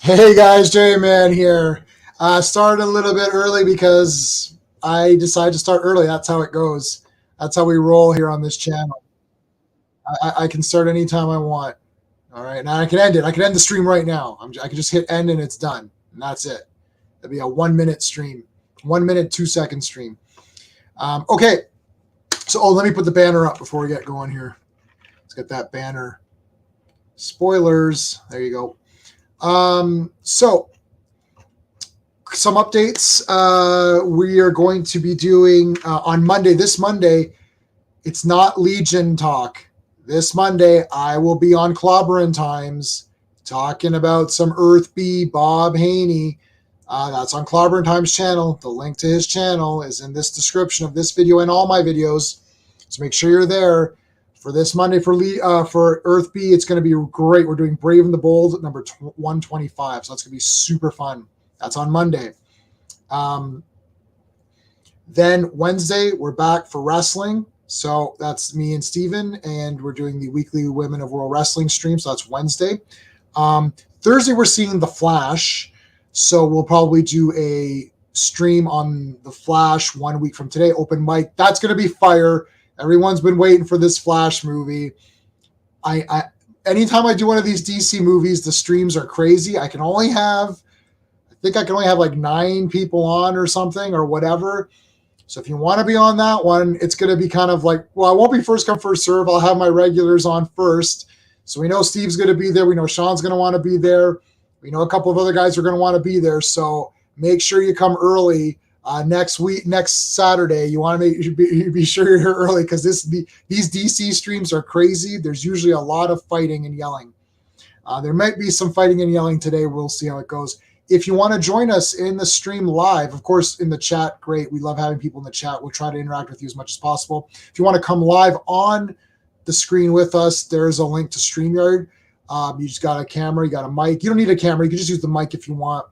Hey guys, J-Man here. Started a little bit early because I decided to start early. That's how it goes. That's how we roll here on this channel. I can start anytime I want. All right, and I can end it. I can end the stream right now. I can just hit end and it's done, and that's it. It'll be a 1 minute stream, 1 minute 2 second stream. Okay, so let me put the banner up before we get going here. Let's get that banner. Spoilers. There you go. So some updates. We are going to be doing on Monday. This Monday, it's not Legion talk. This Monday, I will be on Clobberin Times talking about some Earthbee Bob Haney. That's on Clobberin Times channel. The link to his channel is in this description of this video and all my videos. So make sure you're there. For this Monday for Earthbee, it's going to be great. We're doing Brave and the Bold, number 125. So that's going to be super fun. That's on Monday. Then Wednesday, we're back for wrestling. So that's me and Steven, and we're doing the weekly Women of World Wrestling stream. So that's Wednesday. Thursday, we're seeing The Flash. So we'll probably do a stream on The Flash 1 week from today, open mic. That's going to be fire. Everyone's been waiting for this Flash movie. Anytime I do one of these DC movies, the streams are crazy. I think I can only have like 9 people on or something or whatever. So if you want to be on that one, it's going to be kind of like, well, I won't be first come, first serve. I'll have my regulars on first. So we know Steve's going to be there. We know Sean's going to want to be there. We know a couple of other guys are going to want to be there. So make sure you come early. Next Saturday, you want to be sure you're here early because these DC streams are crazy. There's usually a lot of fighting and yelling. There might be some fighting and yelling today. We'll see how it goes. If you want to join us in the stream live, of course, in the chat, great. We love having people in the chat. We'll try to interact with you as much as possible. If you want to come live on the screen with us, there's a link to StreamYard. You just got a camera, you got a mic. You don't need a camera. You can just use the mic if you want.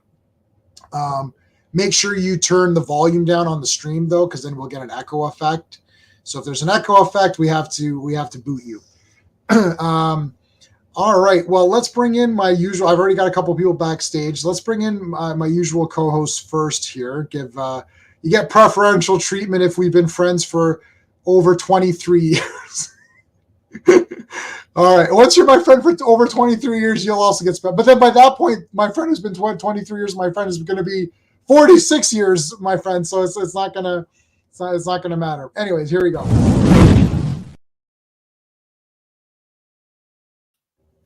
Make sure you turn the volume down on the stream though, because then we'll get an echo effect. So if there's an echo effect, we have to boot you. All right. Well, let's bring in my usual. I've already got a couple of people backstage. Let's bring in my usual co-host first here. You get preferential treatment if we've been friends for over 23 years. All right. Once you're my friend for over 23 years, you'll also get spent. But then by that point, my friend who's been 23 years, my friend is going to be 46 years, my friend. So it's not gonna matter. Anyways, here we go.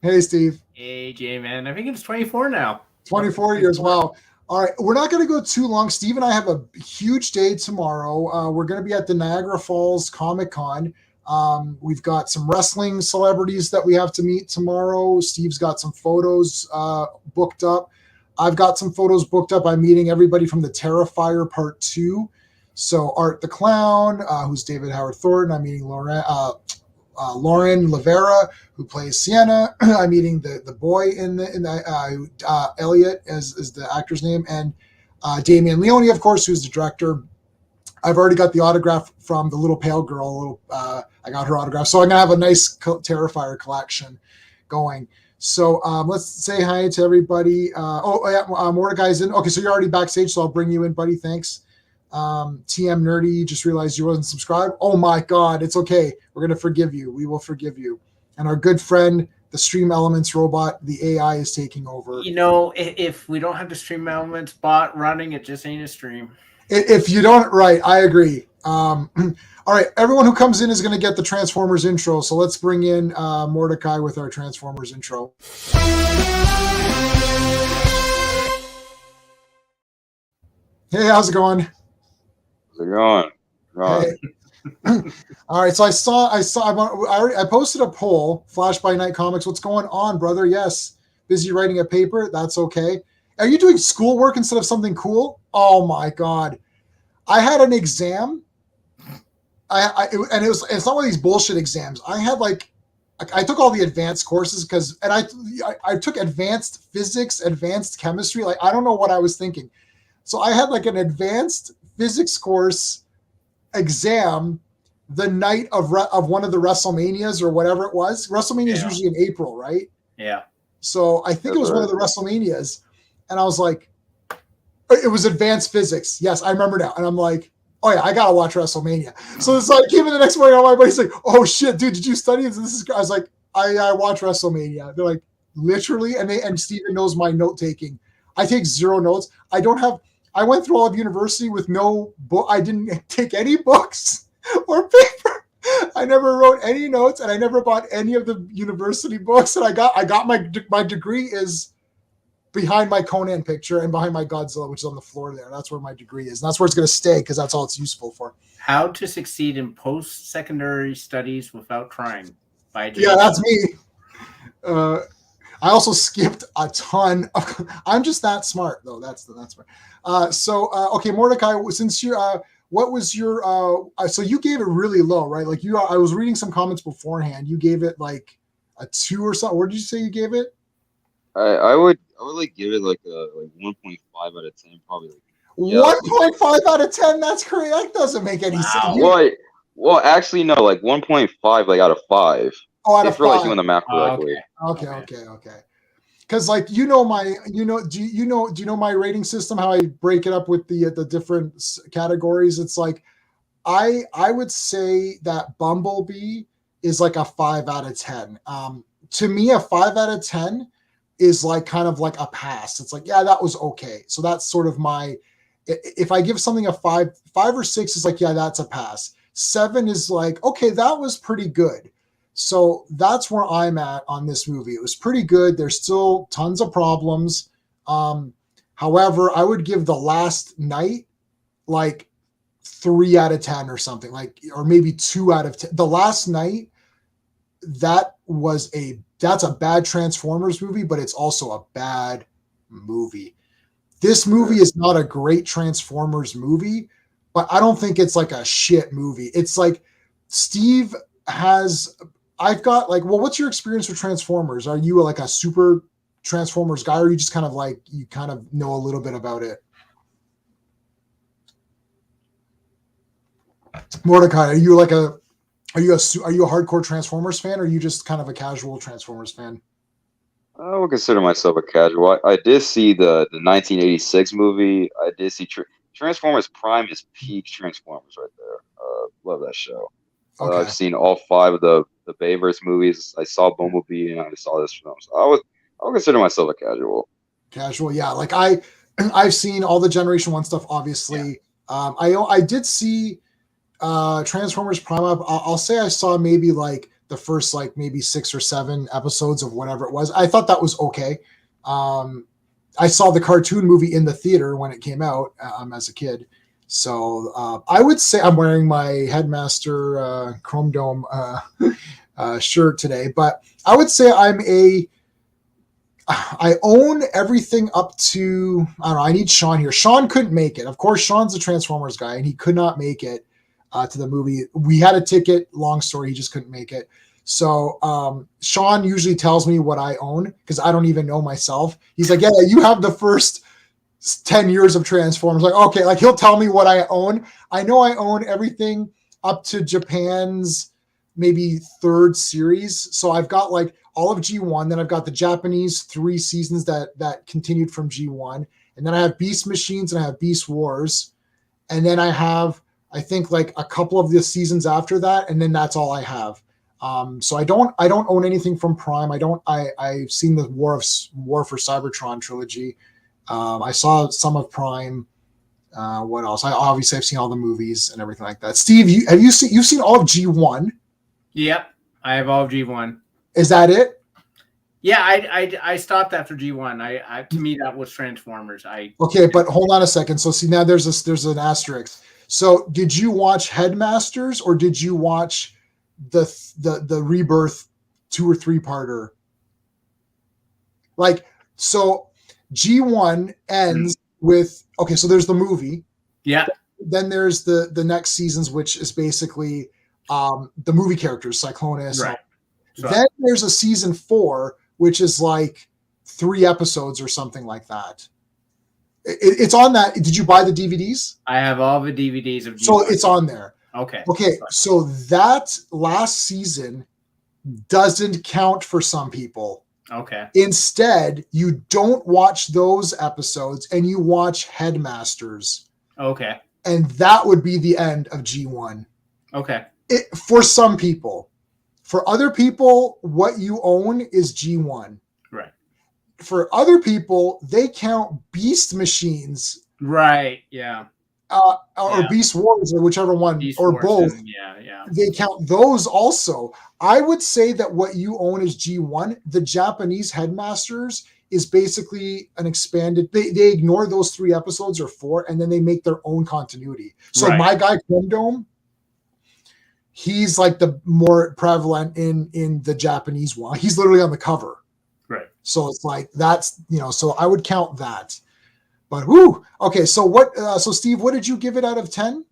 Hey, Steve. Hey, J-Man. I think it's 24 now. 24 years. Wow. All right. We're not going to go too long. Steve and I have a huge day tomorrow. We're going to be at the Niagara Falls Comic Con. We've got some wrestling celebrities that we have to meet tomorrow. Steve's got some photos booked up. I've got some photos booked up. I'm meeting everybody from the Terrifier Part 2. So Art the Clown, who's David Howard Thornton. I'm meeting Lauren Lavera, who plays Sienna. I'm meeting the boy in the Elliot is the actor's name, and Damian Leone, of course, who's the director. I've already got the autograph from the little pale girl. I got her autograph. So I'm going to have a nice Terrifier collection going. So let's say hi to everybody. Mordecai's in. Okay, so you're already backstage, so I'll bring you in, buddy. Thanks. TM Nerdy, just realized you wasn't subscribed. Oh my God, it's okay. We're going to forgive you. We will forgive you. And our good friend, the Stream Elements robot, the AI is taking over. You know, if we don't have the Stream Elements bot running, it just ain't a stream. If you don't, right, I agree. All right, everyone who comes in is going to get the Transformers intro. So let's bring in Mordecai with our Transformers intro. Hey, how's it going? How's it going? Hey. All right, so I posted a poll, Flash by Night Comics. What's going on, brother? Yes, busy writing a paper. That's okay. Are you doing schoolwork instead of something cool? Oh my God. I had an exam. It's not one of these bullshit exams. I took all the advanced courses I took advanced physics, advanced chemistry. Like, I don't know what I was thinking. So I had like an advanced physics course exam the night of one of the WrestleManias or whatever it was. WrestleMania is usually in April, right? Yeah. So I think it was one of the WrestleManias. and I was like, it was advanced physics. Yes, I remember now. And I'm like, oh yeah, I gotta watch WrestleMania. So it's like, came in the next morning, all my buddies like, oh shit, dude, did you study this? This is. I was like, I watch WrestleMania. They're like, literally, and Steven knows my note taking. I take 0 notes. I don't have. I went through all of university with no book. I didn't take any books or paper. I never wrote any notes, and I never bought any of the university books. And I got my degree is behind my Conan picture and behind my Godzilla, which is on the floor there. That's where my degree is. And that's where it's going to stay because that's all it's useful for. How to Succeed in Post-Secondary Studies Without Trying by James. Yeah, that's me. I also skipped a ton. I'm just that smart, though. That's smart. Okay, Mordecai, since you, what was your, so you gave it really low, right? Like I was reading some comments beforehand. You gave it like a 2 or something. What did you say you gave it? I would like give it like a 1.5 out of 10, probably. Like, 1.5 out of 10. That's crazy. That doesn't make any sense. Well, actually, no, like 1.5, like out of 5. Oh, out of 5. Like doing the math correctly. Okay. Because like do you know my rating system? How I break it up with the different categories? It's like I would say that Bumblebee is like a 5 out of 10. To me, a 5 out of 10 is like kind of like a pass. It's like, yeah, that was okay. So that's sort of my. If I give something a 5 or 6 is like, yeah, that's a pass. 7 is like, okay, that was pretty good. So that's where I'm at on this movie. It was pretty good. There's still tons of problems. However, I would give The Last Night like 3 out of 10 or something, like, or maybe 2 out of 10. The Last Night, that's a bad Transformers movie, but it's also a bad movie. This movie is not a great Transformers movie, but I don't think it's like a shit movie. It's like I've got like, well, what's your experience with Transformers? Are you like a super Transformers guy, or are you just kind of like, you kind of know a little bit about it? Mordecai, are you a hardcore Transformers fan, or are you just kind of a casual Transformers fan? I would consider myself a casual. I did see the 1986 movie. I did see Transformers Prime is peak Transformers right there. Love that show. Okay. I've seen all 5 of the Bayverse movies. I saw Bumblebee and I saw this film. So I would consider myself a casual. Casual, yeah. Like I've seen all the Generation 1 stuff, obviously. Yeah. I did see Transformers Prime Up. I'll say I saw maybe like the first like maybe 6 or 7 episodes of whatever it was. I thought that was okay. I saw the cartoon movie in the theater when it came out as a kid. So I would say I'm wearing my Headmaster Chrome Dome shirt today, but I would say I own everything up to, I don't know, I need Sean here. Sean couldn't make it. Of course, Sean's a Transformers guy, and he could not make it to the movie. We had a ticket, long story, he just couldn't make it. So Sean usually tells me what I own, because I don't even know myself. He's like, yeah, you have the first 10 years of Transformers. Like, okay, like he'll tell me what I own. I know I own everything up to Japan's maybe 3rd series. So I've got like all of G1, then I've got the Japanese 3 seasons that continued from G1, and then I have Beast Machines and I have Beast Wars, and then I have, I think, like a couple of the seasons after that, and then that's all I have. So I don't own anything from Prime. I've seen the War for Cybertron trilogy. I saw some of Prime. What else? I've seen all the movies and everything like that. Steve, you've seen all of G1? Yep, I have all of G1. Is that it? Yeah, I stopped after G1. To me that was Transformers. Okay, but hold on a second. So see, now there's an asterisk. So did you watch Headmasters, or did you watch the Rebirth 2 or 3-parter? Like, so G1 ends with, okay, so there's the movie. Yeah. Then there's the next seasons, which is basically the movie characters, Cyclonus. Right. Then there's a season 4, which is like 3 episodes or something like that. It's on that. Did you buy the DVDs? I have all the DVDs of G1. So it's on there. Okay. So that last season doesn't count for some people. Okay. Instead, you don't watch those episodes and you watch Headmasters. Okay. And that would be the end of G1. Okay. For some people. For other people, what you own is G1. Right. For other people, they count Beast Machines. Right. Yeah. Or Beast Wars, or whichever one, Beast or Wars both. Yeah. They count those also. I would say that what you own is G1. The Japanese Headmasters is basically an expanded. They ignore those 3 episodes or 4, and then they make their own continuity. So Right. my guy Chrome Dome, he's like the more prevalent in the Japanese one. He's literally on the cover. Right. So it's like that's So I would count that. But whoo, okay. So what? So Steve, what did you give it out of 10?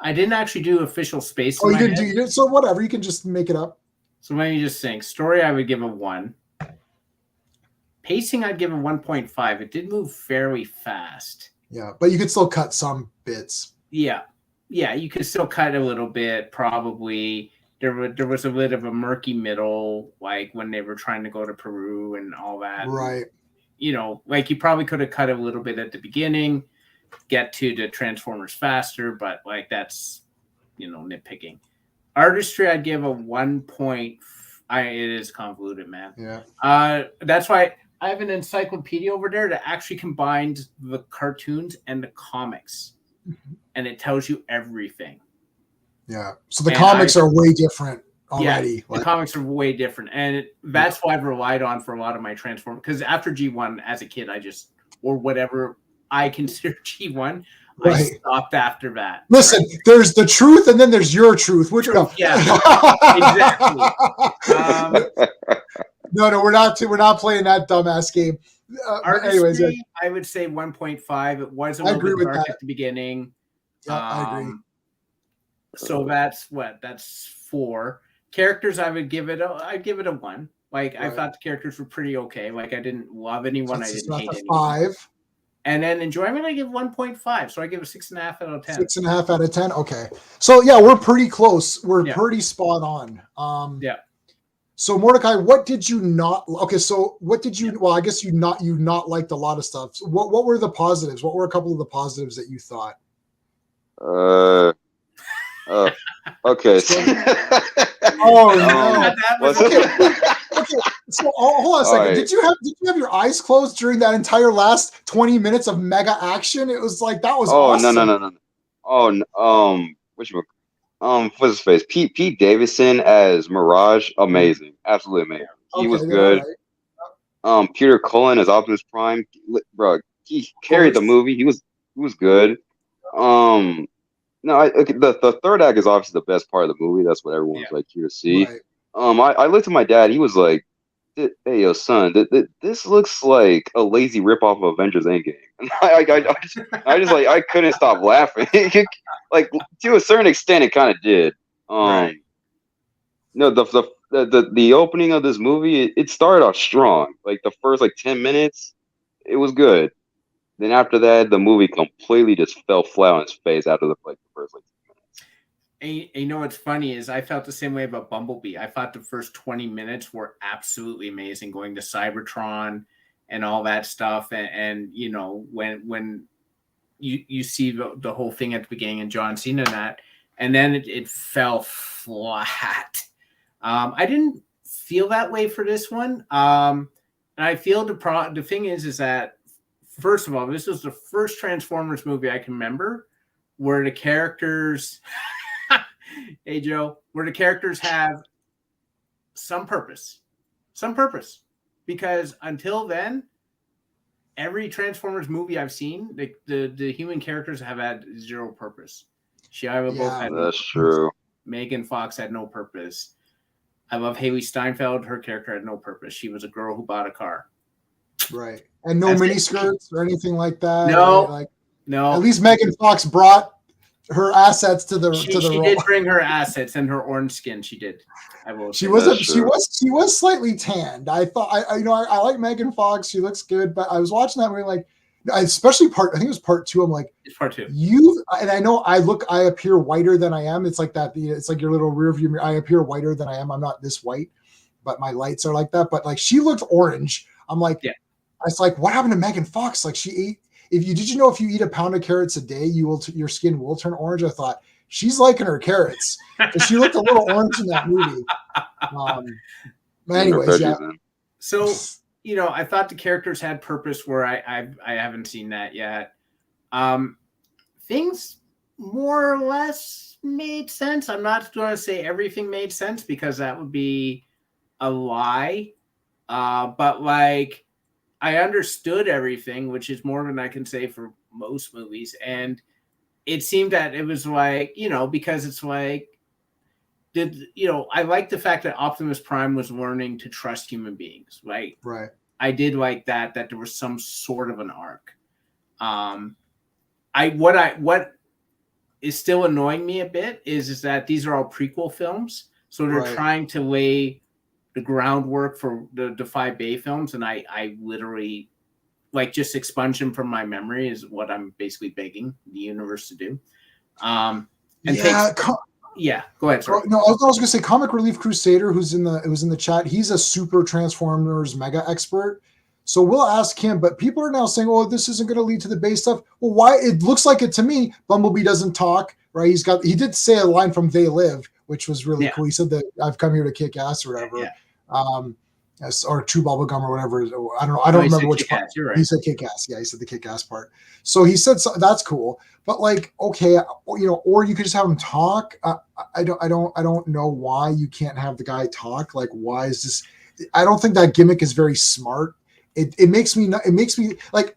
I didn't actually do official space. Oh, you didn't do. You didn't, so whatever. You can just make it up. So maybe just think. Story, I would give a 1. Pacing, I'd give a 1.5. It did move fairly fast. Yeah, but you could still cut some bits. Yeah, you could still cut a little bit. Probably there was a bit of a murky middle, like when they were trying to go to Peru and all that. Right. Like you probably could have cut a little bit at the beginning, get to the Transformers faster, but like that's, nitpicking. Artistry, I'd give a 1 point. It is convoluted, man. Yeah. That's why I have an encyclopedia over there that actually combines the cartoons and the comics, and it tells you everything. Yeah. So the comics are way different already. Yeah, the comics are way different, and that's what I've relied on for a lot of my Transformers. Because after G1, as a kid, or whatever I consider G1, right. I stopped after that. Listen, right? There's the truth, and then there's your truth. Which one? Yeah, exactly. No, we're not playing that dumbass game. Anyways, I would say 1.5. It was a little bit dark at the beginning. Yeah, I agree. So that's 4. Characters, I'd give it a 1. Like right. I thought the characters were pretty okay. Like I didn't love anyone. I didn't hate anyone. 5. And then enjoyment, I give 1.5. So I give a 6.5 out of 10. 6.5 out of 10. Okay. So yeah, we're pretty close. We're pretty spot on. Yeah. So Mordecai, what did you not? Okay, so what did you? Well, I guess you not liked a lot of stuff. So what were the positives? What were a couple of the positives that you thought? Okay. Oh no. Okay. So hold on a second. Right. Did you have your eyes closed during that entire last 20 minutes of mega action? It was like that was awesome. No. What's his face? Pete Davidson as Mirage, amazing, absolutely amazing. He was good. Right. Peter Cullen as Optimus Prime, bro, he carried the movie. He was good. The third act is obviously the best part of the movie. That's what everyone's like here to see. Right. I looked at my dad. He was like, "Hey, yo, son, this looks like a lazy ripoff of Avengers Endgame." And I couldn't stop laughing. Like to a certain extent, it kind of did. Right. No, the opening of this movie, it started off strong. Like the first 10 minutes, it was good. Then after that, the movie completely just fell flat on its face after the first 2 minutes. And you know what's funny is I felt the same way about Bumblebee. I thought the first 20 minutes were absolutely amazing, going to Cybertron and all that stuff. And when you see the whole thing at the beginning and John Cena and that, and then it fell flat. I didn't feel that way for this one. And I feel the thing is that, first of all, this was the first Transformers movie I can remember where the characters, hey Joe, where the characters have some purpose. Because until then, every Transformers movie I've seen, the human characters have had zero purpose. Shia LaBeouf had no that's purpose. True. Megan Fox had no purpose. I love Haley Steinfeld. Her character had no purpose. She was a girl who bought a car. Right. And no miniskirts or anything like that. No. No. At least Megan Fox brought her assets to the she role. Did bring her assets and her orange skin. She did. I will. She was slightly tanned. I thought I like Megan Fox. She looks good, but I was watching that movie especially I think it was part 2. I'm like, it's part 2. And I know I appear whiter than I am. It's like that. It's like your little rear view mirror. I appear whiter than I am. I'm not this white. but my lights are like that. But like she looked orange. I'm like, Yeah. I was like, what happened to Megan Fox? Like she ate. Did you know if you eat a pound of carrots a day, your skin will turn orange? I thought she's liking her carrots, but she looked a little orange in that movie. But anyways, yeah. So I thought the characters had purpose where I haven't seen that yet. Things more or less made sense. I'm not going to say everything made sense because that would be a lie. But like I understood everything, which is more than I can say for most movies. And it seemed that it was like, because it's like, I like the fact that Optimus Prime was learning to trust human beings, right? Right. I did like that there was some sort of an arc. What is still annoying me a bit is that these are all prequel films. So they're trying to lay the groundwork for the 5 Bay films. And I literally like just expunge them from my memory is what I'm basically begging the universe to do. Yeah, go ahead. Sorry. No, I was going to say Comic Relief Crusader, who's in the chat. He's a super Transformers mega expert. So we'll ask him, but people are now saying, oh, this isn't going to lead to the base stuff. Well, why? It looks like it to me. Bumblebee doesn't talk, right? He did say a line from They Live, which was really cool. He said that I've come here to kick ass or whatever. Or chew bubble gum or whatever. I don't know. I don't remember which part. Right. He said kick ass. Yeah, he said the kick ass part. So he said that's cool. But like, okay, or you could just have him talk. I don't know why you can't have the guy talk. Like, why is this? I don't think that gimmick is very smart. It makes me like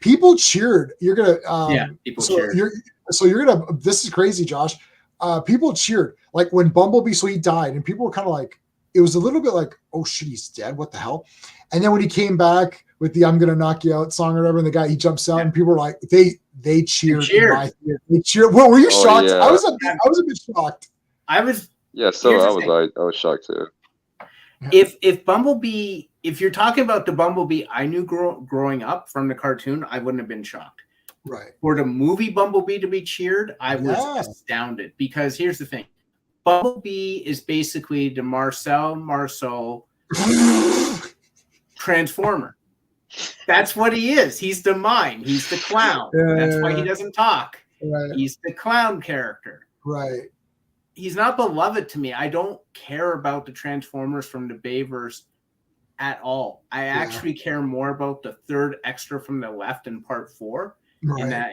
people cheered. You're gonna people cheered. You're gonna. This is crazy, Josh. People cheered like when Bumblebee. So he died, and people were kind of like. It was a little bit like, oh shit, he's dead. What the hell? And then when he came back with the "I'm gonna knock you out" song or whatever, and the guy he jumps out, and people were like, they cheered. They cheered. Well, were you shocked? Yeah. I was a bit shocked. I was. Yeah, so I was shocked too. If Bumblebee, if you're talking about the Bumblebee I knew growing up from the cartoon, I wouldn't have been shocked. Right. For the movie Bumblebee to be cheered, I was astounded because here's the thing. Bumblebee is basically the Marcel Transformer. That's what he is. He's the mime. He's the clown. That's why he doesn't talk. Right. He's the clown character. Right. He's not beloved to me. I don't care about the Transformers from the Bayverse at all. I actually care more about the third extra from the left in part 4. Right. And that,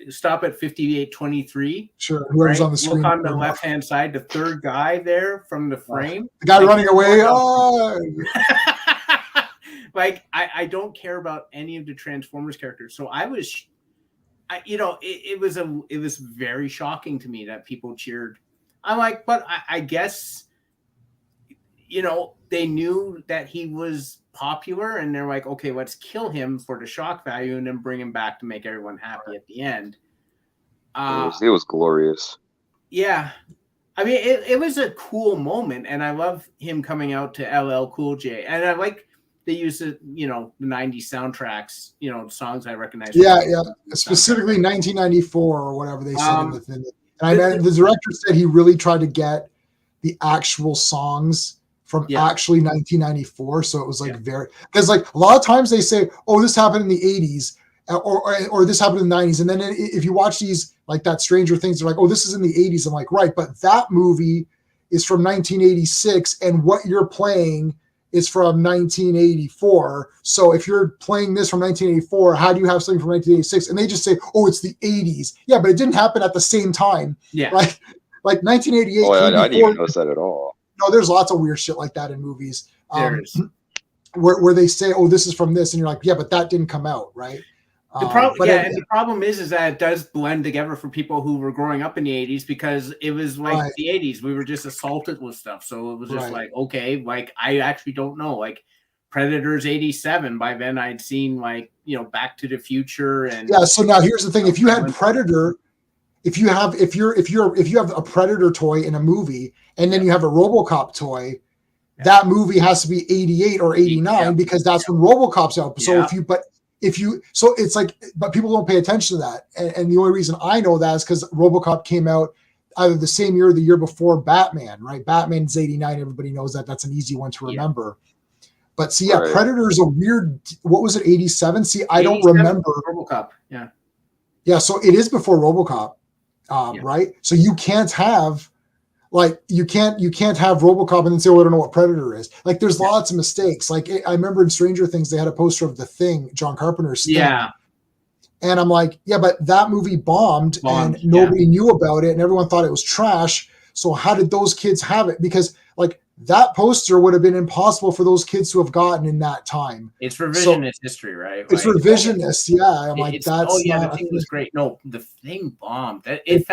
stop at 5823. Sure. Whoever's on the screen. Look on the left-hand side, the third guy there from the frame. The guy running away. Oh. Like, I don't care about any of the Transformers characters. So it was very shocking to me that people cheered. I'm like, but I guess, they knew that he was popular and they're like, okay, let's kill him for the shock value and then bring him back to make everyone happy at the end. It was glorious. Yeah. I mean, it was a cool moment, and I love him coming out to LL Cool J. And I like they use the 90s soundtracks, songs I recognize. Yeah. Specifically 1994 or whatever they said in the thing. And the director said he really tried to get the actual songs from actually 1994. So it was like because like a lot of times they say, oh, this happened in the 80s or this happened in the 90s. And then if you watch these, like that Stranger Things, they're like, oh, this is in the 80s. I'm like, right. But that movie is from 1986. And what you're playing is from 1984. So if you're playing this from 1984, how do you have something from 1986? And they just say, oh, it's the 80s. Yeah, but it didn't happen at the same time. Yeah. Like 1988. Oh, I didn't even notice that at all. No, there's lots of weird shit like that in movies. Where they say, "Oh, this is from this," and you're like, "Yeah, but that didn't come out, right?" The problem is that it does blend together for people who were growing up in the 80s because it was like the 80s. We were just assaulted with stuff, so it was just like, okay, like I actually don't know, like Predators 87. By then, I'd seen Back to the Future and So now here's the thing: if you had Predator. If you have a Predator toy in a movie and then you have a RoboCop toy, that movie has to be 88 or 89 because that's when RoboCop's out. So it's like, but people don't pay attention to that. And the only reason I know that is because RoboCop came out either the same year or the year before Batman, right? Batman's 89. Everybody knows that. That's an easy one to remember. But see, Right. Predator is a weird, what was it, 87? See, I don't remember. RoboCop, yeah. Yeah, so it is before RoboCop, right? So you can't have, you can't have RoboCop and then say, I don't know what Predator is. Like, there's lots of mistakes. Like, I remember in Stranger Things, they had a poster of The Thing, John Carpenter's Thing. Yeah. And I'm like, yeah, but that movie bombed and nobody knew about it and everyone thought it was trash. So how did those kids have it? Because that poster would have been impossible for those kids to have gotten in that time. It's revisionist history, right? It's revisionist, yeah. I'm the Thing was great. No, The Thing bombed. It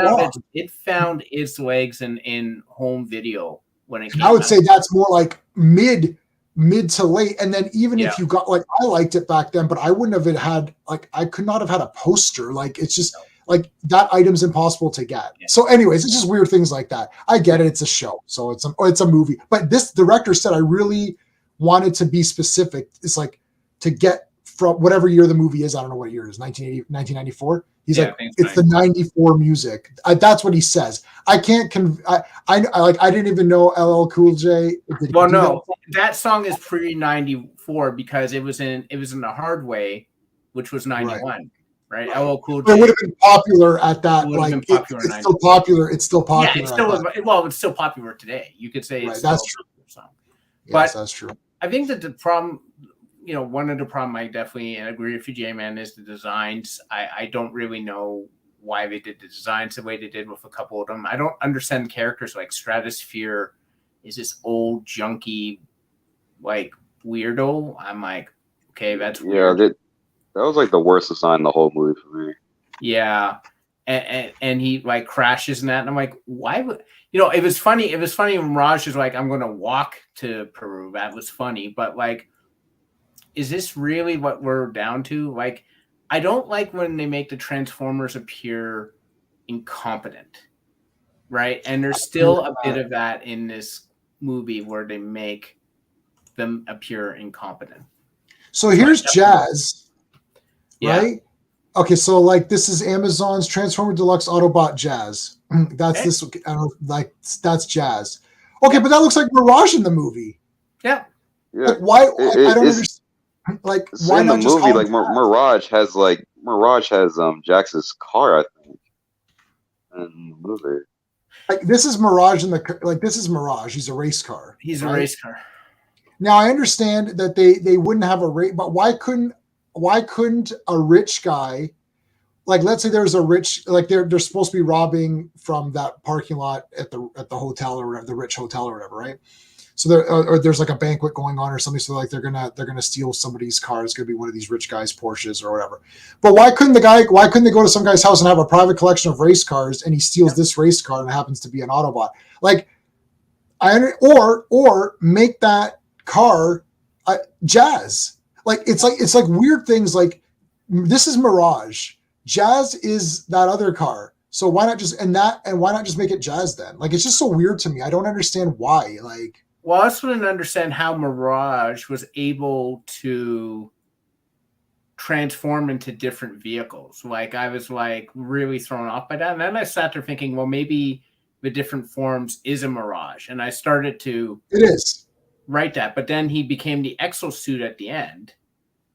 found its legs in home video when it came out. I would say that's more like mid to late. And then even if you got, I liked it back then, but I wouldn't have had, I could not have had a poster. It's just, that item's impossible to get. Yeah. So anyways, it's just weird things like that. I get it. It's a show. So it's a movie. But this director said, I really wanted to be specific. It's to get from whatever year the movie is. I don't know what year it is, 1994. He's it's the 94 music. That's what he says. I can't, I didn't even know LL Cool J. That song is pre-94 because it was in The Hard Way, which was 91. Right. LL Cool J. It would have been popular at that. It's still popular. It's still popular. Yeah, it's still popular today. You could say it's that's true. Song. Yes, that's true. I think that the problem, one of the problem I definitely agree with you, J-Man, is the designs. I don't really know why they did the designs the way they did with a couple of them. I don't understand characters like Stratosphere is this old junky weirdo. I'm like, okay, that's weird. Yeah, that was the worst design in the whole movie for me. Yeah. And he crashes in that. And I'm like, why would, it was funny. It was funny when Raj is like, I'm going to walk to Peru. That was funny. But is this really what we're down to? I don't like when they make the Transformers appear incompetent. Right. And there's still a bit of that in this movie where they make them appear incompetent. So here's Jazz. Right? Okay, so this is Amazon's Transformer Deluxe Autobot Jazz. That's this. That's Jazz. Okay, but that looks like Mirage in the movie. Yeah. Why? I don't understand. Why not just in the movie? Mirage has Jax's car, I think, in the movie. This is Mirage in the this is Mirage. He's a race car. He's a race car. Now I understand that they wouldn't have a race, but why couldn't a rich guy, let's say there's a rich, they're supposed to be robbing from that parking lot at the hotel or whatever, the rich hotel or whatever, right? So there's a banquet going on or something. So they're gonna steal somebody's car. It's gonna be one of these rich guys' Porsches or whatever. But why couldn't they go to some guy's house and have a private collection of race cars and he steals this race car and it happens to be an Autobot? Or make that car Jazz. It's weird things. This is Mirage. Jazz is that other car. So why not just why not just make it Jazz then? It's just so weird to me. I don't understand why. Well, I also didn't understand how Mirage was able to transform into different vehicles. I was really thrown off by that. And then I sat there thinking, well, maybe the different forms is a Mirage. And I started to write that. But then he became the exosuit at the end.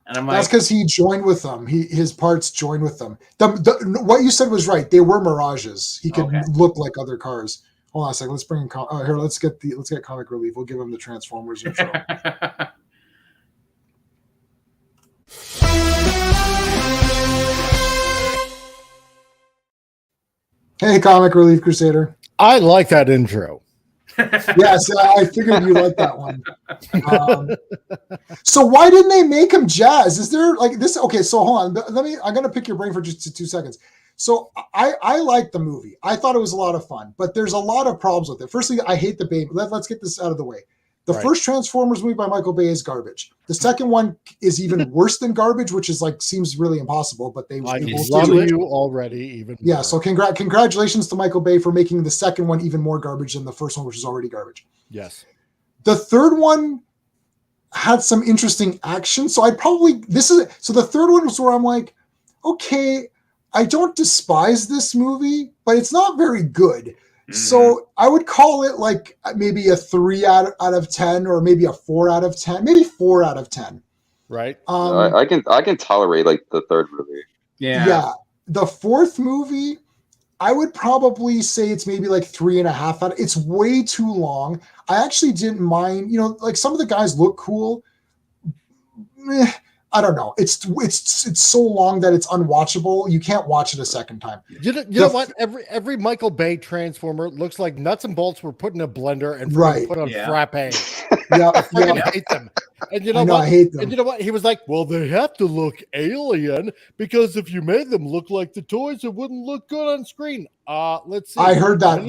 And I'm that's because he joined with them. His parts joined with them. What you said was right. They were Mirages. He could look like other cars. Hold on a second. Let's bring in here. Let's get Comic Relief. We'll give him the Transformers intro. Hey, Comic Relief Crusader. I like that intro. Yes, I figured you liked that one. So why didn't they make him Jazz? Is there this? Okay, so hold on. I'm going to pick your brain for just 2 seconds. So I liked the movie. I thought it was a lot of fun, but there's a lot of problems with it. Firstly, I hate the Bay. Let's get this out of the way. The first Transformers movie by Michael Bay is garbage. The second one is even worse than garbage, which is seems really impossible. But they love do you already even. Yeah. More. So congratulations to Michael Bay for making the second one even more garbage than the first one, which is already garbage. Yes. The third one had some interesting action. So the third one was where I'm like, okay, I don't despise this movie, but it's not very good. So I would call it like maybe a 3 out of 10, or maybe a 4 out of 10, maybe 4 out of 10. Right. I can tolerate like the third movie. Yeah. The fourth movie, I would probably say it's maybe like 3.5 out. It's way too long. I actually didn't mind, like some of the guys look cool. I don't know. It's so long that it's unwatchable. You can't watch it a second time. You know what? Every Michael Bay Transformer looks like nuts and bolts were put in a blender and put on frappe. I fucking hate them. And you know what? I hate them. And you know what? He was like, well, they have to look alien because if you made them look like the toys, it wouldn't look good on screen. Let's see. I heard that.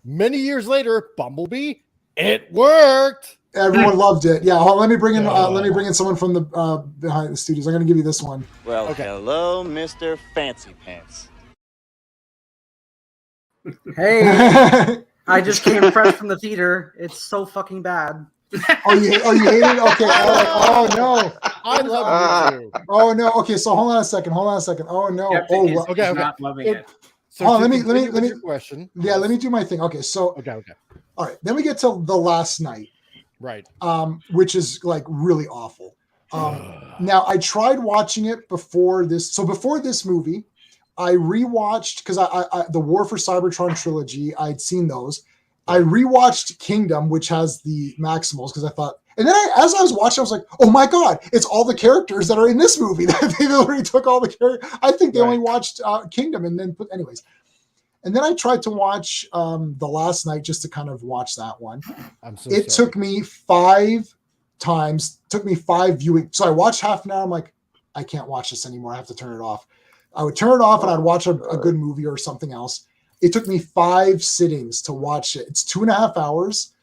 Many years later, Bumblebee, it worked. Everyone loved it. Yeah, let me bring in someone from the behind the studios. I'm going to give you this one. Well, hello, Mr. Fancy Pants. Hey, I just came fresh from the theater. It's so fucking bad. Oh, you hate it? Okay. Oh no. I love it too. Oh no. Okay, so hold on a second. Oh no. Okay. Not loving it. So let me question. Yeah, let me do my thing. Okay, so okay. All right, then we get to the last night. Right. Which is like really awful. Now I tried watching it before this. So before this movie, I rewatched because I the War for Cybertron trilogy. I'd seen those. I rewatched Kingdom, which has the Maximals, because I thought, and then as I was watching, I was like, oh my god, it's all the characters that are in this movie. They already took all the characters. I think they only watched Kingdom and then put anyways. And then I tried to watch The Last Night just to kind of watch that one. It took me 5 times, took me 5 viewing. So I watched half an hour. I'm like, I can't watch this anymore. I have to turn it off. I would turn it off and I'd watch a good movie or something else. It took me 5 sittings to watch it. It's 2.5 hours.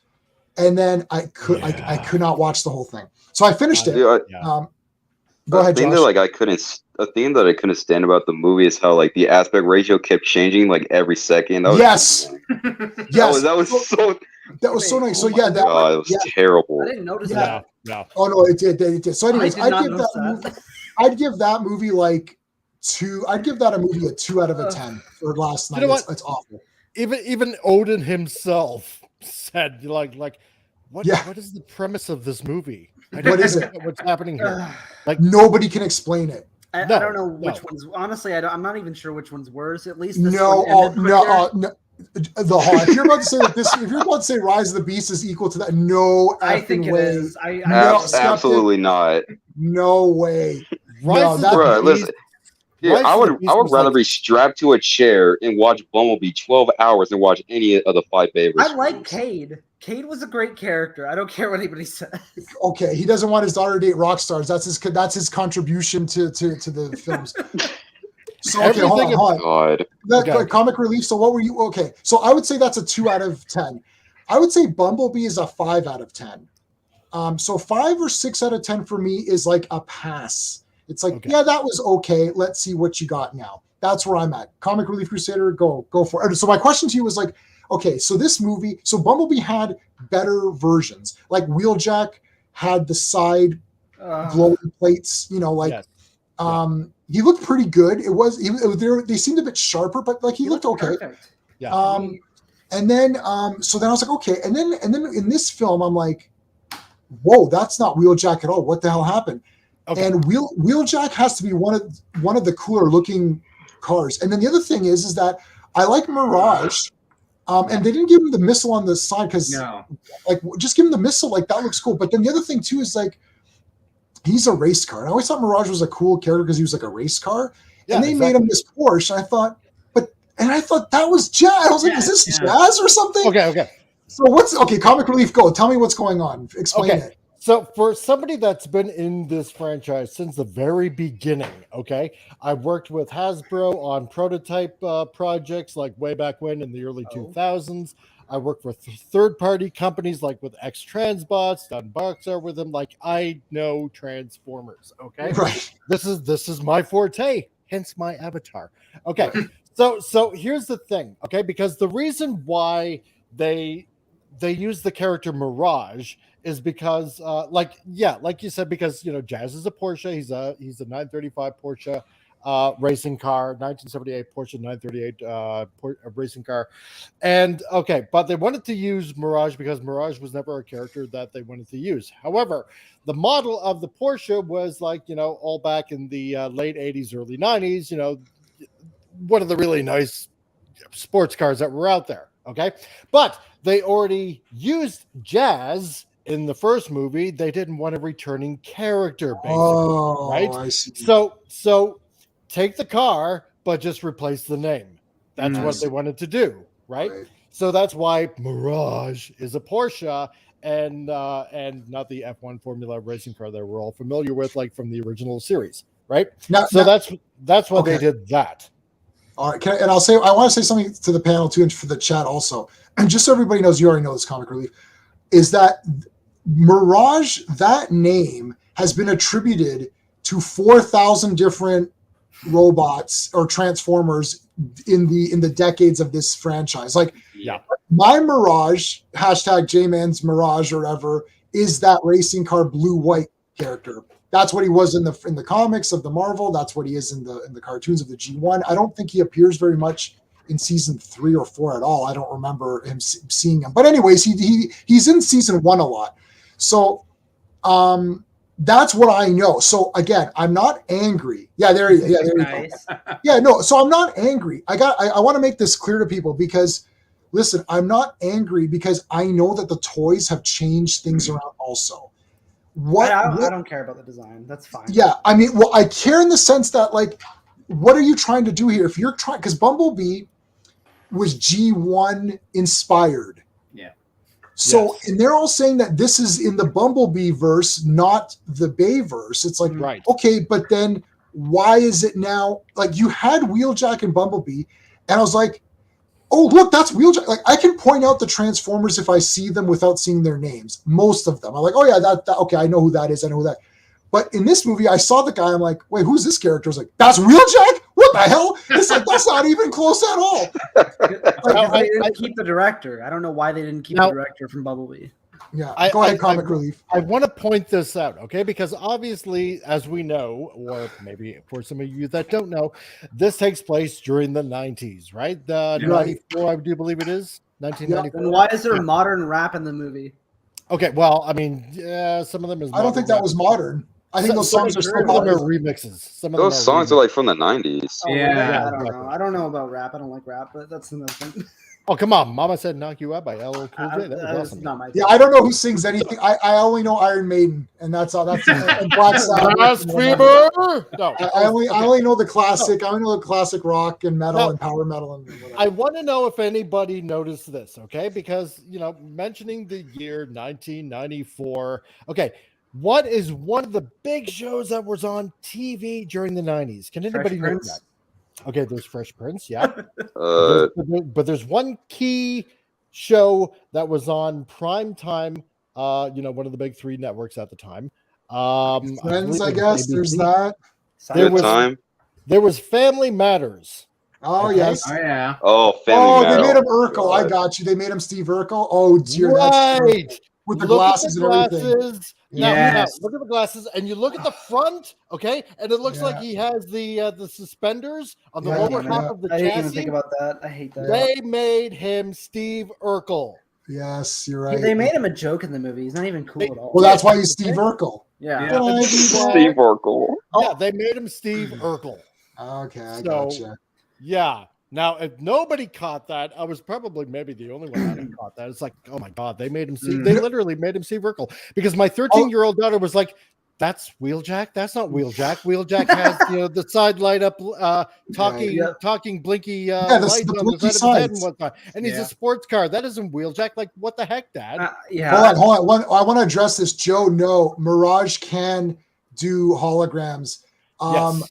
And then I could not watch the whole thing. So I finished it. Go ahead, Josh. A thing that I couldn't stand about the movie is how like the aspect ratio kept changing like every second. Yes. That was so nice. So yeah, it was terrible. I didn't notice that. No. Oh no, it did. So anyways, I'd give that movie like 2. I'd give that a movie a 2 out of 10 for Last Night. It's awful. Even Odin himself said like what is the premise of this movie? What is it? What's happening here? Like nobody can explain it. I don't know which ones. Honestly, I'm not even sure which one's worse. At least this no. one If you're about to say that if you're about to say Rise of the Beast is equal to that, no, I think way. it is. Absolutely not. No way. Listen. Yeah, I would rather be strapped to a chair and watch Bumblebee 12 hours than watch any of the 5 favorites. I like Cade. Cade was a great character. I don't care what anybody says. Okay, he doesn't want his daughter to date rock stars. That's his contribution to the films. So okay, hold on. That comic relief. So what were you? Okay, so I would say that's a 2 out of 10. I would say Bumblebee is a 5 out of 10. So 5 or 6 out of 10 for me is like a pass. It's like, yeah, that was okay. Let's see what you got now. That's where I'm at. Comic Relief Crusader, go for it. So my question to you was like, okay, so this movie, so Bumblebee had better versions. Like Wheeljack had the side glowing plates, he looked pretty good. They seemed a bit sharper, but like he looked okay. Perfect. Yeah. And then so then I was like, okay. And then in this film, I'm like, whoa, that's not Wheeljack at all. What the hell happened? Okay. And Wheeljack has to be one of the cooler looking cars. And then the other thing is that I like Mirage, and they didn't give him the missile on the side because like just give him the missile, like that looks cool. But then the other thing too is like he's a race car. And I always thought Mirage was a cool character because he was like a race car. Yeah, and they made him this Porsche. And I thought that was Jazz. I was like, is this Jazz or something? Okay. So Comic Relief, go. Tell me what's going on. Explain it. So for somebody that's been in this franchise since the very beginning, I've worked with Hasbro on prototype projects like way back when in the early 2000s. I worked with third-party companies like with X-Transbots, done box art with them. Like I know Transformers, Right. This is my forte, hence my avatar. Okay, so here's the thing, because the reason why they use the character Mirage is because like you said, because Jazz is a Porsche, he's a 935 Porsche. racing car, 1978 Porsche 938 racing car. And okay, but they wanted to use Mirage because Mirage was never a character that they wanted to use. However, the model of the Porsche was like, all back in the late 80s, early 90s, one of the really nice sports cars that were out there. Okay. But they already used Jazz in the first movie. They didn't want a returning character, basically. Right. I see. So take the car, but just replace the name. That's what they wanted to do. Right. So that's why Mirage is a Porsche and not the F1 Formula racing car that we're all familiar with, like from the original series. Right. That's why they did that. All right, I want to say something to the panel too, and for the chat also, and just so everybody knows, you already know this, Comic Relief, is that Mirage, that name has been attributed to 4,000 different robots or Transformers in the decades of this franchise. Like, my Mirage, hashtag J-Man's Mirage or whatever, is that racing car blue-white character. That's what he was in the comics of the Marvel. That's what he is in the cartoons of the G1. I don't think he appears very much in season 3 or 4 at all. I don't remember him seeing him. But anyways, he's in season 1 a lot. So that's what I know. So again, I'm not angry. Yeah, there you go. Yeah, no. So I'm not angry. I want to make this clear to people because, listen, I'm not angry because I know that the toys have changed things around also. I don't care about the design. That's fine. Yeah, I mean, well, I care in the sense that, like, what are you trying to do here? If you're trying, because Bumblebee was G1 inspired. Yeah. So, and they're all saying that this is in the Bumblebee verse, not the Bay verse. It's like, okay, but then why is it now? Like, you had Wheeljack and Bumblebee, and I was like, oh, look, that's Wheeljack. Like, I can point out the Transformers if I see them without seeing their names. Most of them. I'm like, oh, yeah, that okay, I know who that is. I know who that. But in this movie, I saw the guy. I'm like, wait, who's this character? I was like, that's Wheeljack? What the hell? It's like, that's not even close at all. Like, they didn't keep the director. I don't know why they didn't keep the director from Bumblebee. Yeah, go ahead, Comic Relief. I want to point this out, okay? Because obviously, as we know, or maybe for some of you that don't know, this takes place during the 90s, right? 94, I do believe it is. 1994. And why is there modern rap in the movie? Okay, well, I mean, some of them is. I don't think that was modern. I think those songs are still remixes. Those songs are like from the 90s. Oh, yeah, I don't know. I don't know about rap. I don't like rap, but that's another thing. Oh, come on. Mama Said Knock You Out by LL Cool J. That was awesome. Not my yeah, I don't know who sings anything. I only know Iron Maiden, and that's all. That's and Black Sabbath. No, I only know the classic. I only know the classic rock and metal and power metal and whatever. I want to know if anybody noticed this, okay? Because, mentioning the year 1994. Okay, what is one of the big shows that was on TV during the 90s? Can anybody know that? Okay, there's Fresh Prince, yeah. But there's one key show that was on prime time, one of the big 3 networks at the time. Friends, I guess. There's that. There was Family Matters. Oh, yes. Oh, yeah. Oh, Family Matters. They made him Urkel. I got you. They made him Steve Urkel. Oh, dear. Right. That's with the glasses and everything. Now, look at the glasses, and you look at the front, okay, and it looks like he has the suspenders on the lower half of the chassis. I didn't even think about that. I hate that. They made him Steve Urkel. Yes, you're right. They made him a joke in the movie. He's not even cool at all. Well, that's why he's Steve Urkel. Yeah. Steve Urkel. Yeah, they made him Steve Urkel. Okay, I gotcha. Yeah. Now, if nobody caught that, I was probably maybe the only one that caught that. It's like, oh my God, they made him see. They literally made him Steve Urkel because my 13-year-old daughter was like, "That's Wheeljack. That's not Wheeljack. Wheeljack has the side light up, talking blinky lights on the side of his head and whatnot, and he's a sports car. That isn't Wheeljack. Like, what the heck, Dad? Hold on. I want to address this. Joe, no, Mirage can do holograms. Yes.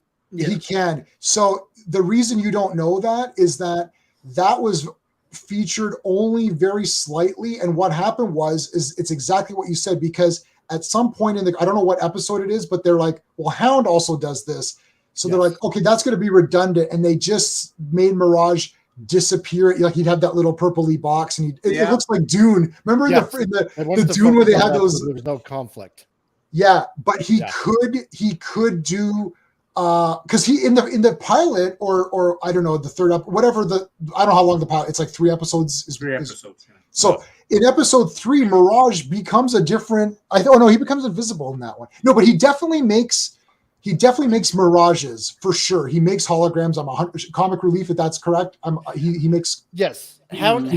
He can. So the reason you don't know that is that was featured only very slightly. And what happened is it's exactly what you said, because at some point I don't know what episode it is, but they're like, well, Hound also does this. So they're like, okay, that's going to be redundant. And they just made Mirage disappear. Like, he'd have that little purpley box and it looks like Dune. Remember the Dune where they had those, there was no conflict. Yeah, but he could do because he in the pilot or I don't know the third up whatever I don't know how long the pilot. It's like 3 episodes. Three episodes. Yeah. So in episode 3, Mirage becomes a different. He becomes invisible in that one. No, but he definitely makes mirages for sure. He makes holograms. I'm 100 comic relief if that's correct. He makes yes. Hound.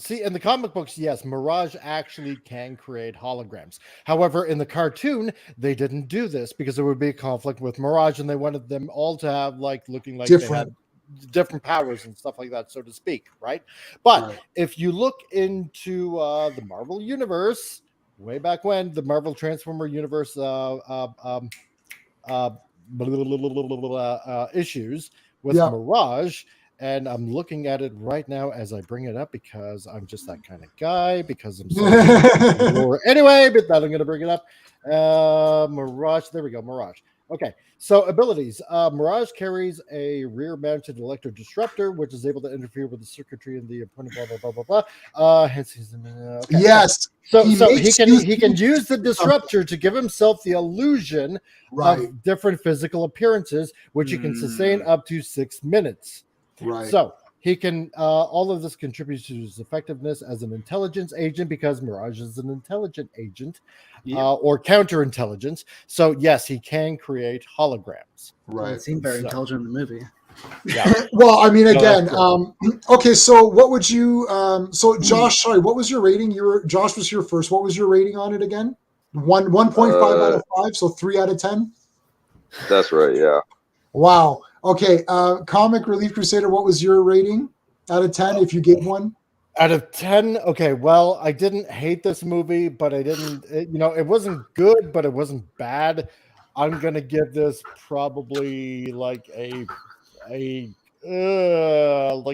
See, in the comic books, yes, Mirage actually can create holograms. However, in the cartoon, they didn't do this because there would be a conflict with Mirage, and they wanted them all to have looking like they had different powers and stuff like that, so to speak, right? But if you look into the Marvel universe, way back when, the Marvel Transformer universe issues with Mirage. And I'm looking at it right now as I bring it up because I'm just that kind of guy. Because I'm so anyway, but I'm going to bring it up. Mirage. There we go. Mirage. Okay. So abilities. Mirage carries a rear-mounted electro disruptor, which is able to interfere with the circuitry in the opponent. Blah blah blah blah blah. Okay. Yes. So he can use the disruptor to give himself the illusion of different physical appearances, which he can sustain up to 6 minutes. Right. So he can all of this contributes to his effectiveness as an intelligence agent because Mirage is an intelligent agent or counterintelligence. So yes, he can create holograms. Right. It seemed very intelligent in the movie. Yeah. Well, I mean, again, okay. So what would you? So Josh, sorry, what was your rating? Josh was here first. What was your rating on it again? 1.5 out of 5. So 3 out of 10. That's right. Yeah. Wow. Okay, Comic Relief Crusader, what was your rating out of 10 if you gave one? Out of 10? Okay, well, I didn't hate this movie, but I didn't, it wasn't good, but it wasn't bad. I'm going to give this probably like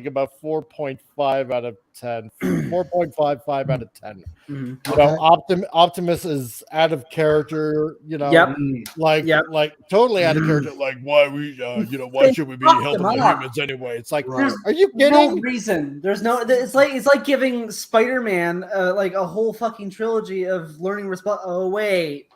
about 4.5 out of 10. 4.55 out of 10. Mm-hmm. Optimus is out of character, totally out of character. Like, why should we be helping the humans anyway? It's like, are you kidding? No reason. There's no. It's like giving Spider-Man a whole fucking trilogy of learning response. Oh wait.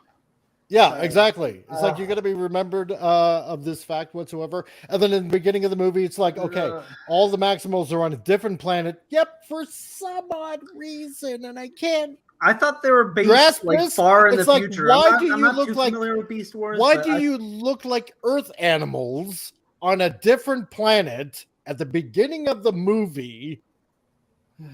Yeah, exactly. It's like you're going to be remembered of this fact whatsoever. And then in the beginning of the movie, it's like, okay, all the Maximals are on a different planet. Yep, for some odd reason, and I can't. I thought they were based far in the future. Why I'm not too familiar with Beast Wars. Why do you look like Earth animals on a different planet at the beginning of the movie,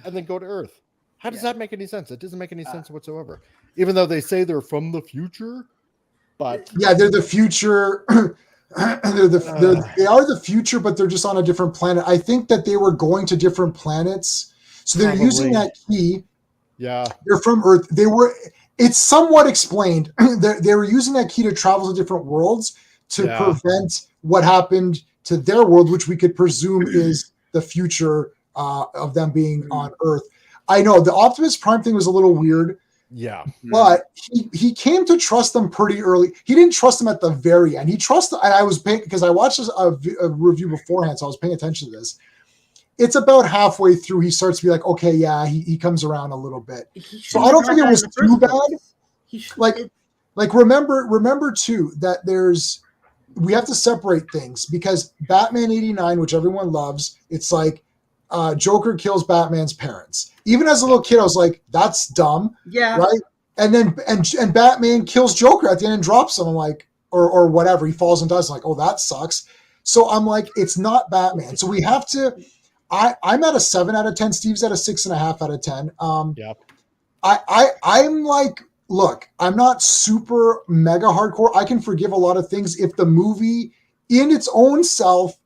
and then go to Earth? How does that make any sense? It doesn't make any sense whatsoever. Even though they say they're from the future. But yeah, they're the future. They are the future, but they're just on a different planet. I think that they were going to different planets, so they're using that key. Yeah, they're from Earth. It's somewhat explained. They were using that key to travel to different worlds to prevent what happened to their world, which we could presume is the future of them being on Earth. I know the Optimus Prime thing was a little weird. Yeah, but he came to trust them pretty early. He didn't trust them at the very end. He trusted, and I was paying because I watched a review beforehand, so I was paying attention to this. It's about halfway through he starts to be like, okay, yeah, he comes around a little bit. So I don't think it was too bad. Like remember too that we have to separate things because Batman 89, which everyone loves, it's like Joker kills Batman's parents. Even as a little kid, I was like, that's dumb. Yeah. Right. And then and Batman kills Joker at the end and drops him. I'm like, or whatever. He falls and dies. I'm like, oh, that sucks. So I'm like, it's not Batman. So we have to. I'm at a 7 out of 10. Steve's at a 6.5 out of 10. I'm like, look, I'm not super mega hardcore. I can forgive a lot of things if the movie in its own self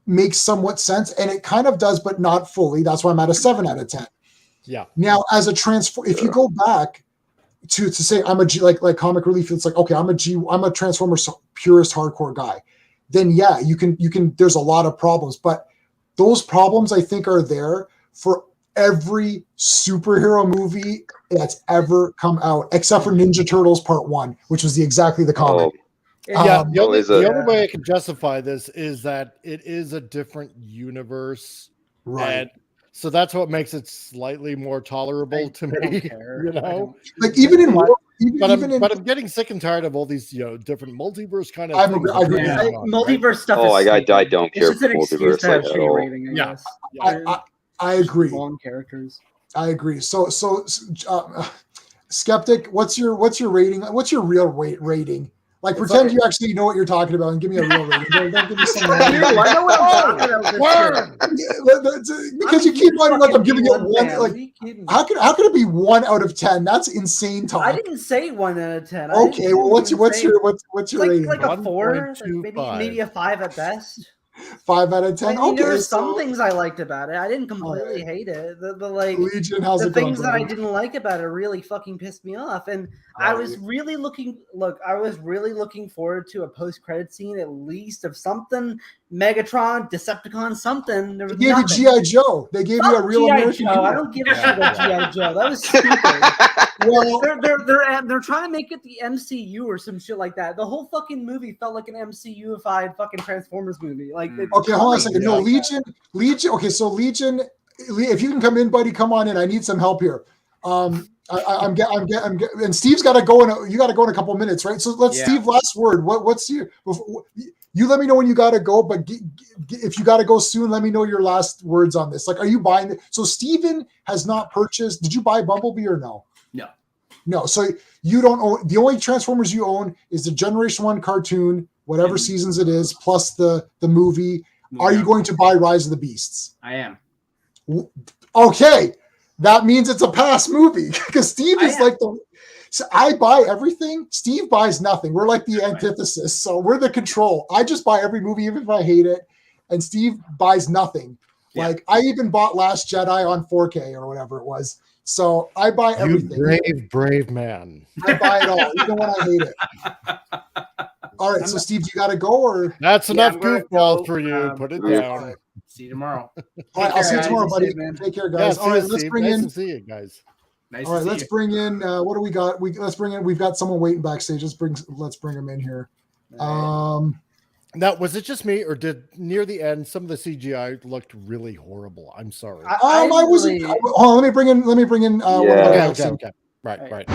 makes somewhat sense, and it kind of does, but not fully. That's why I'm at a 7 out of 10. Yeah. Now, as a if you go back to say I'm a G, like Comic Relief, it's like, okay, I'm a Transformers purist hardcore guy. Then yeah, you can. There's a lot of problems, but those problems I think are there for every superhero movie that's ever come out, except for Ninja Turtles Part 1, which was exactly the comic. Yeah, the only way I can justify this is that it is a different universe, right? And so that's what makes it slightly more tolerable to me. Like even in But I'm getting sick and tired of all these, different multiverse kind of things. I agree. Multiverse stuff. Oh, is I stupid. don't It's care just for an excuse multiverse to have like at shitty all. rating. I guess. I agree. Long characters. I agree. So Skeptic, what's your rating? What's your real rating? Like, pretend you actually know what you're talking about and give me a real rating. Don't give me some. I know what I'm talking about. Because you keep on like I'm giving it one. Like, how could it be 1 out of 10? That's insane talk. I didn't say 1 out of 10. Okay, well, what's your rating? Like a 4, maybe a 5 at best. 5 out of 10. I mean, okay, there were some things I liked about it. I didn't completely hate it. The Legion, how's the it going, things that brother? I didn't like about it really fucking pissed me off. And I was really looking forward to a post-credit scene, at least of something. Megatron, Decepticon, something. There was They gave you G.I. Joe. They gave you a real G.I. American Joe. hero. I don't give a shit about G.I. Joe. That was stupid. Well, they're trying to make it the MCU or some shit like that. The whole fucking movie felt like an MCU-ified fucking Transformers movie. Like, okay, hold on a second. No, Legion. Okay, so Legion, if you can come in, buddy, come on in. I need some help here. I'm getting, and Steve's got to go in. You got to go in a couple minutes, right? So let's Steve. Last word. What's your? You let me know when you got to go, but if you got to go soon, let me know your last words on this. Like, are you buying it? So Steven has not purchased. Did you buy Bumblebee or no? No. So you don't own. The only Transformers you own is the Generation 1 cartoon, whatever seasons it is, plus the movie. Are you going to buy Rise of the Beasts? I am. Okay. That means it's a pass movie because Steve is like so I buy everything. Steve buys nothing. We're like the antithesis. So we're the control. I just buy every movie, even if I hate it. And Steve buys nothing. Yeah. Like I even bought Last Jedi on 4K or whatever it was. So I buy everything. You brave man. I buy it all, even when I hate it. All right. So Steve, you got to go or? That's enough goofballs for you. Put it down. Right. See you tomorrow. All right, I'll see you tomorrow, buddy. Take care, guys. All right, let's bring in. Nice to see you guys. All right, let's bring in. What do we got? Let's bring in. We've got someone waiting backstage. Let's bring him in here. Now, was it just me, or did near the end some of the CGI looked really horrible? I'm sorry. I wasn't. Hold on, let me bring in. Okay. Right.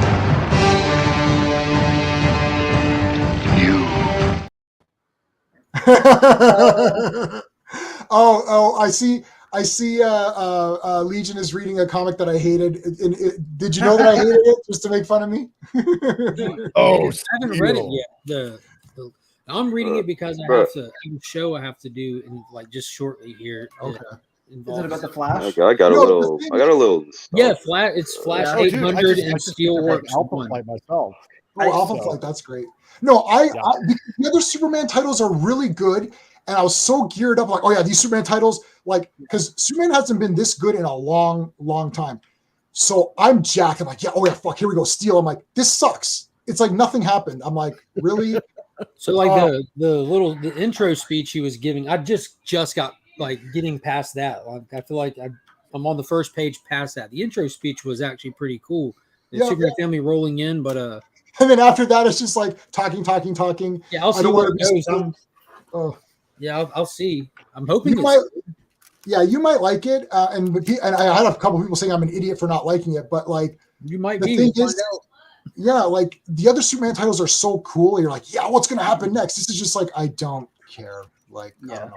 I see. Legion is reading a comic that I hated. Did you know that I hated it just to make fun of me? I haven't read it yet. I'm reading it because I have a show I have to do in just shortly here. Okay. Is it about the Flash? Okay, I got a little. Yeah, It's Flash 800 and Steelworks Alpha Flight myself. Alpha Flight, that's great. No, the other Superman titles are really good. And I was so geared up, these Superman titles, because Superman hasn't been this good in a long, long time. So I'm jacked. I'm like, fuck, here we go, Steel. I'm like, this sucks. It's like nothing happened. I'm like, really? So the intro speech he was giving, I just got getting past that. I feel like I'm on the first page past that. The intro speech was actually pretty cool. The Superman family rolling in, but and then after that, it's just like talking. Yeah, I'll see where it goes. Yeah, I'll see. I'm hoping you might like it. And I had a couple people saying I'm an idiot for not liking it, but you might be. The thing is, the other Superman titles are so cool. You're like, what's going to happen next? This is just I don't care. I don't know.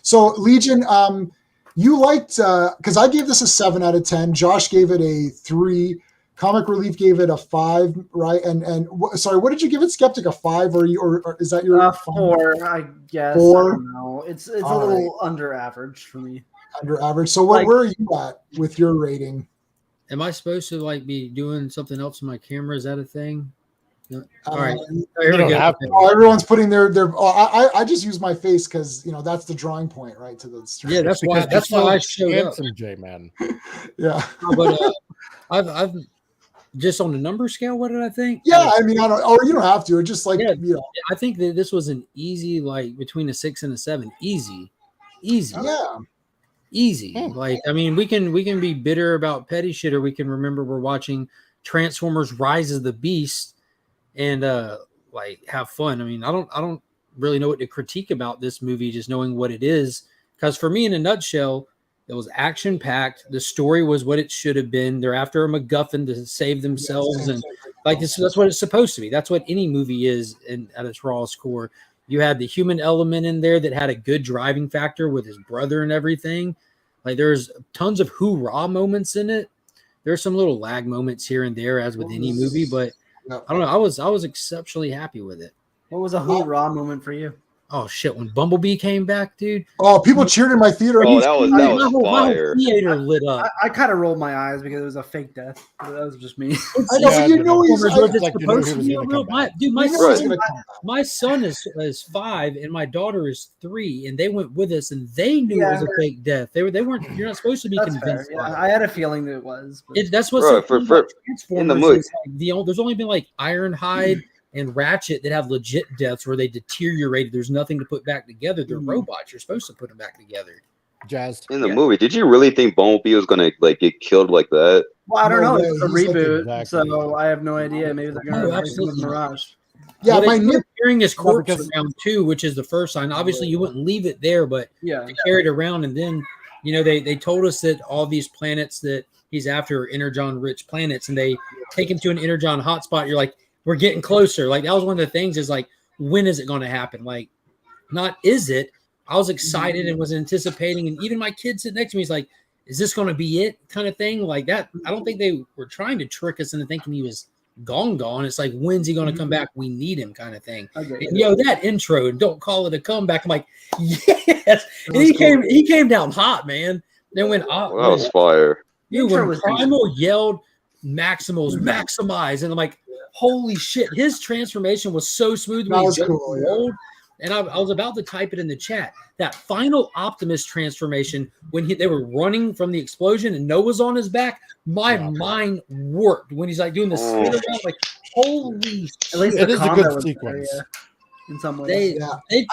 So Legion, you liked because I gave this a 7 out of 10. Josh gave it a 3. Comic Relief gave it a 5, right? And sorry, what did you give it? Skeptic a 5, or is that your 4? I guess 4. I don't know. It's a little under average for me. Under average. So where are you at with your rating? Am I supposed to be doing something else with my camera? Is that a thing? No. All right. Here we go. Everyone's putting their. I just use my face because that's the drawing point, right? To the stream. Yeah, that's why I showed up. J man. Yeah. But I've just on the number scale. What did I think? Yeah, I mean, I don't. Or you don't have to. It's just I think that this was an easy, between a 6 and a 7. Easy. Yeah. Easy. I mean, we can be bitter about petty shit, or we can remember we're watching Transformers: Rise of the Beast and have fun. I mean, I don't really know what to critique about this movie, just knowing what it is. Because for me, in a nutshell, it was action packed. The story was what it should have been. They're after a MacGuffin to save themselves, and Like that's what it's supposed to be. That's what any movie is at its rawest core. You had the human element in there that had a good driving factor with his brother and everything. Like there's tons of hoorah moments in it. There's some little lag moments here and there, as with any movie, but I don't know. I was exceptionally happy with it. What was a hoorah moment for you? Oh shit! When Bumblebee came back, dude. Oh, people cheered in my theater. Oh, that was my whole fire. theater lit up. I kind of rolled my eyes because it was a fake death. That was just me. I know, but you know he's my son is 5 and my daughter is 3, and they went with us and they knew it was a fake death. They weren't. You're not supposed to be convinced. Yeah, I had a feeling that it was. That's what's for in the movie. There's only been like Ironhide and Ratchet that have legit deaths where they deteriorated. There's nothing to put back together. They're robots. You're supposed to put them back together. Jazz. In the movie, did you really think Bumblebee was gonna like get killed like that? Well, I don't know. It's a he's reboot, exactly. so I have no idea. Maybe they're gonna absolutely Mirage. Yeah, well, my they carrying his corpse because- around too, which is the first sign. Obviously, you wouldn't leave it there, but Yeah. they carried it around, and then they told us that all these planets that he's after are energon-rich planets, and they take him to an energon hotspot. You're like, we're getting closer. Like that was one of the things. Is like, when is it going to happen? Like, not is it? I was excited and was anticipating, and even my kid sitting next to me is like, is this going to be it? Kind of thing like that. I don't think they were trying to trick us into thinking he was gone. It's like, when's he going to come back? We need him, kind of thing. Okay. And that intro, and don't call it a comeback. I'm like, yes. And he came down hot, man. Then when That was fire. when Primal yelled Maximals maximize, and I'm like, holy shit, his transformation was so smooth when he rolled. And I was about to type it in the chat. That final Optimus transformation when they were running from the explosion and Noah's on his back, my mind warped when he's like doing the spin around. Like, holy shit. At least it is a good sequence. In some ways. They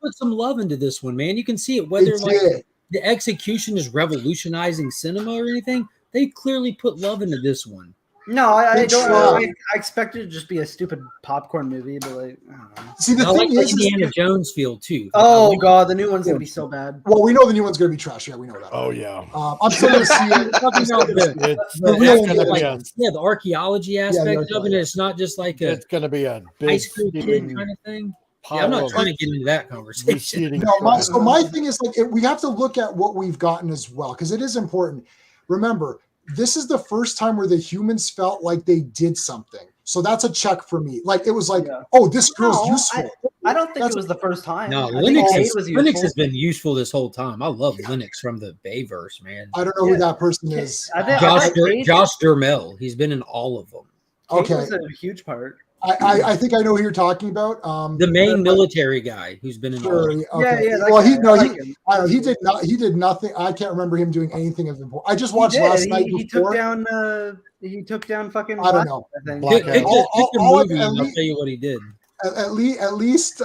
put some love into this one, man. You can see it, whether like the execution is revolutionizing cinema or anything. They clearly put love into this one. No, I don't. I expected it to just be a stupid popcorn movie, but like, I don't know. See, the I thing like is, Indiana Jones feel too. Oh god, the new one's gonna be so bad. well, we know the new one's gonna be trash. Yeah, we know that. Oh yeah. I'm still gonna see it. The archaeology aspect of it. It's not just like it's gonna be a big high school kid kind of thing. Yeah, I'm not trying to get into that conversation. No, my thing is like we have to look at what we've gotten as well, because it is important. Remember, this is the first time where the humans felt like they did something. So that's a check for me. Like it was like, oh, this girl's useful. I don't think it was the first time. No, Linux has been useful this whole time. I love Linux from the Bayverse, man. I don't know who that person is. Josh Dermel. He's been in all of them. Okay, was a huge part. I think I know who you're talking about. The main military guy who's been in. Okay. Yeah. Well, he did not. He did nothing. I can't remember him doing anything of important. I just watched last night. He took down fucking. I don't know. I'll tell you what he did. At least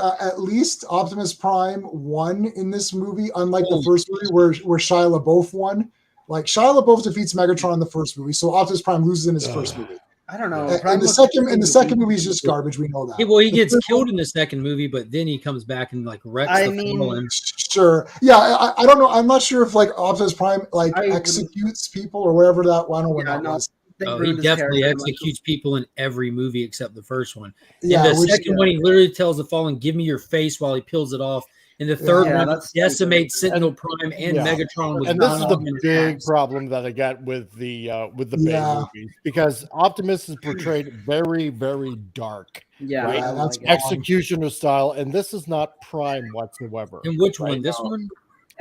Optimus Prime won in this movie, unlike the first movie where Shia LaBeouf won. Like Shia LaBeouf defeats Megatron in the first movie, so Optimus Prime loses in his first movie. I don't know. And the second movie is just garbage. We know that. Well, he gets killed in the second movie, but then he comes back and like wrecks the film. Sure. Yeah, I don't know. I'm not sure if like Optimus Prime executes people or whatever that. I don't know what that was. He definitely executes people in every movie except the first one. Yeah, in the second one, he literally tells the Fallen, "Give me your face," while he peels it off. In the third one, decimates Sentinel Prime and Megatron. And this is the big problem that I got with the Bay movies, because Optimus is portrayed very, very dark. Yeah, right? That's executioner style, and this is not Prime whatsoever. And which one? This one?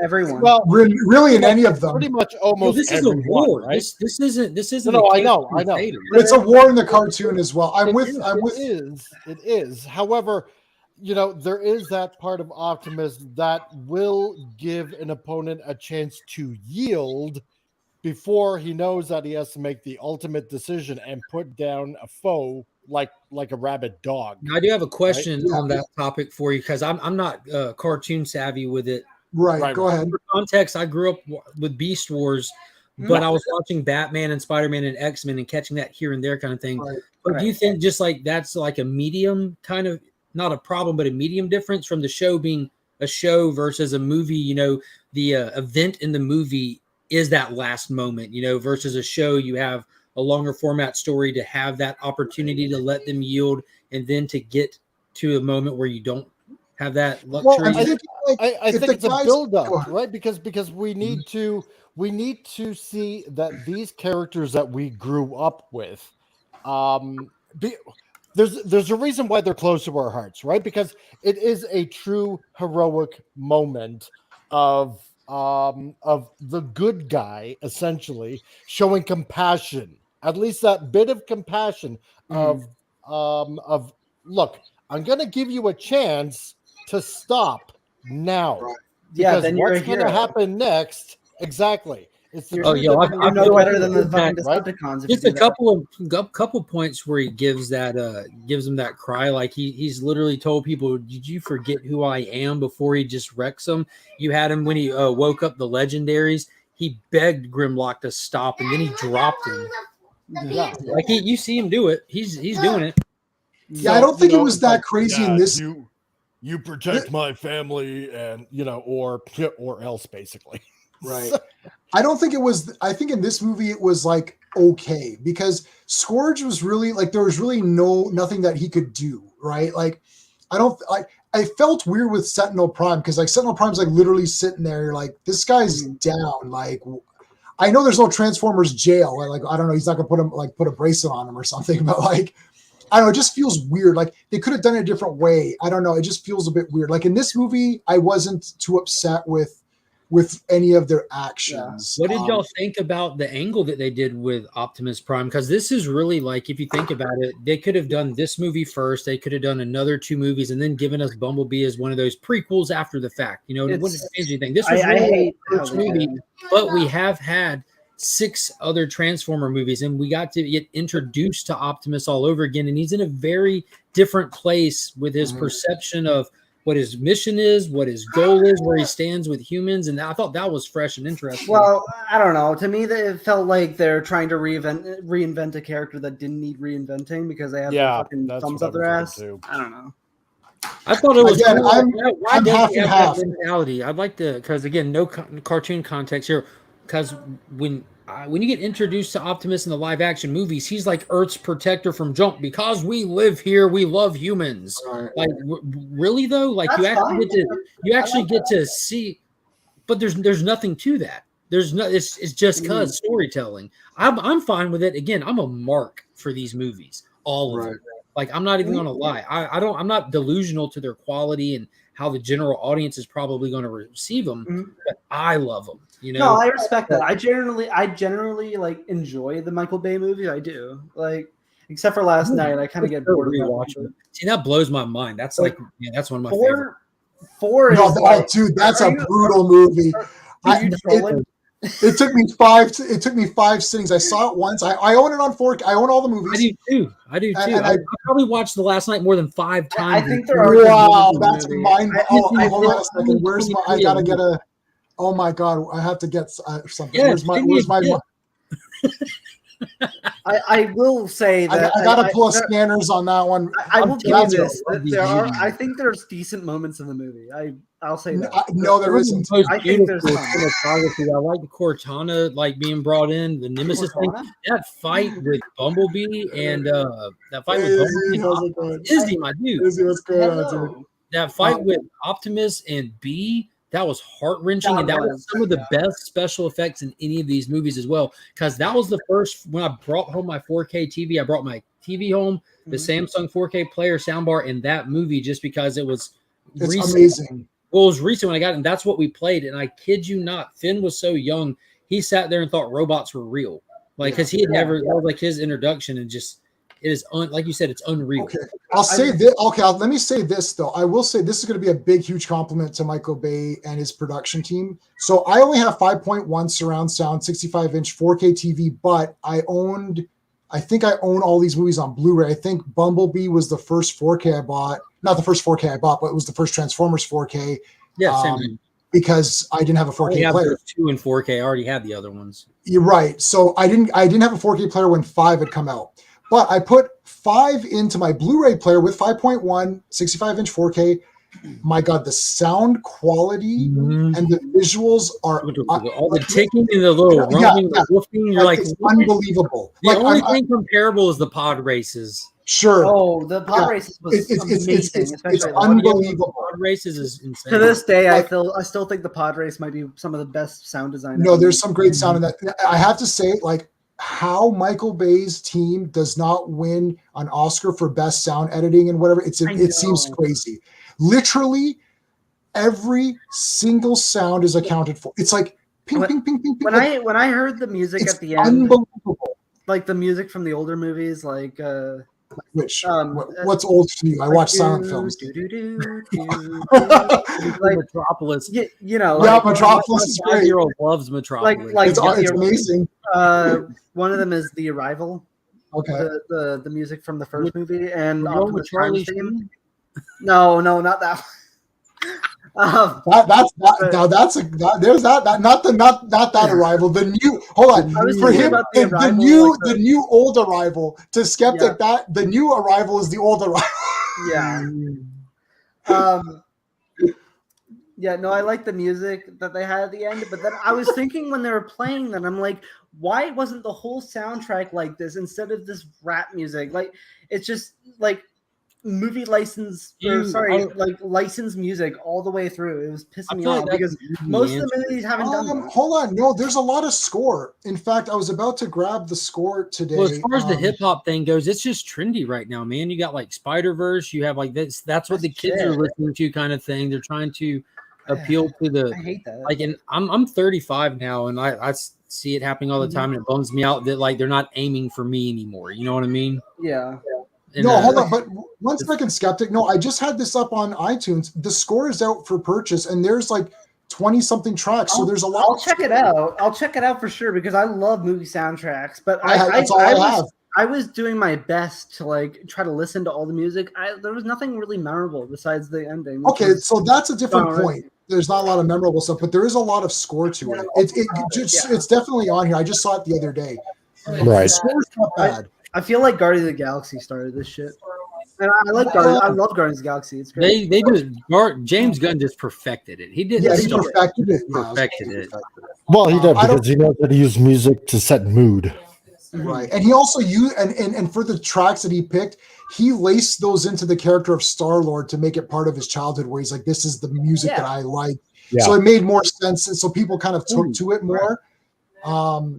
Everyone. Well, really, in any of them, pretty much almost. This is a war. Right? This isn't. No, I know. It's a war in the cartoon as well. It is. However, there is that part of Optimus that will give an opponent a chance to yield before he knows that he has to make the ultimate decision and put down a foe like a rabid dog. Now, I do have a question on that topic for you, because I'm not cartoon savvy with it. Right. Go ahead. For context, I grew up with Beast Wars, but I was watching Batman and Spider-Man and X-Men and catching that here and there kind of thing. Right. But do you think just like that's like a medium kind of, not a problem, but a medium difference from the show being a show versus a movie? The event in the movie is that last moment, versus a show, you have a longer format story to have that opportunity to let them yield, and then to get to a moment where you don't have that luxury. Well, I think, like, I if think the it's a guys- build Go up, ahead. right? Because we need to see that these characters that we grew up with, there's a reason why they're close to our hearts, right? Because it is a true heroic moment of the good guy essentially showing compassion, at least that bit of compassion of look, I'm gonna give you a chance to stop now. Right. Yeah, Because then you're what's a going to hero. happen next? Exactly. It's the You're- truth yo, that I You're no feel better than the that- fucking right? Decepticons. If Just you a do that. couple points where he gives him that cry, like he's literally told people, "Did you forget who I am?" Before he just wrecks them. You had him when he woke up the legendaries. He begged Grimlock to stop, and then he dropped him. Yeah. Like you see him do it. He's doing it. Yeah, I don't think it was that crazy in Dad, this. You protect my family, and or else, basically. Right. I don't think it was. I think in this movie it was like okay, because Scourge was really like there was really nothing that he could do. Right. Like I felt weird with Sentinel Prime, because like Sentinel Prime's like literally sitting there. You're like, this guy's down. Like, I know there's no Transformers jail. Like, I don't know. He's not gonna put a bracelet on him or something. But like, I don't know. It just feels weird. Like they could have done it a different way. I don't know. It just feels a bit weird. Like in this movie, I wasn't too upset with any of their actions. What did y'all think about the angle that they did with Optimus Prime? Because this is really like, if you think about it, they could have done this movie first. They could have done another 2 movies and then given us Bumblebee as one of those prequels after the fact. It wouldn't change anything. This was I really hate the how first they movie, did. but we have had 6 other Transformer movies, and we got to get introduced to Optimus all over again. And he's in a very different place with his perception of what his mission is, what his goal is, where he stands with humans, and I thought that was fresh and interesting. Well, I don't know. To me, it felt like they're trying to reinvent a character that didn't need reinventing because they have their fucking thumbs up their ass. I don't know. I thought it was Again, cool. Why I'm does half he and have half. that mentality? I'd like to, because again, no cartoon context here. Because when you get introduced to Optimus in the live action movies, he's like Earth's protector from jump. Because we live here, we love humans. Right. Like really though, like you actually get to see, but there's nothing to that. There's no. It's just cause storytelling. I'm fine with it. Again, I'm a mark for these movies, all of them. Like I'm not even gonna lie. I'm not delusional to their quality and how the general audience is probably going to receive them. But I love them. No, I respect that. I generally like enjoy the Michael Bay movies. I do. Like, except for last night, I kind of get bored of rewatching. See, that blows my mind. That's that's one of my favorite. Four is dude, that's a brutal movie. It took me 5 sittings. I saw it once. I own it on 4K. I own all the movies. I do too. And I probably watched the last night more than 5 times. I think there are. Wow, that's mind. Hold on a second. Where's I gotta get a. Oh my god, I have to get something. Yeah, where's my I will say that I gotta pull scanners on that one. I will give you this. I think there's decent moments in the movie. I'll say that. No, there isn't. I think there's cinematography. I like the Cortana being brought in, the Nemesis thing. That fight with Bumblebee and that fight with Bumblebee. Izzy, my dude. Izzy, what's going on, dude? That fight with Optimus and Bee. That was heart-wrenching, and that was some of the best special effects in any of these movies as well, because that was the first, when I brought home my 4K TV, I brought my TV home, the Samsung 4K player soundbar, and that movie, just because it's amazing. Well, it was recent when I got it, and that's what we played, and I kid you not, Finn was so young, he sat there and thought robots were real, because he had never, that was like his introduction, and just, it is, like you said, it's unreal. Okay. I'll say this. Okay, let me say this though. I will say this is going to be a big, huge compliment to Michael Bay and his production team. So I only have 5.1 surround sound, 65-inch 4K TV, but I think I own all these movies on Blu-ray. I think Bumblebee was the first 4K I bought. Not the first 4K I bought, but it was the first Transformers 4K. Yeah, same. Because I didn't have a 4K player. 2 and 4K. I already had the other ones. You're right. So I didn't have a 4K player when 5 had come out. But I put 5 into my Blu-ray player with 5.1, 65-inch 4K, my God, the sound quality Mhm. and the visuals are All the ticking and the little rumbling, the woofing. You're like, it's what? unbelievable. The Like only thing comparable is the pod races. sure, Oh, the pod races was amazing, it's especially unbelievable. Pod races is insane. to this day. Like- I still think the pod race might be some of the best sound design. No, ever. there's some great sound in that. I have to say, like, how Michael Bay's team does not win an Oscar for best sound editing and whatever, it seems crazy. Literally every single sound is accounted for. It's like ping, ping, ping, ping, ping. When I heard the music It's at the end, unbelievable. like the music from the older movies, like Which what's old to you? I watch silent films. Like Metropolis. you know, Yeah, like, Metropolis is great. 5-year-old loves Metropolis. like It's amazing. one of them is The Arrival. Okay. The music from the first movie and You know Optimus with Charlie Prime's theme. Sheen? No, not that one. There's not that Arrival. The new hold on I was for thinking him about The the Arrival, new like the new old Arrival to Skeptic. That the new Arrival is the old Arrival. Yeah. Yeah, no, I like the music that they had at the end, but then I was thinking when they were playing that, I'm like, why wasn't the whole soundtrack like this instead of this rap music? Like, it's just like movie license, like licensed music all the way through. It was pissing me off because most of the movies haven't done that. Hold on, no, there's a lot of score. In fact, I was about to grab the score today. Well, as far as the hip hop thing goes, it's just trendy right now, man. You got like Spider-Verse, you have like this. That's what the kids are listening to, kind of thing. They're trying to appeal to the. I hate that. Like, and I'm 35 now, and I see it happening all the time, and it bums me out that like they're not aiming for me anymore. You know what I mean? Yeah. And, no, hold on, but 1 second, Skeptic. No, I just had this up on iTunes. The score is out for purchase, and there's like 20-something tracks. So there's a lot. I'll check it out. I'll check it out for sure because I love movie soundtracks. But that's all I have. I was doing my best to like try to listen to all the music. There was nothing really memorable besides the ending. Okay, so that's a different point. There's not a lot of memorable stuff, but there is a lot of score to it. It's definitely on here. I just saw it the other day. Right. The score's not bad. I feel like Guardians of the Galaxy started this shit. And I like Guardians. I love Guardians of the Galaxy. It's great. They just James Gunn just perfected it. He did. Yeah, he perfected it. Well, he did because he knows how to use music to set mood. Right, and he also used and for the tracks that he picked, he laced those into the character of Star-Lord to make it part of his childhood. Where he's like, "This is the music that I like," so it made more sense, and so people kind of took to it more.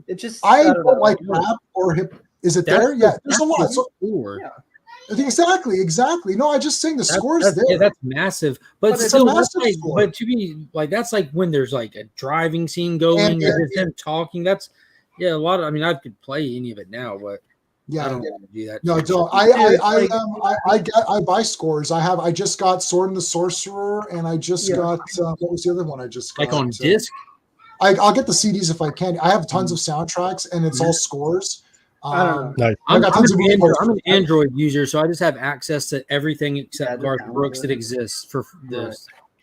It just I don't like rap or hip. Is it there? Yeah, there's a lot. So, exactly. No, I just saying the score's there. Yeah, that's massive. But it's still, a massive score. but to be like that's like when there's like a driving scene going, or just them talking. That's a lot of. I mean, I could play any of it now, but I don't want to do that. No, don't. I buy scores. I just got Sword and the Sorcerer, and I just got what was the other one I just got? Like on disc. I'll get the CDs if I can. I have tons of soundtracks, and it's all scores. I don't know. I'm an Android user, so I just have access to everything except Garth Brooks that exists for the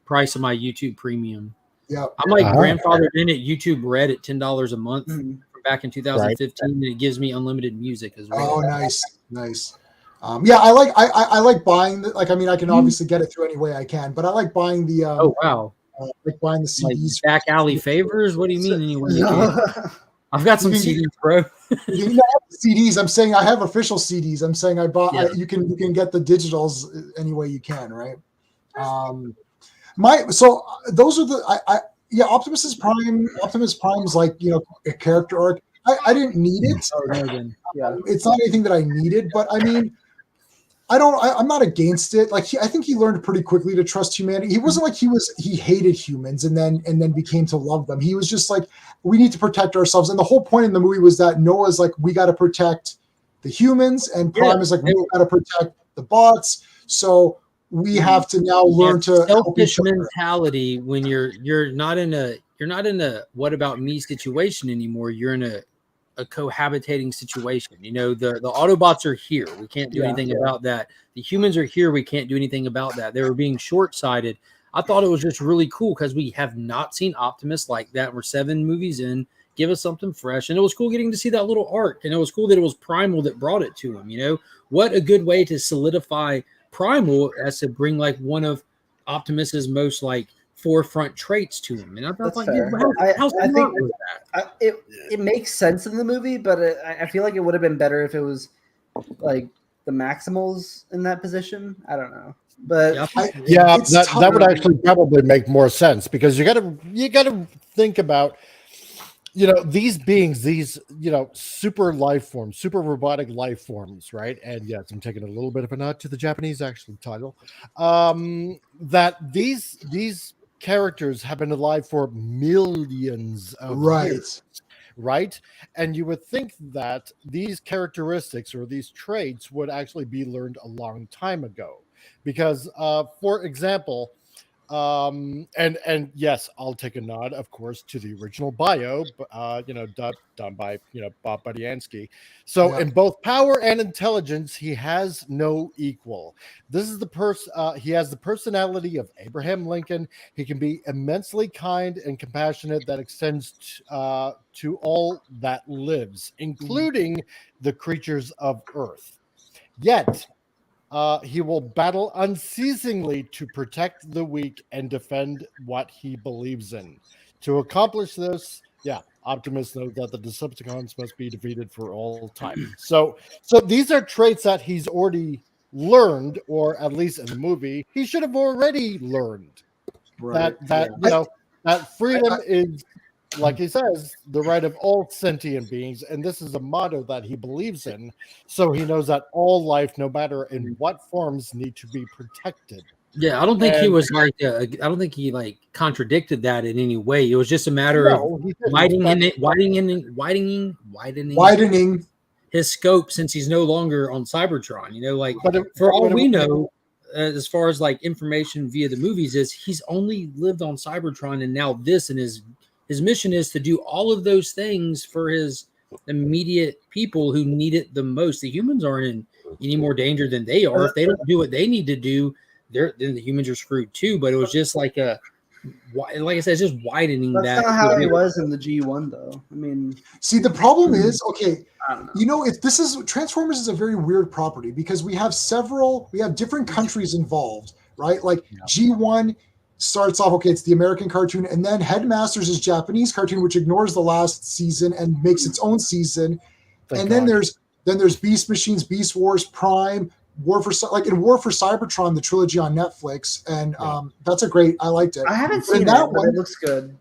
price of my YouTube Premium. Yeah, I'm like grandfathered in at YouTube Red at $10 a month from back in 2015, and it gives me unlimited music as well. Oh, nice. I like buying I mean, I can obviously get it through any way I can, but I like buying the. Like buying the CDs. Like back alley favors? What do you mean anyway? I've got some CDs, bro. You have CDs. I'm saying I have official CDs. I'm saying I bought. You can get the digitals any way you can, right? So those are the Optimus Prime's like a character arc. I didn't need it. It's not anything that I needed, but I mean. I'm not against it. Like I think he learned pretty quickly to trust humanity. He wasn't like he hated humans and then became to love them. He was just like, we need to protect ourselves. And the whole point in the movie was that Noah's like, we got to protect the humans, and Prime is like, we got to protect the bots. So we have to now learn to selfish mentality when you're not in a what about me situation anymore. You're in a cohabitating situation. The Autobots are here. We can't do anything about that. The humans are here. We can't do anything about that. They were being short-sighted. I thought it was just really cool because we have not seen Optimus like that. We're 7 movies in. Give us something fresh. And it was cool getting to see that little arc. And it was cool that it was Primal that brought it to him. What a good way to solidify Primal as to bring like one of Optimus's most like forefront traits to him. And I thought, That's like, fair. dude, I how think smart was that? it makes sense in the movie, but I feel like it would have been better if it was like the Maximals in that position. I don't know, but Yeah, It's that would tough. actually probably make more sense because you gotta think about, these beings, these, super life forms, super robotic life forms, right? And yes, I'm taking a little bit of a nod to the Japanese actual title. That these characters have been alive for millions of Right. years, right? And you would think that these characteristics or these traits would actually be learned a long time ago, because, for example, and yes, I'll take a nod, of course, to the original bio, done by Bob Budiansky. So Yeah. in both power and intelligence, he has no equal. This is the he has the personality of Abraham Lincoln. He can be immensely kind and compassionate that extends to all that lives, including the creatures of Earth. Yet he will battle unceasingly to protect the weak and defend what he believes in. To accomplish this, Optimus knows that the Decepticons must be defeated for all time. So these are traits that he's already learned, or at least in the movie, he should have already learned. Right. That freedom is, like he says, the right of all sentient beings, and this is a motto that he believes in. So he knows that all life, no matter in what forms, need to be protected. Yeah, I don't think he And- was like. I don't think he like contradicted that in any way. It was just a matter of he didn't. widening his scope, since he's no longer on Cybertron. For all we know, as far as like information via the movies, is he's only lived on Cybertron, and now this, and his mission is to do all of those things for his immediate people who need it the most. The humans aren't in any more danger than they are. If they don't do what they need to do, then the humans are screwed too. But it was just like I said, it's just widening that. That's not how it was in the G1, though. I mean, see, the problem is, okay, I don't know. if this is Transformers is a very weird property because we have different countries involved, right? Like G1 starts off, okay, it's the American cartoon, and then Headmasters is Japanese cartoon, which ignores the last season and makes its own season. Then there's Beast Machines, Beast Wars, Prime, War for Cybertron, the trilogy on Netflix, and that's I liked it. I haven't seen that but it looks good.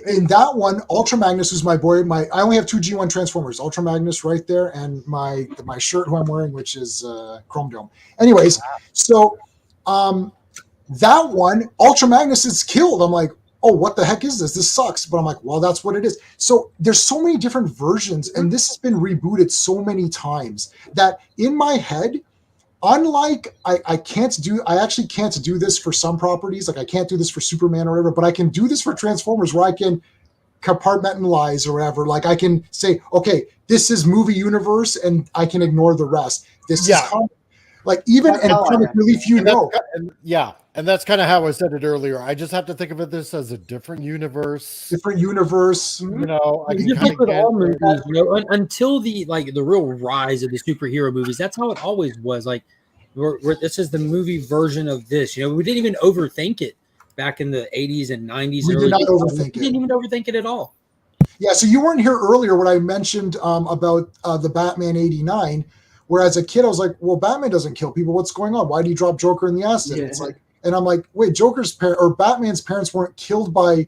In that one, Ultra Magnus, who's my boy, I only have 2 G1 Transformers, Ultra Magnus right there, and my shirt who I'm wearing, which is Chrome Dome. Anyways, so that one, Ultra Magnus is killed. I'm like, oh, what the heck is this? This sucks. But I'm like, well, that's what it is. So there's so many different versions, and this has been rebooted so many times that in my head, unlike I actually can't do this for some properties. Like I can't do this for Superman or whatever, but I can do this for Transformers where I can compartmentalize or whatever. Like I can say, okay, this is movie universe, and I can ignore the rest. This is comic. Like even in comic relief, and that's kind of how I said it earlier. I just have to think of this as a different universe. I can just like with all movies, until the real rise of the superhero movies. That's how it always was. Like, this is the movie version of this. We didn't even overthink it back in the 80s and 90s. We did not overthink it. We didn't even overthink it at all. Yeah, so you weren't here earlier when I mentioned about the Batman '89. Where as a kid, I was like, well, Batman doesn't kill people. What's going on? Why do you drop Joker in the acid? Yeah. It's like, and I'm like, wait, Batman's parents weren't killed by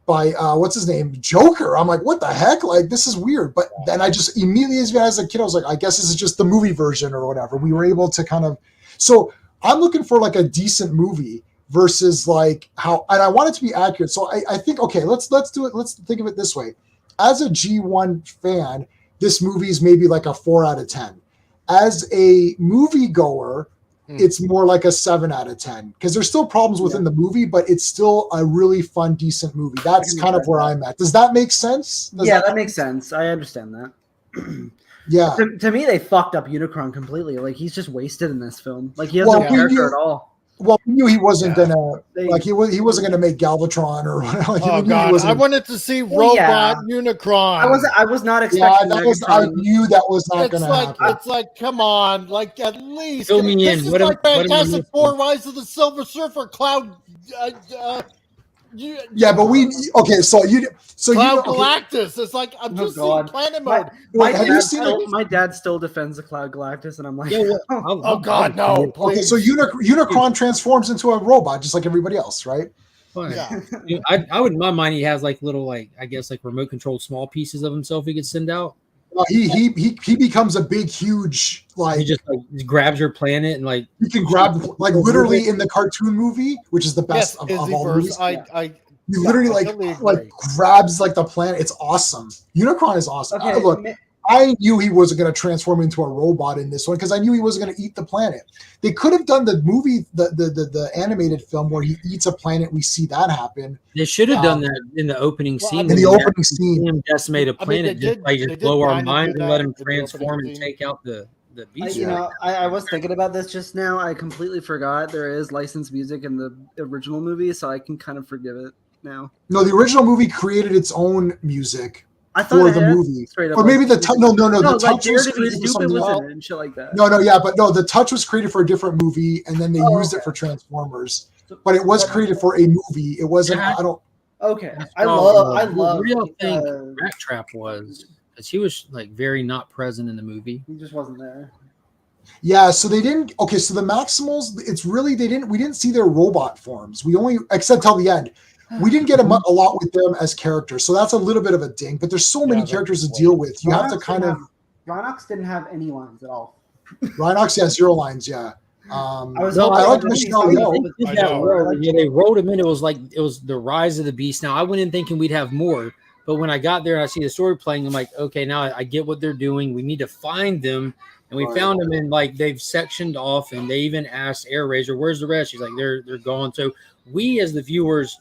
what's his name? Joker. I'm like, what the heck? Like, this is weird. But then I just immediately, as a kid, I was like, I guess this is just the movie version or whatever. We were able to so I'm looking for like a decent movie versus like and I want it to be accurate. So I think, okay, let's do it. Let's think of it this way. As a G1 fan, this movie is maybe like a 4 out of 10. As a moviegoer, it's more like a 7 out of 10 because there's still problems within the movie, but it's still a really fun, decent movie. That's kind of where I'm at. Does that make sense? That makes sense. I understand that. Yeah. To me, they fucked up Unicron completely. Like he's just wasted in this film. Like he has no character at all. Well, we knew he wasn't Yeah. gonna he wasn't gonna make Galvatron or like. Oh We knew he god, wasn't I gonna- wanted to see Well, Robot yeah. Unicron. I was not Yeah, expecting that was. I Megatron. knew that was not It's gonna like happen. it's like come on, like at least Fill me this in. is What am- like what am I Fantastic missing? Four: Rise of the Silver Surfer, Cloud. Yeah, but so you Cloud okay, Galactus. It's like I'm Oh, just seeing God. planet My, mode. Wait, have you dad seen, still, like- my dad still defends the Cloud Galactus, and I'm like, Yeah, well, Oh god, no, okay, please. so Unicron transforms into a robot just like everybody else, right? fine. Yeah. You know, I would in my mind he has like little I guess like remote controlled small pieces of himself he could send out. He becomes a big, huge He just grabs your planet and like he can grab literally in the cartoon movie, which is the best Yes, of all movies. Izzyverse. He literally I totally like agree. grabs like the planet. It's awesome. Unicron is awesome. okay, Look, I knew he wasn't going to transform into a robot in this one because I knew he wasn't going to eat the planet. They could have done the movie, the animated film where he eats a planet. We see that happen they should have done that in the opening well, scene. I in mean, the when opening we scene. see him decimate a I mean, planet, they did- just they did blow our kind of do minds and that let him in the opening transform and scene. take out the beast. I was thinking about this just now. I completely forgot there is licensed music in the original movie, so I can kind of forgive it now. No, the original movie created its own music I thought for it the had movie, straight up or maybe the licensed no, music. the like touch was Dare to Be created for Stupid something was else. in it and shit like that. No, the touch was created for a different movie, and then they used it for Transformers. But it was created for a movie. It wasn't. Yeah. I don't. Okay, I The love. real thing Rat Trap was because he was like very not present in the movie. He just wasn't there. Yeah, so they didn't. Okay, so the Maximals. It's really they didn't. We didn't see their robot forms. We only except till the end. We didn't get a lot with them as characters, so that's a little bit of a ding. But there's so many that's characters to way- deal with. You have to kind of. Rhinox didn't have any lines at all. Rhinox, yeah, 0 lines, yeah. I was No, I like hoping Michelle somebody Yeoh. would- They I did that know. well. Yeah, they rolled him in. It was the rise of the beast. Now I went in thinking we'd have more, but when I got there and I see the story playing, I'm like, okay, now I get what they're doing. We need to find them, and we found them, and like they've sectioned off, and they even asked Air Razor, "Where's the rest?" She's like, "They're gone." So we as the viewers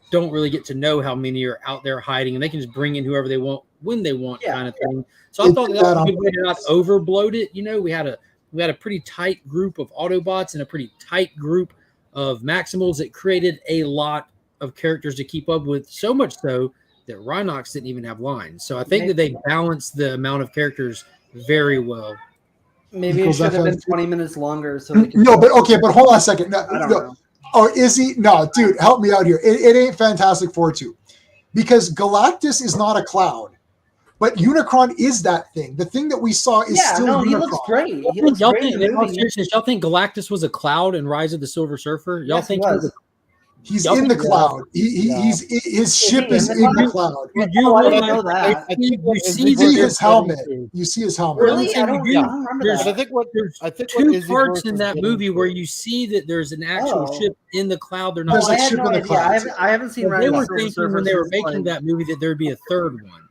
don't really get to know how many are out there hiding, and they can just bring in whoever they want when they want, kind of thing. So I They thought did that was that a on good way to not overbloat it. You know, we had a pretty tight group of Autobots and a pretty tight group of Maximals that created a lot of characters to keep up with, so much so that Rhinox didn't even have lines. So I think that they balanced the amount of characters very well. Maybe it Equals should have been FF. 20 minutes longer. So they could No, but okay, but hold on a second. I don't No. know. Oh, is he? No, dude, help me out here. It ain't Fantastic Four 2. Because Galactus is not a cloud, but Unicron is that thing. The thing that we saw is Yeah, still no, Unicron. he looks great. He looks Y'all great think, in the in all movie. seriousness, y'all think Galactus was a cloud in Rise of the Silver Surfer? Y'all Yes, think he he was. He's Y'all in the think- cloud. His ship he is in in the the cloud? cloud. You Oh, I realize- didn't know that. I think what you Izzy see You see Verse his is helmet. getting to- You see his helmet. Really? I you don't, do. I don't remember There's- But I that. think what There's what two Izzy parts Verse in is that getting movie to- where you see that there's an actual Oh. ship in the cloud. They're not. There's I a had ship no in the idea. clouds. I haven't seen They Rise of were the Silver thinking Surfer when they were since, making like, that movie that there'd be a third one.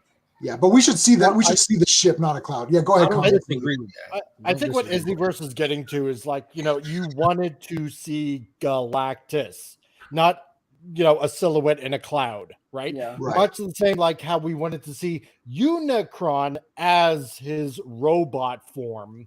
Yeah, but we should see that. Well, We should see the ship, not a cloud. Yeah, go I ahead. don't Colin. disagree with that. I think what Izzyverse is getting to is like, you wanted to see Galactus, not, a silhouette in a cloud, right? Yeah. Right. Much the same like how we wanted to see Unicron as his robot form.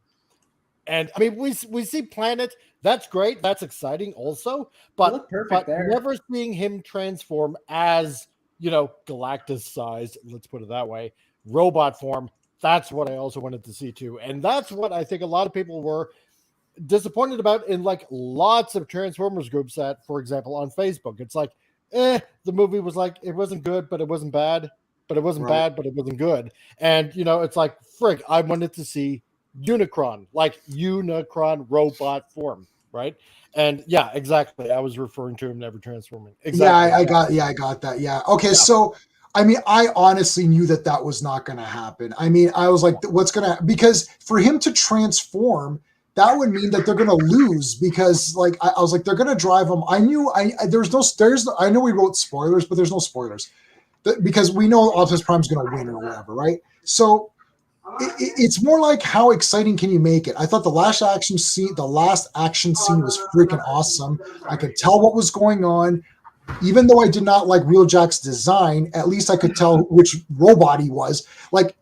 And I mean, we see Planet. That's great. That's exciting also. But, look perfect but there. never seeing him transform as, Galactus size, let's put it that way, robot form. That's what I also wanted to see too. And that's what I think a lot of people were disappointed about in like lots of Transformers groups that, for example, on Facebook. It's like, the movie was like, it wasn't good, but it wasn't bad. But it wasn't Right. bad, but it wasn't good. And, it's like, frig, I wanted to see Unicron, like Unicron robot form, right? And yeah, exactly. I was referring to him never transforming. Exactly. Yeah, I got that. Yeah. Okay, so I mean, I honestly knew that was not going to happen. I mean, I was like, what's going to, because for him to transform, that would mean that they're going to lose because like, I was like, they're going to drive him. I knew I know we wrote spoilers, but there's no spoilers because we know Optimus Prime's going to win or whatever. Right. So it's more like how exciting can you make it? I thought the last action scene was freaking awesome. I could tell what was going on. Even though I did not like Wheeljack's design, at least I could tell which robot he was. Like,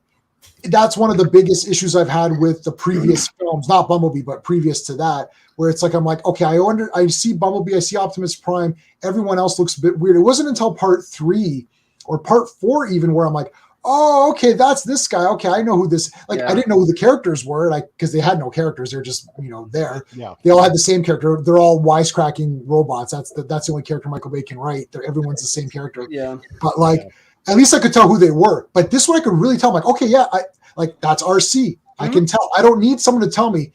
that's one of the biggest issues I've had with the previous films, not Bumblebee, but previous to that, where it's like I'm like, okay, I see Bumblebee, I see Optimus Prime, everyone else looks a bit weird. It wasn't until part 3 or part 4 even where I'm like, oh, okay, that's this guy. Okay, I know who this. Like, I didn't know who the characters were, like because they had no characters. They're just there. Yeah, they all had the same character. They're all wisecracking robots. That's the only character Michael Bay can write. Everyone's the same character. Yeah, but like at least I could tell who they were. But this one I could really tell. I'm like, okay, yeah, that's RC. I can tell. I don't need someone to tell me.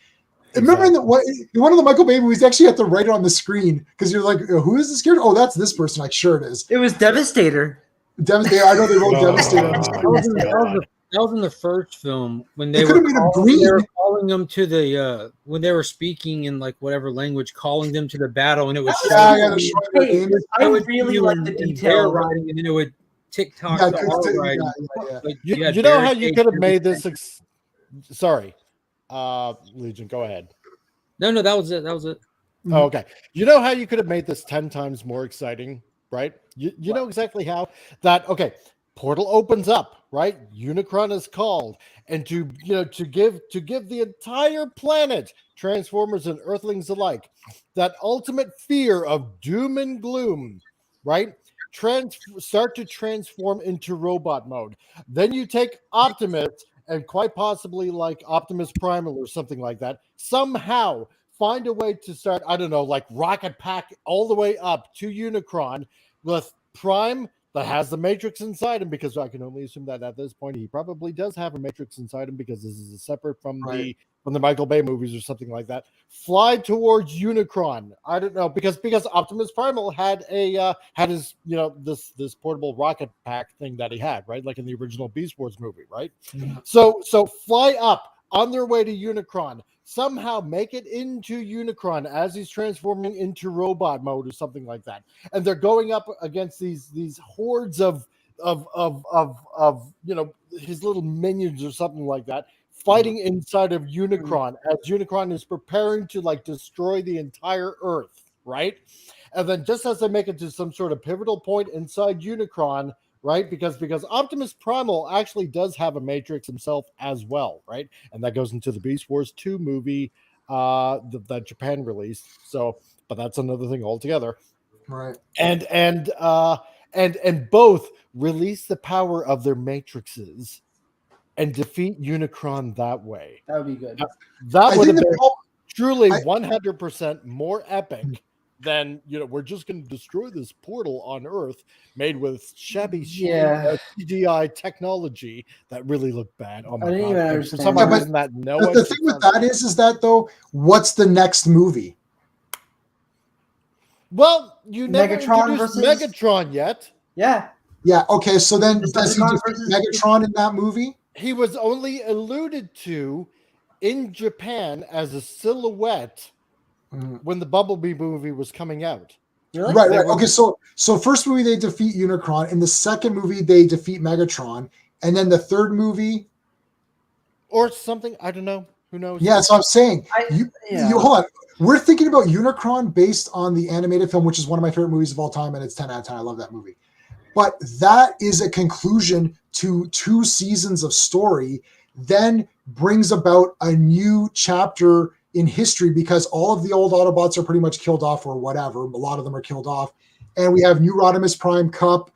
Remember in one of the Michael Bay movies, they actually had to write it on the screen because you're like, who is this character? Oh, that's this person. Like, sure it is. It was Devastator. Devastator. I know they wrote Devastator. That was in the first film when they could were have made him green. calling them to the when they were speaking in like whatever language, calling them to the battle, and it was I really like the detail writing, and then it would TikTok. You know how you could have made this? Sorry, Legion, go ahead. No, that was it. That was it. Oh, okay. You know how you could have made this 10 times more exciting, right? You know exactly how that. Okay, portal opens up, right? Unicron is called, and to give the entire planet, Transformers and Earthlings alike, that ultimate fear of doom and gloom, right? Start to transform into robot mode. Then you take Optimus and quite possibly like Optimus Primal or something like that. Somehow find a way to start, I don't know, like rocket pack all the way up to Unicron with Prime that has the Matrix inside him, because I can only assume that at this point he probably does have a Matrix inside him, because this is separate from the Michael Bay movies or something like that. Fly towards Unicron. I don't know, because Optimus Primal had his this portable rocket pack thing that he had, right, like in the original Beast Wars movie, right? Mm-hmm. So fly up on their way to Unicron. Somehow make it into Unicron as he's transforming into robot mode or something like that, and they're going up against these hordes of his little minions or something like that, fighting inside of Unicron as Unicron is preparing to like destroy the entire Earth, right? And then just as they make it to some sort of pivotal point inside Unicron, right? Because Optimus Primal actually does have a Matrix himself as well, right? And that goes into the Beast Wars 2 movie that Japan released. So, but that's another thing altogether. Right. And both release the power of their matrices and defeat Unicron that way. That would be good. That would have been truly 100% more epic than, we're just going to destroy this portal on Earth made with shabby CGI technology that really looked bad. Oh my God. For some reason that the thing with that is that though, what's the next movie? Well, you never Megatron introduced versus Megatron yet. Yeah. Yeah. Okay. So then does he defeat Megatron in that movie? He was only alluded to in Japan as a silhouette when the Bumblebee movie was coming out. Really? Right. Okay, so first movie they defeat Unicron, in the second movie they defeat Megatron, and then the third movie or something, I don't know. Who knows? Yeah, so I'm saying you hold on. We're thinking about Unicron based on the animated film, which is one of my favorite movies of all time, and it's 10 out of 10. I love that movie. But that is a conclusion to 2 seasons of story, then brings about a new chapter in history, because all of the old Autobots are pretty much killed off or whatever. A lot of them are killed off. And we have new Rodimus Prime, Cup,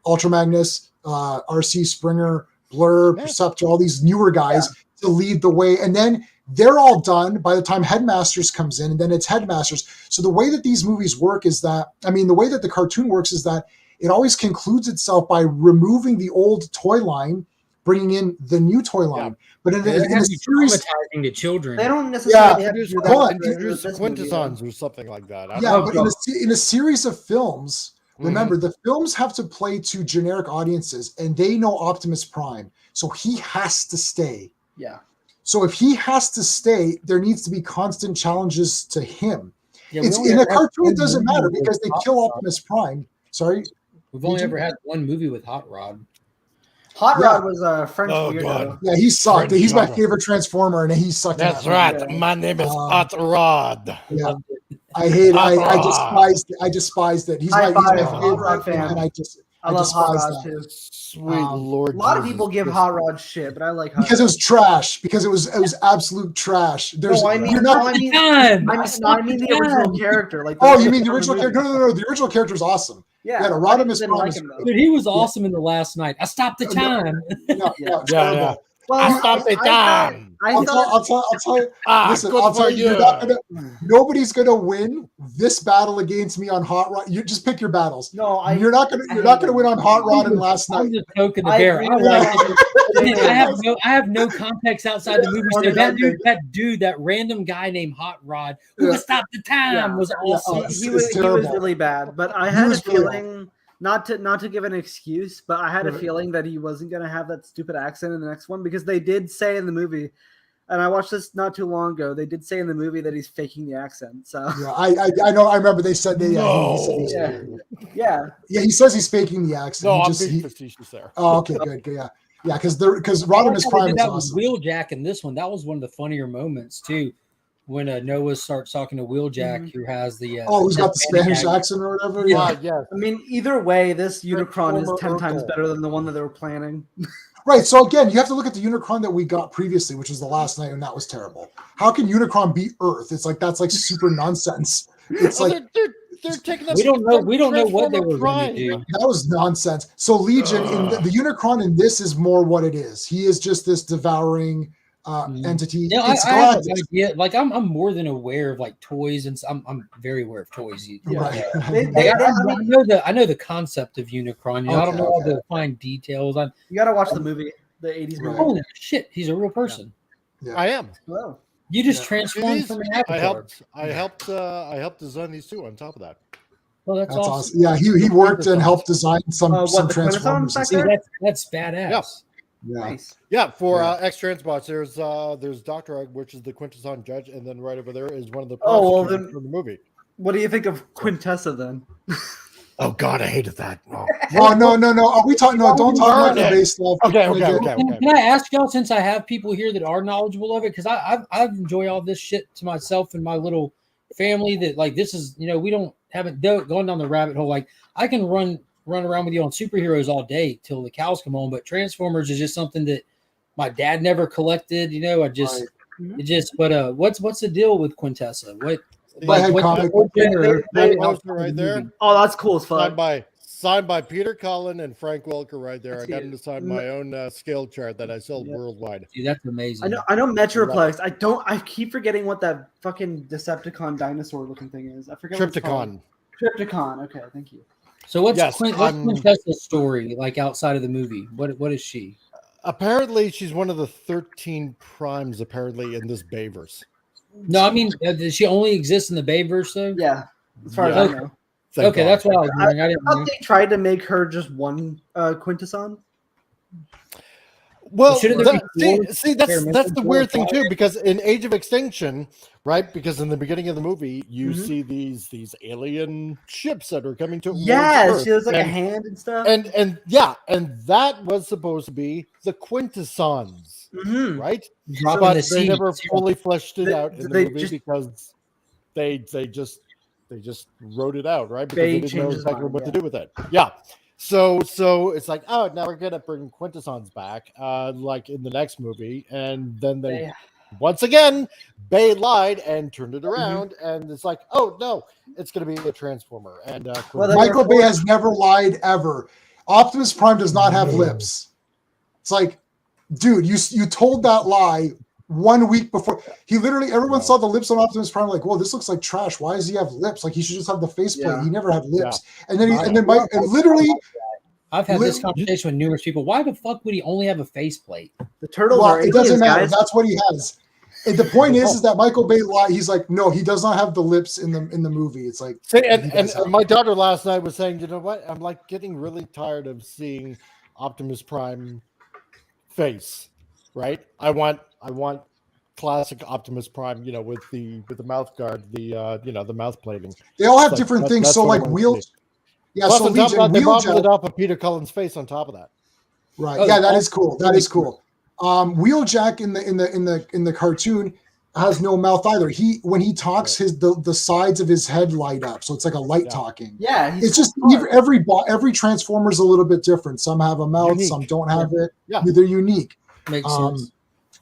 Ultra Magnus, RC Springer, Blur, Perceptor, all these newer guys to lead the way. And then they're all done by the time Headmasters comes in, and then it's Headmasters. So the way that these movies work is that, the way that the cartoon works is that it always concludes itself by removing the old toy line, bringing in the new toy line. But in a series, traumatizing to children. They don't necessarily have to introduce Quintessons or something like that. But in a series of films, remember, the films have to play to generic audiences, and they know Optimus Prime, so he has to stay. Yeah. So if he has to stay, there needs to be constant challenges to him. It's in a cartoon, it doesn't matter because they kill Optimus Prime. Sorry? We've only ever had one movie with Hot Rod. Hot Rod was a French weirdo. God. Yeah, he sucked. He's my favorite Transformer, and he sucked. That's right. My name is Hot Rod. Yeah, I hate it. I despised it. He's my favorite fan, and I love Hot despise Rod that. too. Sweet Lord. A lot of Jesus people give Christ. Hot Rod shit, but I like Hot Because Rod. it was trash. Because it was absolute trash. There's No, I mean, you're no, not. I mean, Time. I mean the original character. Like, Oh, you mean the original character? No. The original character is awesome. Yeah, Yeah, a lot of Rodimus people didn't Prime like is him though. Dude, he was awesome in the last night. I stopped the time. No, Yeah. terrible. Well, I stopped the time. I I'll thought tell you. Ah, Listen, good I'll tell for you. You're not gonna. Nobody's gonna win this battle against me on Hot Rod. You just pick your battles. no, You're not gonna win on Hot Rod and Last I'm Night. just poking the I bear. agree I with like you. it. I have no context outside the movie. So that dude, that random guy named Hot Rod who Yeah. stopped the time was awesome. It's he was terrible. really bad. But I He had a was really feeling, not to give an excuse, but I had a Right. feeling that he wasn't gonna have that stupid accent in the next one because they did say in the movie, and I watched this not too long ago. They did say in the movie that he's faking the accent. So Yeah, I know. I remember they said they. He said he's Yeah. faking it. yeah, Yeah, he says he's faking the accent. No, He I'm just- being he- facetious there. Oh, okay, good, yeah, because I like Rodimus how they Prime did is that with awesome. Wheeljack in this one. That was one of the funnier moments too, when Noah starts talking to Wheeljack, who has the Oh, he's got the Hispanic Spanish accent or whatever. Yeah. Yeah, Yeah. I mean, either way, this Unicron is Transformer 10 times Urkel. better than the one that they were planning. right. So again, you have to look at the Unicron that we got previously, which was the Last Night, and that was terrible. How can Unicron beat Earth? It's like that's like super nonsense. It's like they're taking We don't know. We don't know what they Transformer were going Prime. to do. that was nonsense. So Legion in the Unicron in this is more what it is. He is just this devouring entity. Yeah, It's I have Galactus. an idea. Like I'm more than aware of like toys, and I'm very aware of toys. Right. I know the concept of Unicron. You know, I don't Okay, know all the fine details. You got to watch the movie, the 80s movie. Holy shit, he's a real person. I am. Oh. You just Yeah. transformed These- from an I avatar. helped design these two. On top of that, Well, that's That's awesome. awesome. Yeah, he worked and helped design some What, some the Transformers. Quintessons See, back there? that's badass. Yeah. Yeah. Nice. yeah. For Yeah. X Transbots, there's Doctor Egg, which is the Quintesson judge, and then right over there is one of the Oh, well, prosecutors then- from the movie. What do you think of Quintessa then? Oh God, I hated that. Oh. Oh no! Are we talking? No, don't talk about the Burn it. base stuff. Okay. Can I ask y'all, since I have people here that are knowledgeable of it, because I enjoy all this shit to myself and my little family. That like this is, we haven't gone down the rabbit hole. Like I can run around with you on superheroes all day till the cows come home, but Transformers is just something that my dad never collected. I just it just. But what's the deal with Quintessa? What? Go ahead, what's the comic. origin or That how- poster right there, Oh, that's cool as fuck. signed by Peter Cullen and Frank Welker right there. That's I got huge. him to sign my own scale chart that I sell worldwide. Dude, that's amazing. I know Metroplex. I keep forgetting what that fucking Decepticon dinosaur looking thing is. I forget what it's called. Tripticon. Tripticon. Okay, thank you. So what's Yes, what's Quintessa's story like outside of the movie? What is she? Apparently, she's one of the 13 primes. Apparently, in this Bayverse. No, I mean, does she only exist in the Bayverse though? Yeah, as far Yeah. as I know. Thank Okay, God. that's what I was wondering. I didn't I know. thought they tried to make her just one Quintesson. Well, Shouldn't there be four see, that's experimental the weird thing four too, because in Age of Extinction, right? Because in the beginning of the movie, you Mhm. see these alien ships that are coming to Yes, she has like a and, hand and stuff. and that was supposed to be the Quintessons, Mhm. right? Dropping But the they seed. never fully fleshed it They- out in the they movie just- because they just wrote it out, right? Because They they didn't know changed his exactly mind, what yeah. to do with it. Yeah. So it's like, oh, now we're gonna bring Quintessons back, like in the next movie, and then they once again Bay lied and turned it around, and it's like, oh no, it's gonna be a Transformer. And Well, then- Michael Bay has never lied ever. Optimus Prime does not have lips. It's like, dude, you told that lie 1 week before. He literally, everyone saw the lips on Optimus Prime, like, whoa, this looks like trash. Why does he have lips? Like he should just have the faceplate. Yeah. He never had lips. And then Mike, and literally, I've had this conversation with numerous people. Why the fuck would he only have a faceplate? The turtles well, are it doesn't aliens, matter. guys. That's what he has. And the point is that Michael Bay lied. He's like, no, he does not have the lips in the movie. It's like, See, he and does have- my daughter last night was saying, you know what? I'm like getting really tired of seeing Optimus Prime face, right? I want classic Optimus Prime, with the mouth guard, the mouth plating. they all have Like, different that- things. that's So what I like wanna see. yeah. Plus, So on top of Legion that, they modeled Wheeljack, it off of Peter Cullen's face on top of that. right? Oh, Yeah, that oh, is cool. That is cool. Wheeljack in the cartoon, has no mouth either. When he talks, the sides of his head light up, so it's like a light talking. Yeah, it's just every Transformer's a little bit different. Some have a mouth, some don't have it. Yeah, they're unique. Makes sense.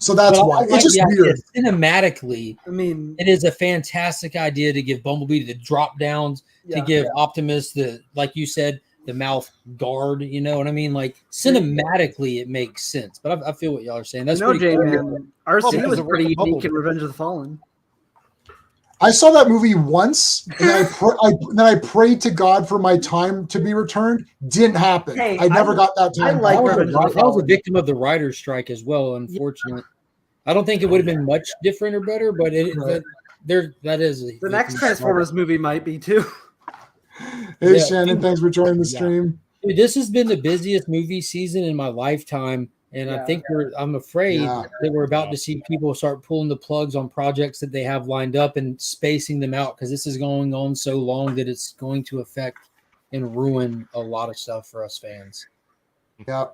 So that's why it's just weird. Cinematically, I mean, it is a fantastic idea to give Bumblebee the drop downs, to give Optimus the, like you said, the mouth guard. You know what I mean? Like cinematically, it makes sense. But I feel what y'all are saying. That's pretty cool. J-Man, RC was pretty unique in Revenge of the Fallen. I saw that movie once, and then I prayed to God for my time to be returned. Didn't happen. Hey, I never got that time. I was a victim of the writer's strike as well. Unfortunate. I don't think it would have been much different or better, but that is the next Transformers movie might be too. Hey Shannon, thanks for joining the stream. Dude, this has been the busiest movie season in my lifetime. And I think I'm afraid that we're about to see people start pulling the plugs on projects that they have lined up and spacing them out, because this is going on so long that it's going to affect and ruin a lot of stuff for us fans. Yeah.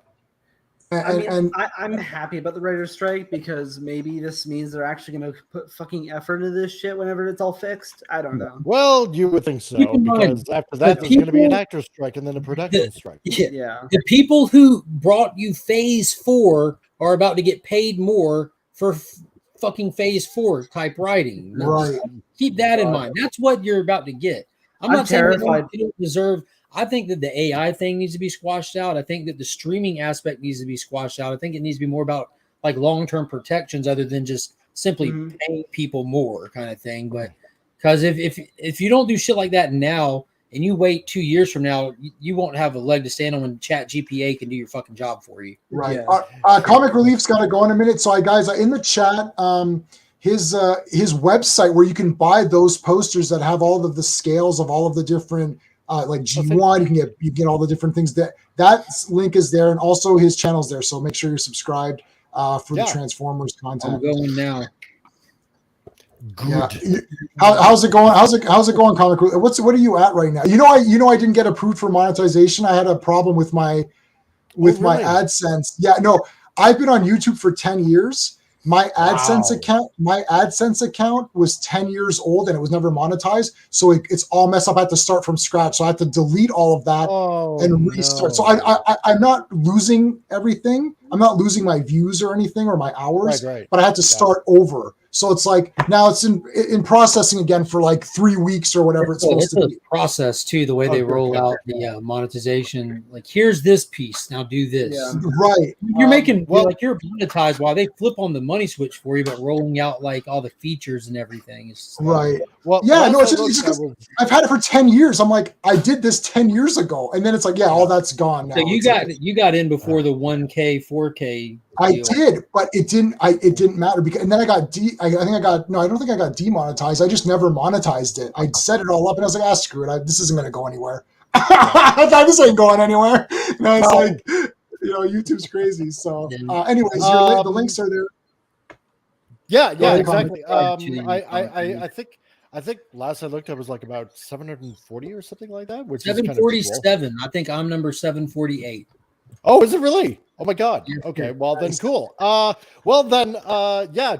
I'm happy about the writer's strike, because maybe this means they're actually going to put fucking effort into this shit whenever it's all fixed. I don't know. Well, you would think so, because after that, there's going to be an actor's strike and then a production strike. Yeah. The people who brought you Phase 4 are about to get paid more for fucking Phase 4 type writing. Right. Keep that in mind. That's what you're about to get. I'm not terrified. saying they don't deserve. I think that the AI thing needs to be squashed out. I think that the streaming aspect needs to be squashed out. I think it needs to be more about like long-term protections other than just simply paying people more kind of thing. But because if you don't do shit like that now and you wait 2 years from now, you won't have a leg to stand on when Chat GPA can do your fucking job for you. Right. Comic Relief's got to go in a minute. So guys, in the chat, his website where you can buy those posters that have all of the scales of all of the different like G1, you can get all the different things. That link is there, and also his channel's there. So make sure you're subscribed for the Transformers content. I'm going now. Good. Yeah. How's it going? How's it going, Comic? What are you at right now? I didn't get approved for monetization. I had a problem with my my AdSense. Yeah, no, I've been on YouTube for 10 years. My AdSense account was 10 years old and it was never monetized. So it's all messed up. I had to start from scratch. So I had to delete all of that and restart. No. So I'm not losing everything. I'm not losing my views or anything or my hours, but I had to start over. So it's like now it's in processing again for like 3 weeks or whatever it's supposed to be. Process too, the way they roll out the monetization. Like, here's this piece, now do this. Yeah. Right. You're making you're monetized while they flip on the money switch for you, but rolling out like all the features and everything is right. Well, yeah, no, it's just because I've had it for 10 years. I'm like, I did this 10 years ago, and then it's like, all that's gone now. So you got in before the 1K, 4K. I did, but it didn't matter because, and then I don't think I got demonetized. I just never monetized it. I set it all up and I was like, screw it. This isn't going to go anywhere. I thought this ain't going anywhere. And I was like, YouTube's crazy. So anyways, the links are there. Yeah, exactly. I think last I looked, I was like about 740 or something like that. Which 747. Is kind of cool. I think I'm number 748. Oh, is it really? Oh my God. Okay. Well then, cool.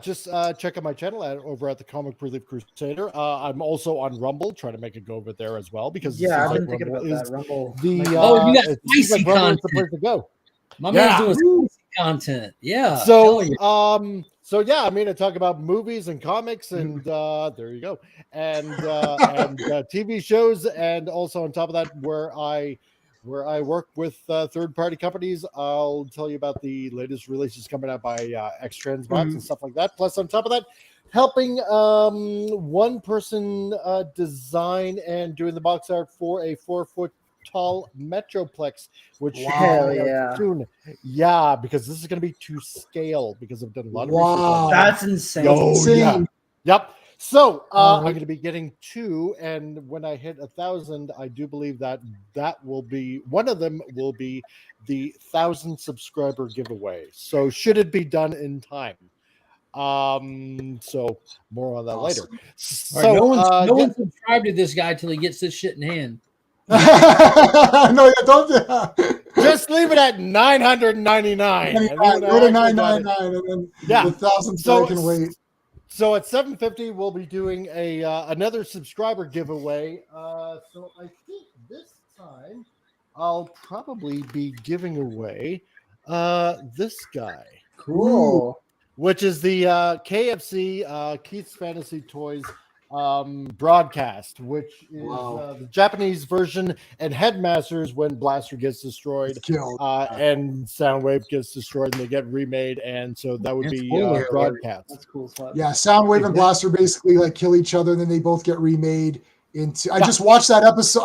Just check out my channel over at the Comic Relief Crusader. I'm also on Rumble, trying to make it go over there as well because I've been thinking about that. Rumble. You got spicy content. The place to go. My man's doing spicy content. Yeah. So I mean, I talk about movies and comics, and there you go, and TV shows, and also on top of that, where I work with third-party companies, I'll tell you about the latest releases coming out by X-Transbots and stuff like that. Plus, on top of that, helping one person design and doing the box art for a 4-foot-tall Metroplex, which soon. Yeah, because this is going to be to scale because I've done a lot of research. That's insane. Yeah. Yep. So I'm going to be getting 2, and when I hit 1,000, I do believe that will be one of them will be the 1,000 subscriber giveaway. So should it be done in time? So more on that later. So no one subscribed to this guy till he gets this shit in hand. No, don't. Just leave it at 999. Go to 999, and then the 1,000 so I can wait. So at 7:50, we'll be doing a another subscriber giveaway. So I think this time I'll probably be giving away this guy, Cool. which is the KFC Keith's Fantasy Toys broadcast, which is the Japanese version, and Headmasters when Blaster gets destroyed, and Soundwave gets destroyed, and they get remade, and so that would be broadcast. That's cool. Yeah, Soundwave and Blaster basically like kill each other, and then they both get remade into. I just watched that episode.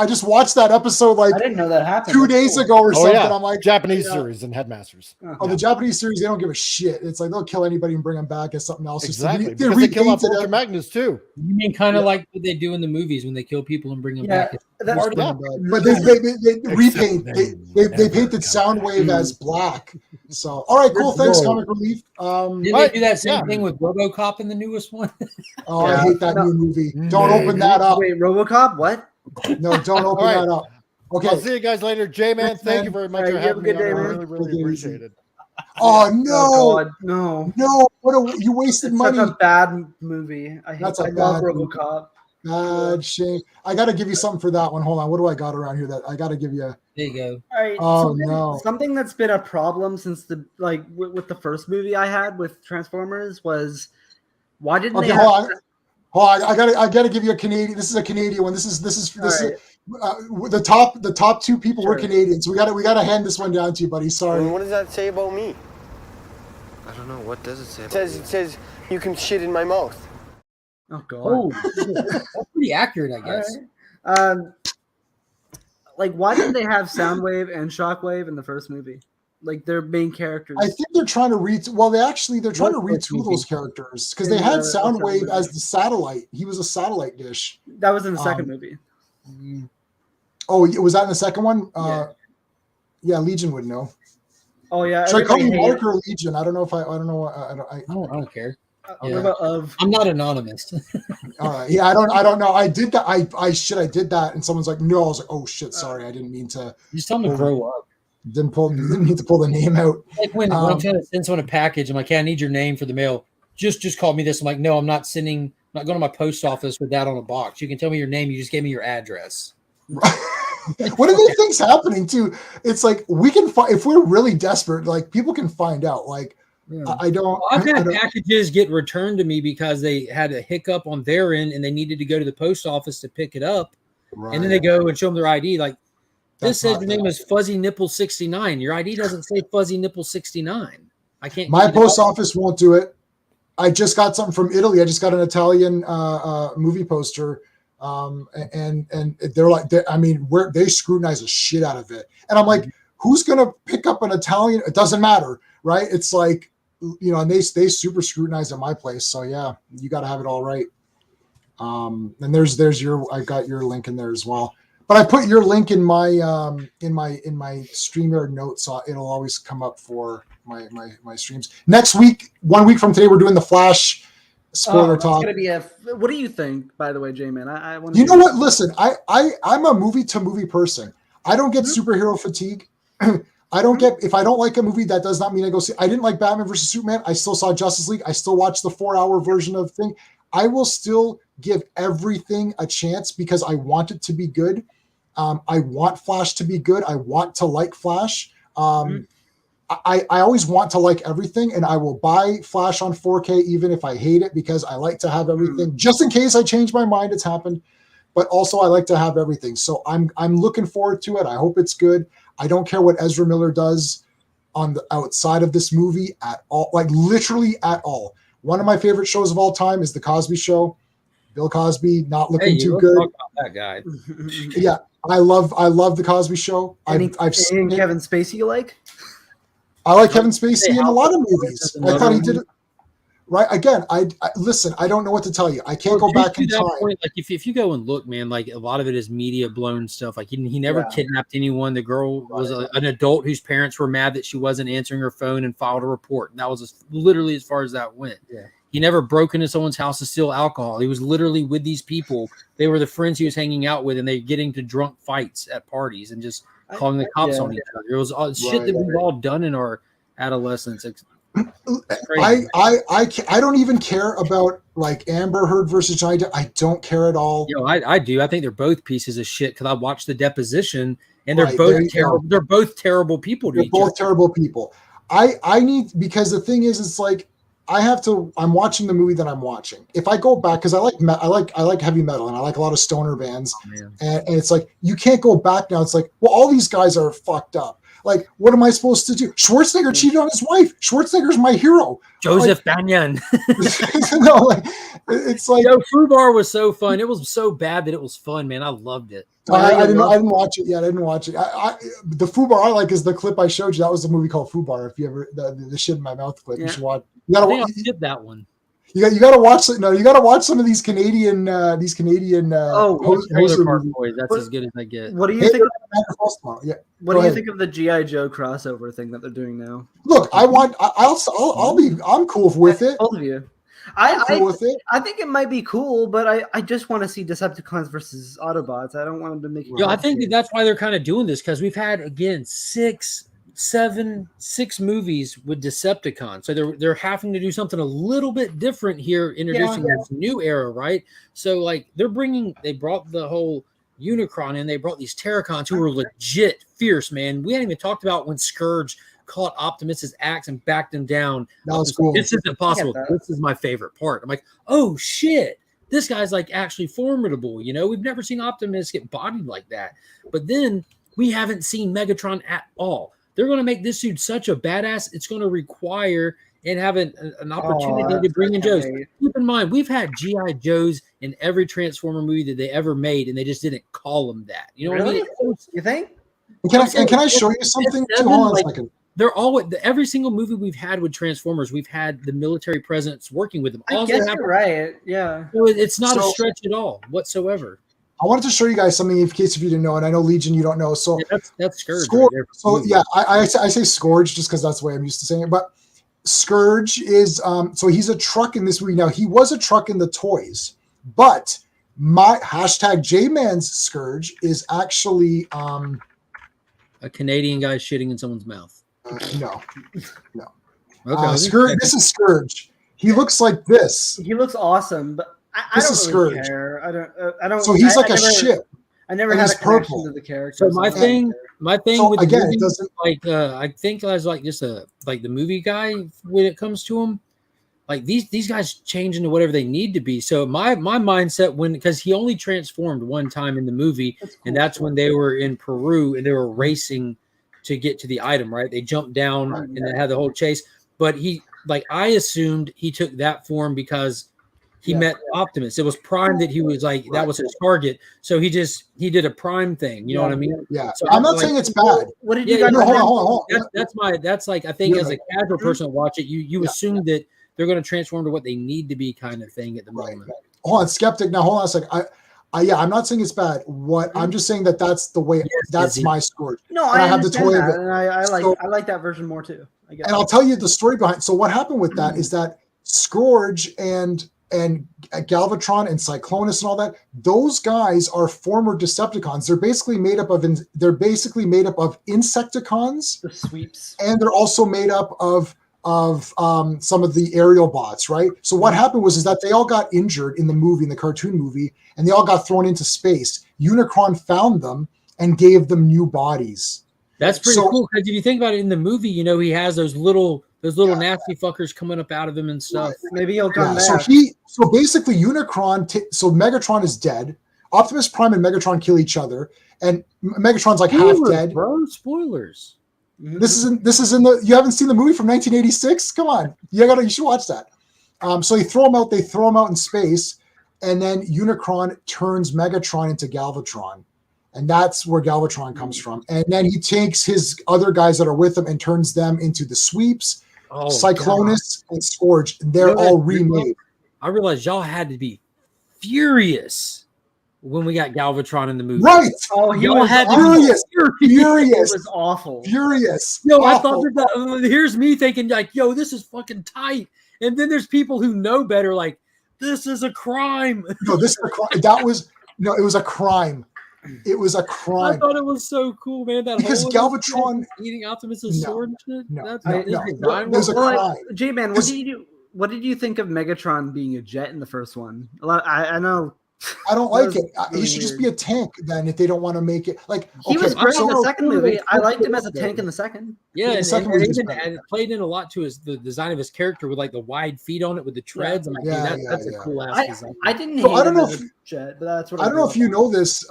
Like I didn't know that happened. 2 days ago or something. Yeah. I'm like, Japanese series and Headmasters. The Japanese series, they don't give a shit. It's like they'll kill anybody and bring them back as something else. Exactly. Because they kill off Orca Magnus too. You mean kind of like what they do in the movies when they kill people and bring them back? But they repaint. They painted Soundwave as black. So, all right, cool. Thanks, Comic Relief. Didn't they do that same thing with RoboCop in the newest one? I hate that new movie. Don't open that up. Wait, RoboCop? What? No, don't open that up. Okay. I'll see you guys later. J-Man, thank you very much for having me. I really appreciate it. Oh no! Oh, God, no! You wasted money. Such a bad movie. I love RoboCop. Bad shame. I got to give you something for that one. Hold on. What do I got around here that I got to give you? There you go. All right. Oh, something that's been a problem since with the first movie I had with Transformers was why didn't they? Hold on. I gotta give you a Canadian. This is a Canadian one. This is the top two people were Canadians. We gotta hand this one down to you, buddy. Sorry. What does that say about me? I don't know. What does it say? It says you can shit in my mouth. Oh God. Oh, that's pretty accurate, I guess. Right. Why didn't they have Soundwave and Shockwave in the first movie? Like their main characters. I think they're trying to retool those characters because they had Soundwave as the satellite. He was a satellite dish. That was in the second movie. Oh, was that in the second one? Yeah, Legion would know. Oh yeah. Should I call you Mark or Legion? I don't know if I don't know. I don't care. Yeah. I'm not anonymous. All right. Yeah, I don't know. I did that. I did that, and someone's like, no. I was like, oh shit, sorry, I didn't mean to. Just tell them to grow up. Didn't mean to pull the name out. Like when I'm trying to send someone a package, I'm like, hey, I need your name for the mail. Just call me this. I'm like, no, I'm not going to my post office with that on a box. You can tell me your name. You just gave me your address. What are these things happening too? It's like we can find if we're really desperate. Like people can find out. Like I don't. Well, I've had packages get returned to me because they had a hiccup on their end and they needed to go to the post office to pick it up, and then they go and show them their ID. Like this says your name is Fuzzy Nipple 69. Your ID doesn't say Fuzzy Nipple 69. I can't. My post office won't do it. I just got something from Italy. I just got an Italian movie poster. And they're like, they scrutinize the shit out of it. And I'm like, who's going to pick up an Italian? It doesn't matter. Right. It's like, and they super scrutinize at my place. So yeah, you got to have it all right. And there's I got your link in there as well, but I put your link in my StreamYard notes. So it'll always come up for my streams next week. 1 week from today, we're doing the Flash spoiler talk. Gonna be what do you think, by the way, J-Man? I want. You know what? Listen, I'm a movie to movie person. I don't get superhero fatigue. I don't get if I don't like a movie. That does not mean I go see. I didn't like Batman versus Superman. I still saw Justice League. I still watched the 4-hour version of thing. I will still give everything a chance because I want it to be good. I want Flash to be good. I want to like Flash. I always want to like everything, and I will buy Flash on 4K even if I hate it because I like to have everything just in case I change my mind. It's happened, but also I like to have everything. So I'm looking forward to it. I hope it's good. I don't care what Ezra Miller does on the outside of this movie at all, like literally at all. One of my favorite shows of all time is The Cosby Show. Bill Cosby not looking too good. Talk about that guy. Yeah, I love The Cosby Show. I've seen Kevin Spacey. You like? I like Kevin Spacey in a lot of movies. I thought he did it right. Again, I listen. I don't know what to tell you. I can't go back in time. Point, like if you go and look, man, like a lot of it is media blown stuff. Like he never kidnapped anyone. The girl was an adult whose parents were mad that she wasn't answering her phone and filed a report. And that was literally as far as that went. Yeah. He never broke into someone's house to steal alcohol. He was literally with these people. They were the friends he was hanging out with, and they getting to drunk fights at parties and just calling the cops on each other. It was shit that we've all done in our adolescence. I don't even care about like Amber Heard versus Johnny Depp. I don't care at all. Yo, I do. I think they're both pieces of shit because I watched the deposition and they're Right, both there you terrible. go. They're both terrible people to They're each both other. terrible people. I need, because the thing is, it's like I'm watching the movie that I'm watching. If I go back, because I like heavy metal and I like a lot of stoner bands, and it's like you can't go back now. It's like, well, all these guys are fucked up. Like, what am I supposed to do? Schwarzenegger cheated on his wife. Schwarzenegger's my hero. Joseph Banyan. No, like, it's like, Yo, Fubar was so fun. It was so bad that it was fun, man. I loved it. I didn't watch it yet. I didn't watch it. The Fubar I like is the clip I showed you. That was the movie called Fubar. If you ever the shit in my mouth clip, you should watch. You gotta I skipped that one. You got to watch. No, you got to watch some of these Canadian. Trailer Park Boys. That's as good as I get. What do you think? Yeah. What do you think of the GI Joe crossover thing that they're doing now? Look, I'm cool with it. Both of you. I'm cool with it. I think it might be cool, but I just want to see Decepticons versus Autobots. I don't want them to make. Yo, I think that's why they're kind of doing this because we've had again 6 movies with Decepticons, so they're having to do something a little bit different here, introducing this new era, right? So like they brought the whole Unicron in, they brought these Terracons who were legit fierce, man. We hadn't even talked about when Scourge caught Optimus's axe and backed him down. That was cool. This isn't possible. This is my favorite part. I'm like, oh shit, this guy's like actually formidable. You know, we've never seen Optimus get bodied like that. But then we haven't seen Megatron at all. They're going to make this dude such a badass. It's going to require and have an opportunity to bring in Joes. Keep in mind, we've had G.I. Joes in every Transformer movie that they ever made, and they just didn't call them that. You know what I mean? You think? Can I show you something? Hold on a second. They're always every single movie we've had with Transformers, we've had the military presence working with them. I guess you're right. Yeah. So it's not a stretch at all whatsoever. I wanted to show you guys something in case if you didn't know, and I know Legion you don't know. So that's Scourge. Right there. So yeah, I say Scourge just because that's the way I'm used to saying it. But Scourge is so he's a truck in this movie. Now he was a truck in the toys, but my hashtag J-Man's Scourge is actually a Canadian guy shitting in someone's mouth. No. Okay. Scourge. This is Scourge. He looks like this. He looks awesome, but I don't really care. I don't. So he's like a ship. I never had a connection to the character. So my thing so with again, movie, it doesn't like I think I was like just like the movie guy when it comes to him. Like these guys change into whatever they need to be. So my mindset because he only transformed one time in the movie, and that's when they were in Peru and they were racing to get to the item, right? They jumped down and they had the whole chase. But I assumed he took that form because he met Optimus. It was Prime that he was like, that was his target. So he did a Prime thing. You know what I mean? Yeah. So I'm not saying it's bad. What did you guys hold on. That's like, I think as a casual person to watch it, you assume that they're going to transform to what they need to be kind of thing at the moment. Hold on, Skeptic. Now hold on a second. I'm not saying it's bad. I'm just saying that's the way. That's my Scourge. No, I have the toy of it. And I like that version more too. I guess. And I'll tell you the story behind. So what happened with that is that Scourge and Galvatron and Cyclonus and all that, those guys are former Decepticons. They're basically made up of Insecticons. The sweeps. And they're also made up of some of the aerial bots, right? So what happened was that they all got injured in the cartoon movie, and they all got thrown into space. Unicron found them and gave them new bodies. That's pretty cool because if you think about it in the movie, he has those little nasty fuckers coming up out of him and stuff. Maybe he'll come back. So basically Unicron, so Megatron is dead. Optimus Prime and Megatron kill each other, and Megatron's like half dead. Bro, spoilers. This is in the. You haven't seen the movie from 1986? Come on, you should watch that. So they throw him out in space, and then Unicron turns Megatron into Galvatron, and that's where Galvatron comes from. And then he takes his other guys that are with him and turns them into the Sweeps, Cyclonus, and Scourge. They're all remade. I realized y'all had to be furious when we got Galvatron in the movie. Right. Oh, he was furious. It was awful. Furious. Yo, awful. I thought here's me thinking like, yo, this is fucking tight. And then there's people who know better like, this is a crime. No, this is a crime. It was a crime. It was a I crime. thought it was so cool, man. That Because whole Galvatron- eating Optimus's No, sword and shit. no, That's no, his no. design There's a was- crime. J-Man, what did you think of Megatron being a jet in the first one? I know. I don't That like was it. He really should just weird. be a tank then if they don't want to make it like He was great in the so second movie. I liked him as a tank in the second. Yeah, the and, second and movie was even better. and it played in a lot to the design of his character with like the wide feet on it with the treads. I'm like, Yeah, dude, yeah, that's yeah. a cool ass I, design. I didn't So hate I don't him know as if- a jet, but that's what I don't know if you know this.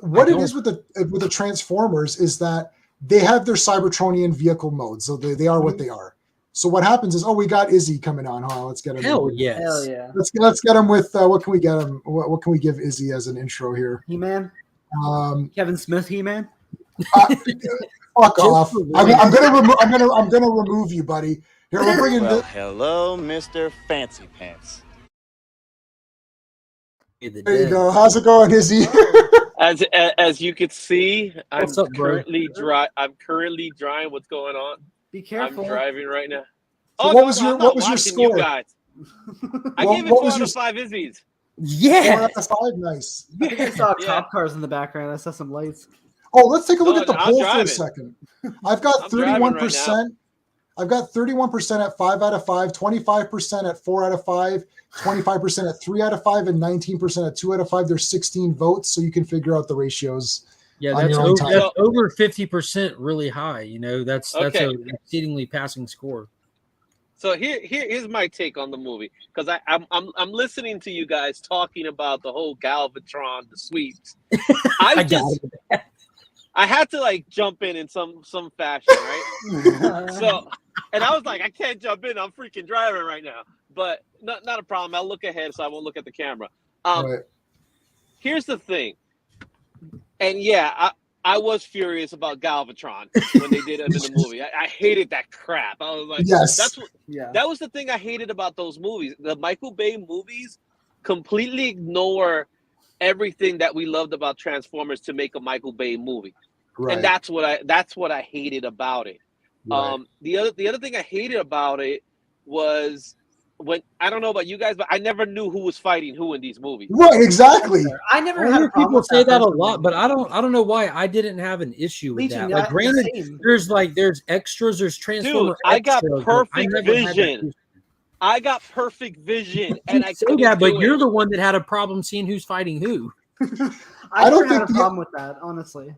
What it is with the Transformers is that they have their Cybertronian vehicle mode, so they are what they are. So what happens is, we got Izzy coming on. Huh? Let's get him. Hell in here. yes. Hell yeah. Let's get him with what can we get him? What can we give Izzy as an intro here? He-Man? Kevin Smith He-Man? Fuck off! I'm gonna remove you, buddy. Here we're bringing. Well, hello, Mr. Fancy Pants. There you go. How's it going, Izzy? As you could see, I'm What's up, bro? I'm currently drying. What's going on? Be careful. I'm driving right now. So no, what was no, your- I'm not what was your watching score? You guys. I Well, gave it what 4 was out your- of 5 Izzy's. 4 Yeah. out of 5, nice. I think I saw Yeah. cop cars in the background. I saw some lights. Oh, let's take a look No, at the I'm poll for a driving. second. I've got I'm driving right 31%. I've got 31% at 5 out of 5, 25% at 4 out of 5, 25% at 3 out of 5, and 19% at 2 out of 5. There's 16 votes, so you can figure out the ratios. Yeah, on that's your own over, time. that's over 50% really high. You know, that's Okay. a exceedingly passing score. So here's my take on the movie, because I'm listening to you guys talking about the whole Galvatron, the sweeps. I had to like jump in some fashion, right? So, and I was like, I can't jump in. I'm freaking driving right now. But not a problem. I'll look ahead so I won't look at the camera. Right. Here's the thing. And yeah, I was furious about Galvatron when they did him in the movie. I hated that crap. I was like, Yes. that was the thing I hated about those movies. The Michael Bay movies completely ignore everything that we loved about Transformers to make a Michael Bay movie. Right. And that's what I hated about it. Right. The other thing I hated about it was when, I don't know about you guys, but I never knew who was fighting who in these movies. Right, exactly. I never I had hear a problem people with say that a first lot, movie. but I don't know why I didn't have an issue with Legion, that. Like, yeah, granted, same. there's extras, there's Transformer. Dude, I got extras, but perfect never had that vision. issue. I got perfect vision, and I say couldn't that, but do you're it. the one that had a problem seeing who's fighting who. I don't never had a think problem with that, honestly.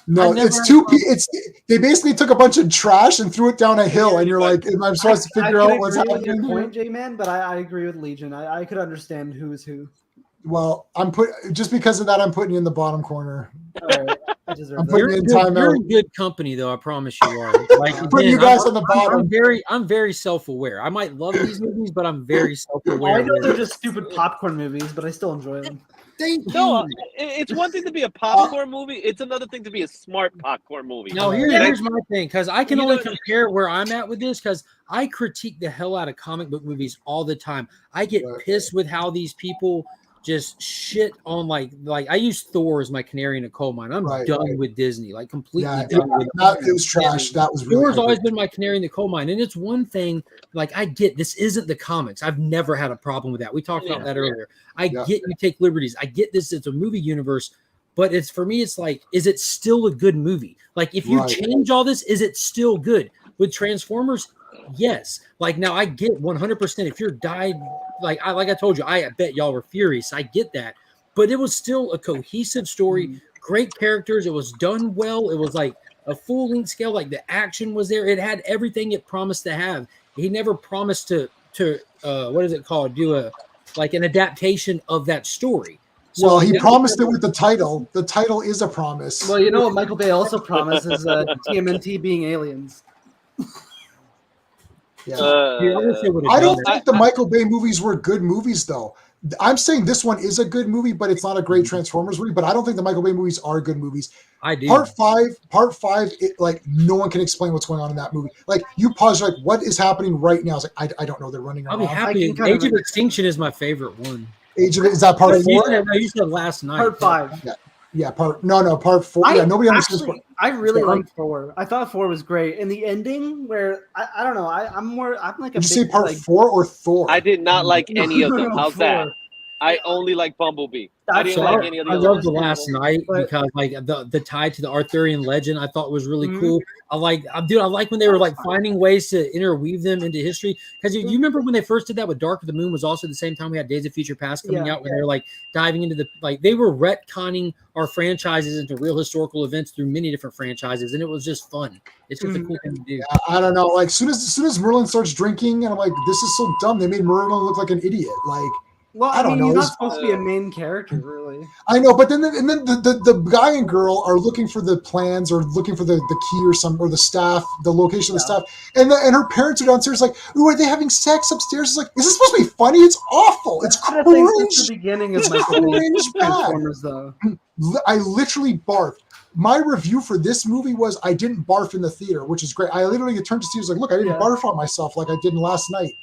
No, never it's had too. a problem. It's they basically took a bunch of trash and threw it down a hill, and you're like, "Am I supposed to figure I out could what's agree with your happening here?" point, J-Man, but I agree with Legion. I could understand who is who. Well, just because of that, I'm putting you in the bottom corner. All right, I deserve I'm that. putting you in You're timeout. in good company, though. I promise you are. Like, I'm putting you again, guys on the bottom. I'm very self-aware. I might love these movies, but I'm very Oh, self-aware. I know they're just stupid popcorn movies, but I still enjoy them. Thank you. No, it's one thing to be a popcorn movie. It's another thing to be a smart popcorn movie. Now here's my thing, because I can You only know- compare where I'm at with this, because I critique the hell out of comic book movies all the time. I get pissed with how these people just shit on like I use Thor as my canary in a coal mine. I'm done with Disney, like completely Yeah, done with it was trash. That was really Thor's ugly. always been my canary in the coal mine, and it's one thing. Like, I get this isn't the comics. I've never had a problem with that. We talked about that earlier. I get you take liberties. I get this. It's a movie universe, but it's for me. It's like, is it still a good movie? Like, if you change all this, is it still good? With Transformers, yes. Like, now I get 100%. If you're died, like I told you, I bet y'all were furious. I get that, but it was still a cohesive story. Great characters. It was done well. It was like a full length scale. Like, the action was there. It had everything it promised to have. He never promised to what is it called? Do an adaptation of that story. So Well, he promised it with the title. The title is a promise. Well, you know what Michael Bay also promised is TMNT being aliens. Yeah. I I don't think the Michael Bay movies were good movies, though. I'm saying this one is a good movie, but it's not a great Transformers movie. But I don't think the Michael Bay movies are good movies. I do. Part five, like no one can explain what's going on in that movie. Like you pause, like what is happening right now? It's like I don't know. They're running I'll around. be happy. Age of Extinction is my favorite one. Age of is that part No, 4? You said last night. Part 5. Yeah, part 4. Yeah, nobody understands. I really liked 4. I thought 4 was great, and the ending where I don't know. I'm like a Did you say big, part like, 4 or Thor? I did not like any of them. How's that? I only like Bumblebee. I That's didn't fair. like any of the I other love the ones. last night But- because like the tie to the Arthurian legend I thought was really Mhm. cool. I like when they were like finding ways to interweave them into history. Because you remember when they first did that with Dark of the Moon was also the same time we had Days of Future Past coming out when they were like diving into they were retconning our franchises into real historical events through many different franchises, and it was just fun. It's just a cool thing to do. Yeah, I don't know. Like, as soon as Merlin starts drinking, and I'm like, this is so dumb. They made Merlin look like an idiot. Like, Well, I don't know. He's not It's- supposed to be a main character, really. I know, but then the guy and girl are looking for the plans or looking for the key or the staff, the location of the staff, and her parents are downstairs like, ooh, are they having sex upstairs? It's like, is this supposed to be funny? It's awful. It's That's what I think cringe. since the beginning of It's Michael Bay's cringe bad. Transformers, though. I literally barfed. My review for this movie was I didn't barf in the theater, which is great. I literally turned to Steve, was like, look, I didn't barf on myself like I did last night.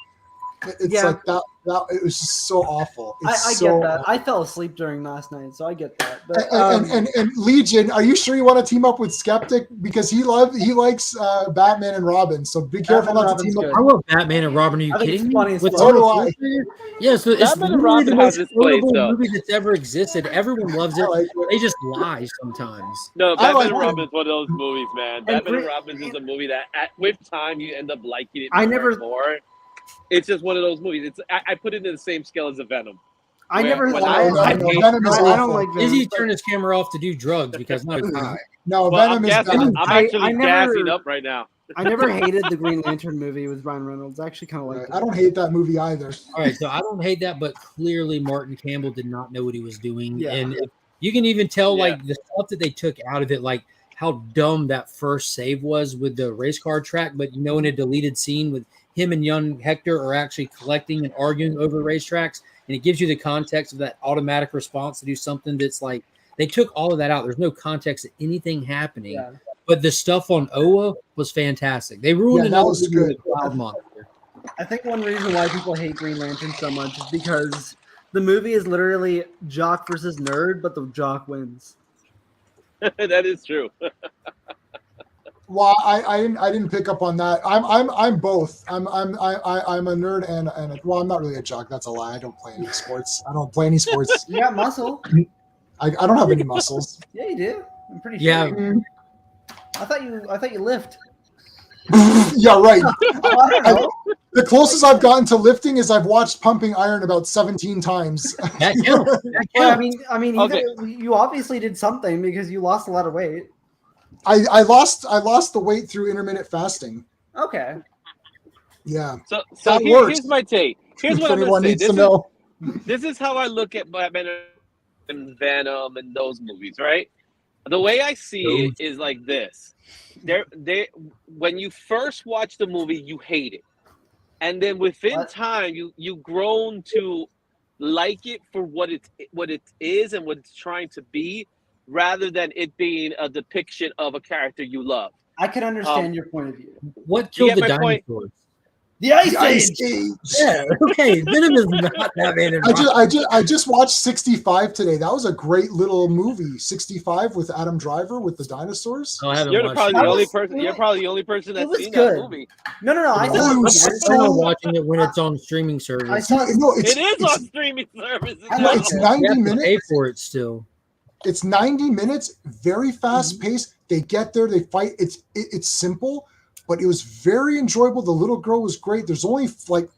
It's like that. It was just so awful. I It's get that. I fell asleep during last night, so I get that. But, and Legion, are you sure you want to team up with Skeptic because he likes Batman and Robin? So be careful not to team up. I love Batman and Robin. Are you I think kidding it's me? funny as With fuck. So do I. Yeah, so it's Batman and literally the Robin has most its place, quotable though. movie that's ever existed. Everyone loves it. I like it. They just lie sometimes. No, I Batman like and it. Robin is one of those movies, man. Batman and Gre- Robin is a movie that, with time, you end up liking it I more never- and more. It's just one of those movies. I put it in the same scale as the Venom. I never. When I Venom is don't awful. like Izzy Venom. turned his camera off to do drugs because not a high. No, Well, Venom is I'm bad. actually I never- gassing up right now. I never hated the Green Lantern movie with Ryan Reynolds. I actually kind of liked it. I don't hate that movie either. All right, so I don't hate that, but clearly Martin Campbell did not know what he was doing, Yeah. and you can even tell Yeah. like the stuff that they took out of it, like how dumb that first save was with the race car track. But in a deleted scene with him and young Hector are actually collecting and arguing over racetracks, and it gives you the context of that automatic response to do something that's like they took all of that out. There's no context to anything happening. Yeah. But the stuff on Oa was fantastic. They ruined Yeah, that another was movie with good. the Cloud Monster. I think one reason why people hate Green Lantern so much is because the movie is literally jock versus nerd, but the jock wins. That is true. Well, I didn't pick up on that. I'm both. I'm a nerd and well, I'm not really a jock. That's a lie. I don't play any sports. I don't play any sports. You got muscle. I don't have any muscles. Yeah, you do. I'm pretty Yeah. sure. I thought you lift. Yeah, right. Oh, I don't know. The closest I've gotten to lifting is I've watched Pumping Iron about 17 times. That counts. That Well, counts. I mean, Okay. you obviously did something because you lost a lot of weight. I lost the weight through intermittent fasting. Okay. Yeah. So That works. here's my take. Here's If what I'm anyone going to needs say. to know. This is how I look at Batman and Venom and those movies, right? The way I see it is like this. When you first watch the movie, you hate it. And then within time, you've grown to like it for what it is and what it's trying to be, rather than it being a depiction of a character you love. I can understand your point of view. What You killed get the my point? dinosaurs? The Ice Ice Age. Age. Yeah, okay. Venom is not Batman and Robin. I just watched 65 today. That was a great little movie. 65 with Adam Driver with the dinosaurs. Oh, I haven't You're watched probably it. the only was- person. You're probably the only person it that's was seen good. that movie. No. I Oh, thought it it was was so- I'm watching it when it's on streaming service. I saw No, it's, It is it's, on streaming services. I no, like it's it. 90 You have to minutes. pay for it still. It's 90 minutes, very fast paced. They get there, they fight. It's simple, but it was very enjoyable. The little girl was great. There's only like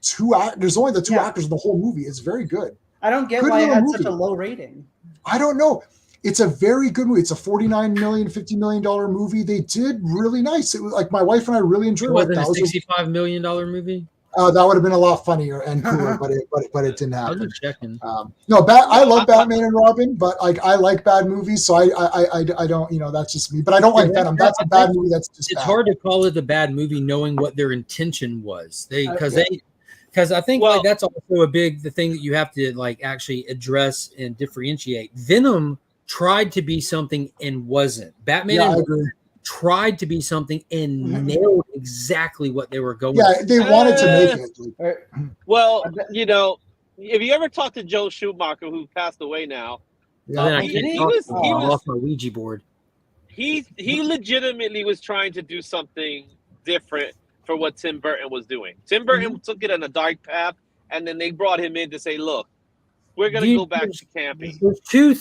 there's only the two actors in the whole movie. It's very good. I don't get Good why it little had such a movie. low rating. I don't know. It's a very good movie. It's a $49 million, $50 million movie. They did really nice. It was like my wife and I really enjoyed It it. wasn't Like, a $65 million movie. that would have been a lot funnier and cooler, but it didn't I was happen. just checking. No, I love Batman and Robin, but like I like bad movies, so I don't, that's just me. But I don't like Venom. That's a bad movie. That's just It's bad. hard to call it a bad movie knowing what their intention was. Because I think Well- like that's also the thing that you have to like actually address and differentiate. Venom tried to be something and wasn't. Batman Yeah, I and agree. tried to be something and nailed exactly what they were going Yeah, for. they wanted to make it. Well, if you ever talk to Joe Schumacher, who passed away now, So then I he- can't he talk was- to him. he I was- lost my Ouija board. he legitimately was trying to do something different for what Tim Burton was doing. Tim Burton took it on a dark path, and then they brought him in to say, "Look, We're gonna go back to camping. There's two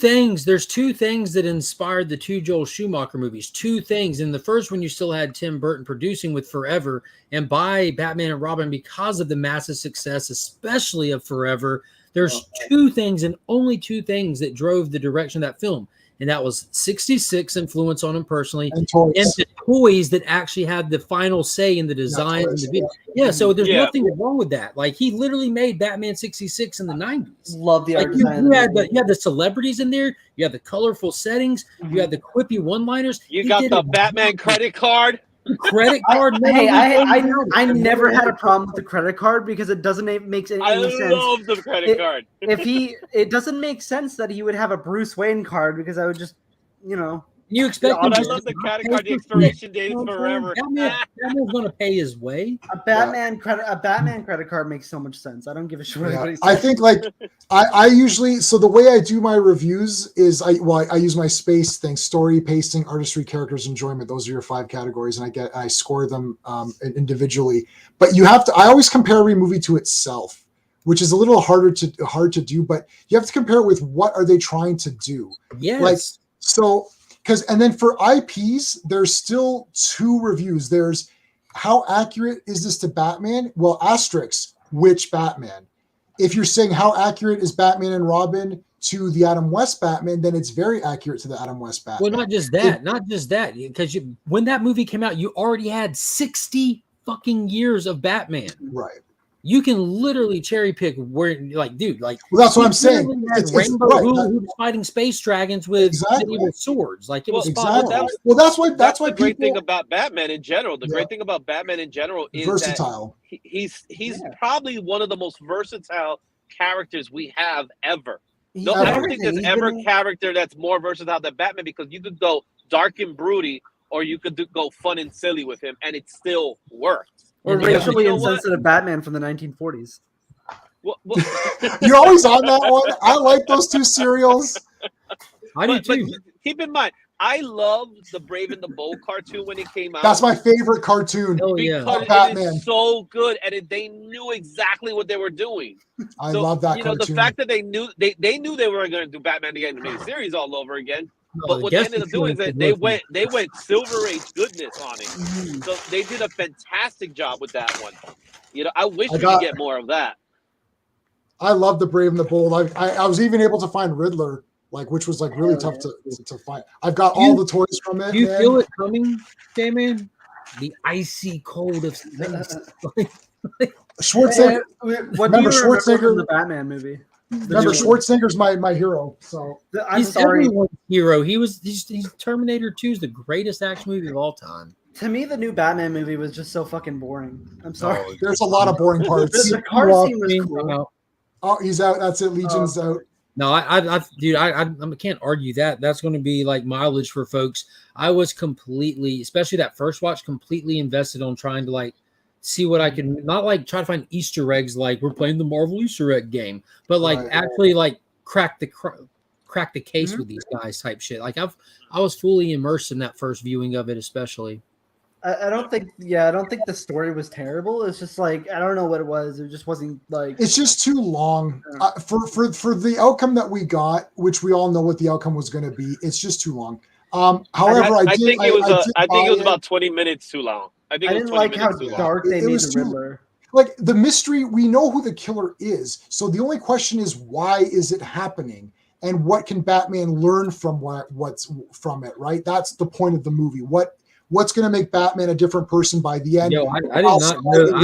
things that inspired the two Joel Schumacher movies. Two things. In the first one, you still had Tim Burton producing with Forever, and by Batman and Robin, because of the massive success, especially of Forever, there's two things and only two things that drove the direction of that film. And that was 66 influence on him personally, and the toys that actually had the final say in the design and the video. Yeah, so there's nothing wrong with that. Like, he literally made Batman 66 in the 90s. Love the art design. You had the celebrities in there. You had the colorful settings. You had the quippy one-liners. You got the Batman credit card. Credit card. I never had a problem with the credit card because it doesn't make any sense. I love the credit card. It doesn't make sense that he would have a Bruce Wayne card because I would just, You expect I love the credit card. The expiration date is forever. Batman's going to pay his way. A Batman credit card makes so much sense. I don't give a shit what anybody says. I think I usually, so the way I do my reviews is I use my space thing: story, pacing, artistry, characters, enjoyment. Those are your 5 categories, and I score them individually. But I always compare every movie to itself, which is a little hard to do. But you have to compare it with what are they trying to do. Yes. And then for IPs, there's still 2 reviews. There's how accurate is this to Batman? Well, asterisk, which Batman? If you're saying how accurate is Batman and Robin to the Adam West Batman, then it's very accurate to the Adam West Batman. Well, not just that, because when that movie came out, you already had 60 fucking years of Batman. Right. You can literally cherry pick where, like, dude, like. Well, that's what I'm saying. It's Rainbow who was fighting space dragons with swords, like it was. That's why the great thing about Batman in general. The great thing about Batman in general is versatile. That he's probably one of the most versatile characters we have ever. No, I don't think there's ever a character that's more versatile than Batman, because you could go dark and broody, or you could go fun and silly with him, and it still works. Or racially insensitive Batman from the 1940s. You're always on that one. I like those 2 serials. I do too. But keep in mind, I loved the Brave and the Bold cartoon when it came out. That's my favorite cartoon. Because it is so good, and they knew exactly what they were doing. I love that cartoon. The fact that they knew they were going to do Batman again, the miniseries all over again. But what they ended up doing is that they went Silver Age goodness on it. So they did a fantastic job with that one. I wish we could get more of that. I love the Brave and the Bold. I was even able to find Riddler, which was really tough to find. I've got all the toys from it. Do you feel it coming, J-Man? The icy cold of space. Schwarzenegger. What do you remember from the Batman movie? Remember, Schwarzenegger's my hero. So he's everyone's hero. He's Terminator 2 is the greatest action movie of all time. To me, the new Batman movie was just so fucking boring. I'm sorry. There's a lot of boring parts. The car scene was cool. Oh, he's out. That's it. Legion's out. No, I can't argue that. That's going to be like mileage for folks. I was completely, especially that first watch, completely invested on trying to see what I can, not try to find Easter eggs like we're playing the Marvel Easter egg game, but actually crack the case with these guys type shit. I was fully immersed in that first viewing of it, especially. I don't think the story was terrible. It's just I don't know what it was. It just wasn't it's just too long for the outcome that we got, which we all know what the outcome was going to be. It's just too long. However, I think it was about 20 minutes too long. I didn't like how dark they made the Riddler. The mystery, we know who the killer is. So the only question is, why is it happening? And what can Batman learn from what's from it, right? That's the point of the movie. What's going to make Batman a different person by the end? I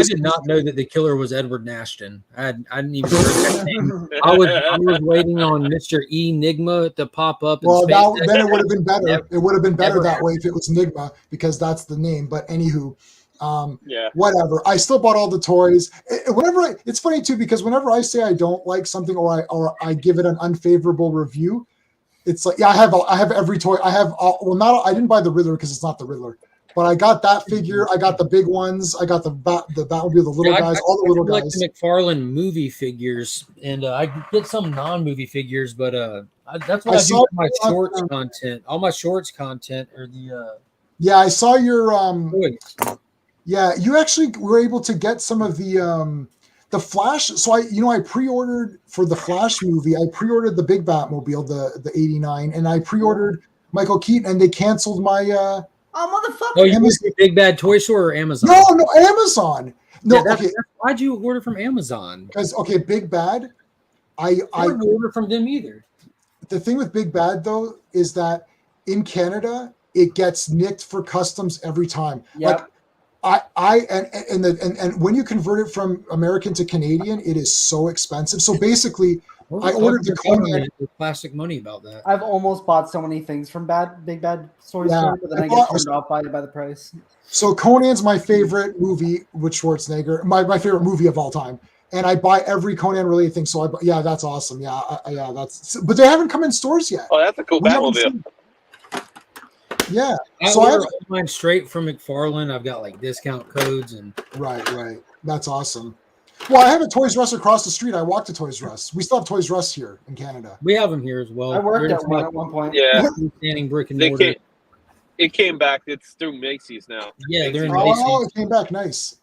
did not know that the killer was Edward Nashton. I didn't even heard that name. I was waiting on Mr. Enigma to pop up. Well, then it would have been better. It would have been better that way if it was Enigma, because that's the name. But anywho, whatever. I still bought all the toys. It's funny too, because whenever I say I don't like something or I give it an unfavorable review, it's I have every toy. I have I didn't buy the Riddler because it's not the Riddler, but I got that figure. I got the big ones. I got the Batmobile, the little guys, all the little guys. I like the McFarlane movie figures, and I get some non-movie figures, but that's what I do with my shorts content. All my shorts content are the. Yeah, I saw your. Yeah, you actually were able to get some of the the Flash. So I pre-ordered for the Flash movie. I pre-ordered the big Batmobile, the '89, and I pre-ordered Michael Keaton, and they canceled my. Oh motherfucker! Oh, you went to Big Bad Toy Store or Amazon? No, Amazon. No, okay. Why'd you order from Amazon? Because Big Bad. I didn't order from them either. The thing with Big Bad though is that in Canada it gets nicked for customs every time. Yep. Like and when you convert it from American to Canadian, it is so expensive. So basically, I ordered the Conan. Plastic money about that. I've almost bought so many things from Big Bad Toy Store, but then I get turned off by the price. So Conan's my favorite movie with Schwarzenegger. My favorite movie of all time. And I buy every Conan related thing. So that's awesome. Yeah, but they haven't come in stores yet. Oh, that's a cool Batmobile. Yeah. I order mine straight from McFarlane. I've got like discount codes and right. That's awesome. Well, I have a Toys R Us across the street. I walk to Toys R Us. We still have Toys R Us here in Canada. We have them here as well. I worked at one point. Yeah. Standing brick and mortar. It came back. It's through Macy's now. Yeah, they're in Macy's. Oh, it came back. Nice.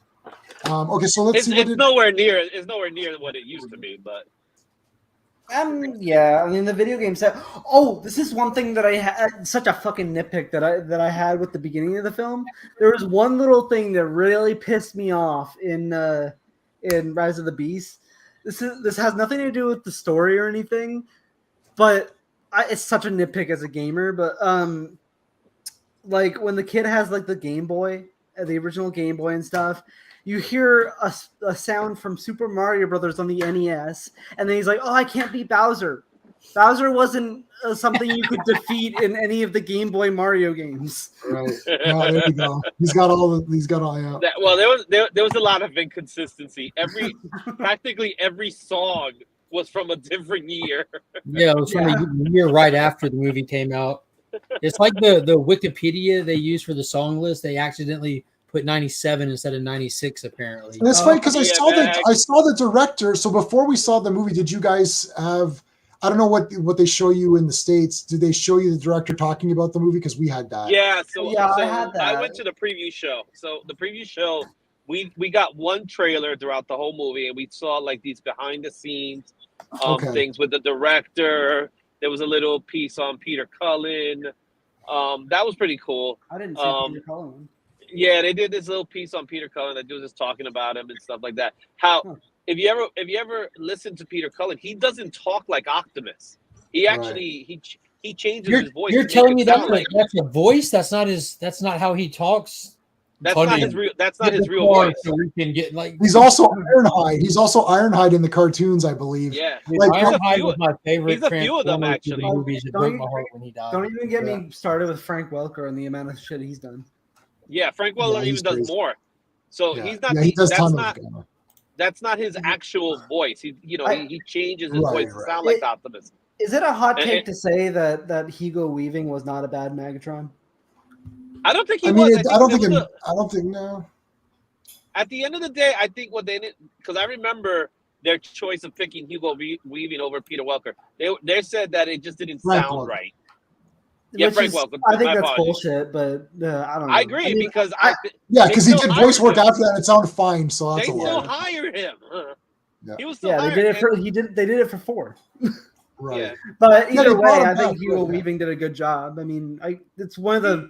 Okay, so let's see. It's nowhere near. It's nowhere near what it used to be, but. Yeah, I mean the video game set. Oh, this is one thing that I had such a fucking nitpick that I had with the beginning of the film. There was one little thing that really pissed me off in Rise of the Beast. This has nothing to do with the story or anything, but it's such a nitpick as a gamer. But like when the kid has like the Game Boy, the original Game Boy and stuff. You hear a sound from Super Mario Brothers on the NES, and then he's like, "Oh, I can't beat Bowser." Bowser wasn't something you could defeat in any of the Game Boy Mario games. Right. There you go. He's got all. Yeah. Well, there was a lot of inconsistency. Practically every song was from a different year. Yeah, it was from a year right after the movie came out. It's like the Wikipedia they use for the song list. They accidentally put 97 instead of 96 apparently. And it's funny because I saw the director. So before we saw the movie, did you guys have? I don't know what they show you in the States. Did they show you the director talking about the movie? Because we had that. Yeah, so I had that. I went to the preview show. So the preview show, we got one trailer throughout the whole movie, and we saw like these behind the scenes things with the director. There was a little piece on Peter Cullen. That was pretty cool. I didn't see Peter Cullen. Yeah, they did this little piece on Peter Cullen that was just talking about him and stuff like that. If you ever listen to Peter Cullen, he doesn't talk like Optimus. He actually he changes his voice. You're telling me that's a voice? That's not how he talks. That's not his real voice. So we can get like he's also Ironhide. He's also Ironhide in the cartoons, I believe. Yeah, like Ironhide was my favorite. He's a few of them actually. Movies that broke my heart when he died. Don't even get me started with Frank Welker and the amount of shit he's done. Yeah, Frank Welker even does more. So he's not. He does that's not his actual voice. He changes his voice to sound like Optimus. Is it a hot take to say that Hugo Weaving was not a bad Megatron? I don't think he was. I don't think no. At the end of the day, I think what they did, because I remember their choice of picking Hugo Weaving over Peter Welker. They said that it just didn't sound right. Yeah, Frank Welker. I think that's bullshit, but I don't know. I agree because because he did voice work after that and it sounded fine. So that's they still hired him. He was still hired. They did it for 4. Right. Yeah. But either way, I think Hugo Weaving did a good job. I mean, it's one of the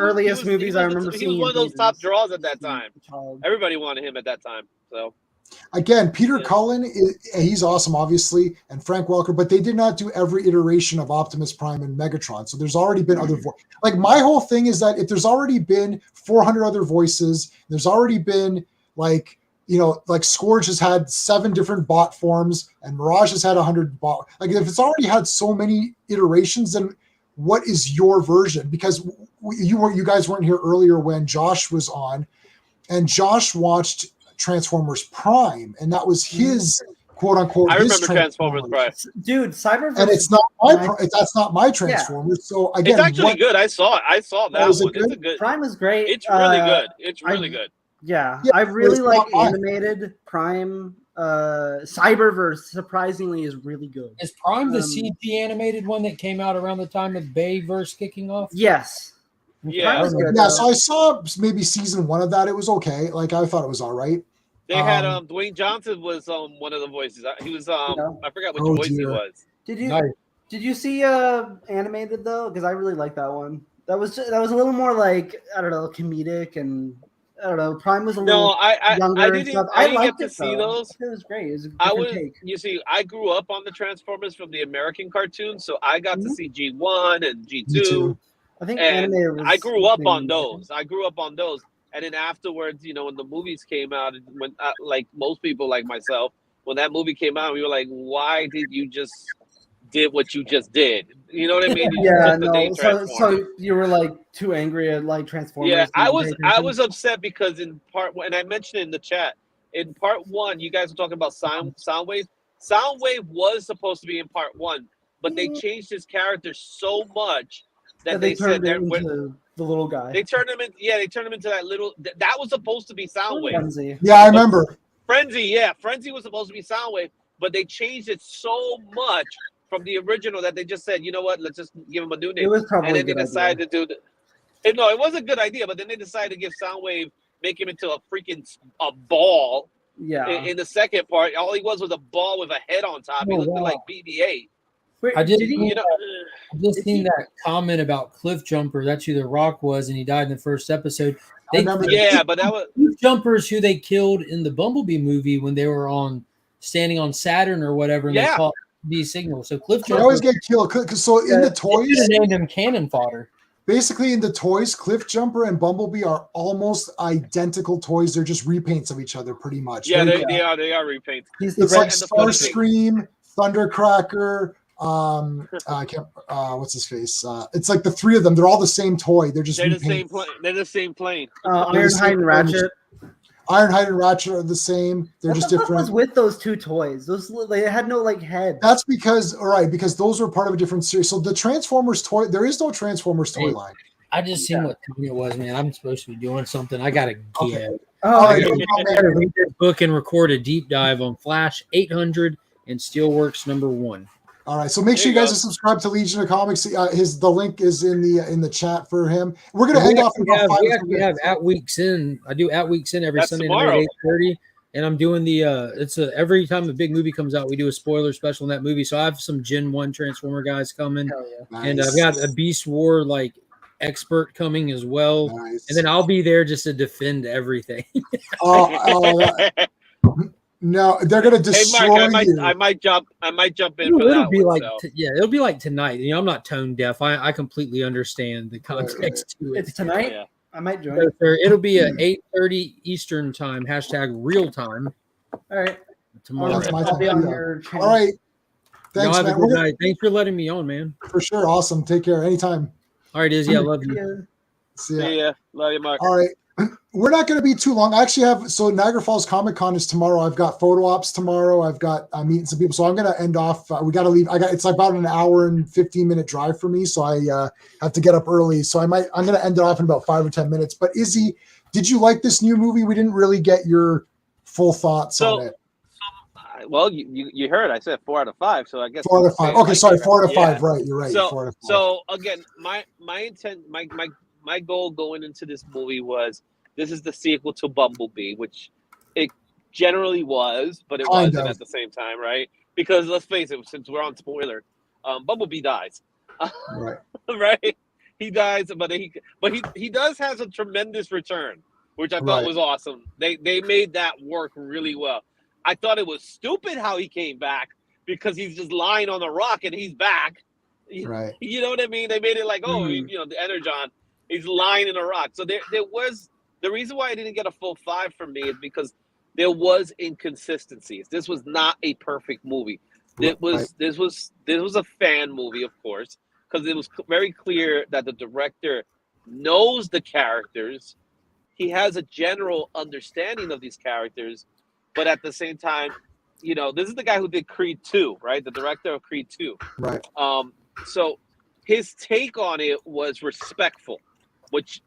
earliest movies I remember seeing. He was one of those top draws at that time. Everybody wanted him at that time. So. Again, Peter Cullen, he's awesome, obviously, and Frank Welker, but they did not do every iteration of Optimus Prime and Megatron. So there's already been other voices. Like my whole thing is that if there's already been 400 other voices, there's already been like Scourge has had 7 different bot forms, and Mirage has had 100 bot. Like if it's already had so many iterations, then what is your version? Because you guys weren't here earlier when Josh was on, and Josh watched Transformers Prime, and that was his quote unquote. I remember Transformers Prime, dude. Cyberverse, and it's not that's not my Transformers. Yeah. So again, it's actually good. I saw that one. It's a good. Prime is great. It's really good. It's really good. Yeah, I really like animated Prime. Cyberverse surprisingly is really good. Is Prime the CG animated one that came out around the time of Bayverse kicking off? Yes. Yeah. So I saw maybe season 1 of that. It was okay. Like I thought it was all right. They had Dwayne Johnson was one of the voices. He was I forgot which voice he was. Did you see animated though? Because I really like that one. That was a little more like, I don't know, comedic, and I don't know. Prime was a little younger. I didn't get to see those. It was great. It was a different take. You see, I grew up on the Transformers from the American cartoons, so I got to see G1 and G2. I think animated was. I grew up on those. And then afterwards, when the movies came out, when like most people like myself, when that movie came out, we were like, why did you just did what you just did? You know what I mean? So you were like too angry at like Transformers. Yeah, I was upset because in part one, and I mentioned it in the chat, in part one, you guys were talking about Soundwave. Soundwave was supposed to be in part one, but they changed his character so much that they said the little guy. They turned him into that little. That was supposed to be Soundwave. Frenzy. Yeah, I remember. Frenzy was supposed to be Soundwave, but they changed it so much from the original that they just said, you know what, let's just give him a new name. It was probably and then they decided to do it. No, it was a good idea, but then they decided to give Soundwave, make him into a ball. Yeah. In the second part, all he was a ball with a head on top. He looked like BB-8. I just seen that comment about Cliff Jumper. That's who The Rock was, and he died in the first episode. But that was Cliff Jumper's who they killed in the Bumblebee movie when they were standing on Saturn or whatever, and they caught the signal. So Cliff Jumper always get killed. So in the toys, they named him cannon fodder. Basically, in the toys, Cliff Jumper and Bumblebee are almost identical toys. They're just repaints of each other, pretty much. Yeah, they are repaints. It's like Starscream, Thundercracker. I can't. What's his face? It's like the three of them. They're all the same toy. They're just repaints. They're the same plane. Ironhide and Ratchet. Ironhide and Ratchet are the same. They're just different. What was with those two toys? They had no head. That's because those were part of a different series. So the Transformers toy, there is no Transformers toy line. I just seen what time it was, man. I'm supposed to be doing something. I gotta get. Okay. I gotta read this book and record a deep dive on Flash 800 and Steelworks #1. All right, so make sure you guys are subscribed to Legion of Comics. The link is in the chat for him. We're gonna end off. We have at weeks in. I do at weeks in every Sunday night at 8:30, and I'm doing every time a big movie comes out, we do a spoiler special in that movie. So I have some Gen 1 Transformer guys coming, and I've got a Beast War expert coming as well, and then I'll be there just to defend everything. No, they're gonna destroy you. I might jump in for it'll that be one, it'll be like tonight. I'm not tone deaf. I completely understand the context to it. It's tonight. Yeah. I might join. So it'll be at 8:30 Eastern time. #real time. All right. Tomorrow. I'll be on your channel. All right. Thanks, have man. a good night. Thanks for letting me on, man. For sure. Awesome. Take care. Anytime. All right, Izzy. I love you. See ya. Love you, Mark. All right. We're not going to be too long. I actually have Niagara Falls Comic Con is tomorrow. I've got photo ops tomorrow. I've got meeting some people. So I'm going to end off. We got to leave. It's about an hour and 15-minute drive for me. So I have to get up early. So I'm going to end it off in about 5 or 10 minutes. But Izzy, did you like this new movie? We didn't really get your full thoughts on it. Well, you heard I said 4 out of 5. So I guess 4 out of 5. Okay. Sorry. 4 out of 5. Right. You're right. 4 out of 5. So again, my intent, my goal going into this movie was, this is the sequel to Bumblebee, which it generally was, but it wasn't at the same time, right? Because let's face it, since we're on spoiler, Bumblebee dies, right? Right? He dies, but he does has a tremendous return, which I thought was awesome. They made that work really well. I thought it was stupid how he came back, because he's just lying on the rock and he's back. Right. You know what I mean? They made it like, the Energon, he's lying in a rock. So there was. The reason why I didn't get a full 5 from me is because there was inconsistencies. This was not a perfect movie. This was a fan movie, of course, because it was very clear that the director knows the characters. He has a general understanding of these characters, but at the same time, this is the guy who did Creed 2, right? The director of Creed 2. Right. So his take on it was respectful, which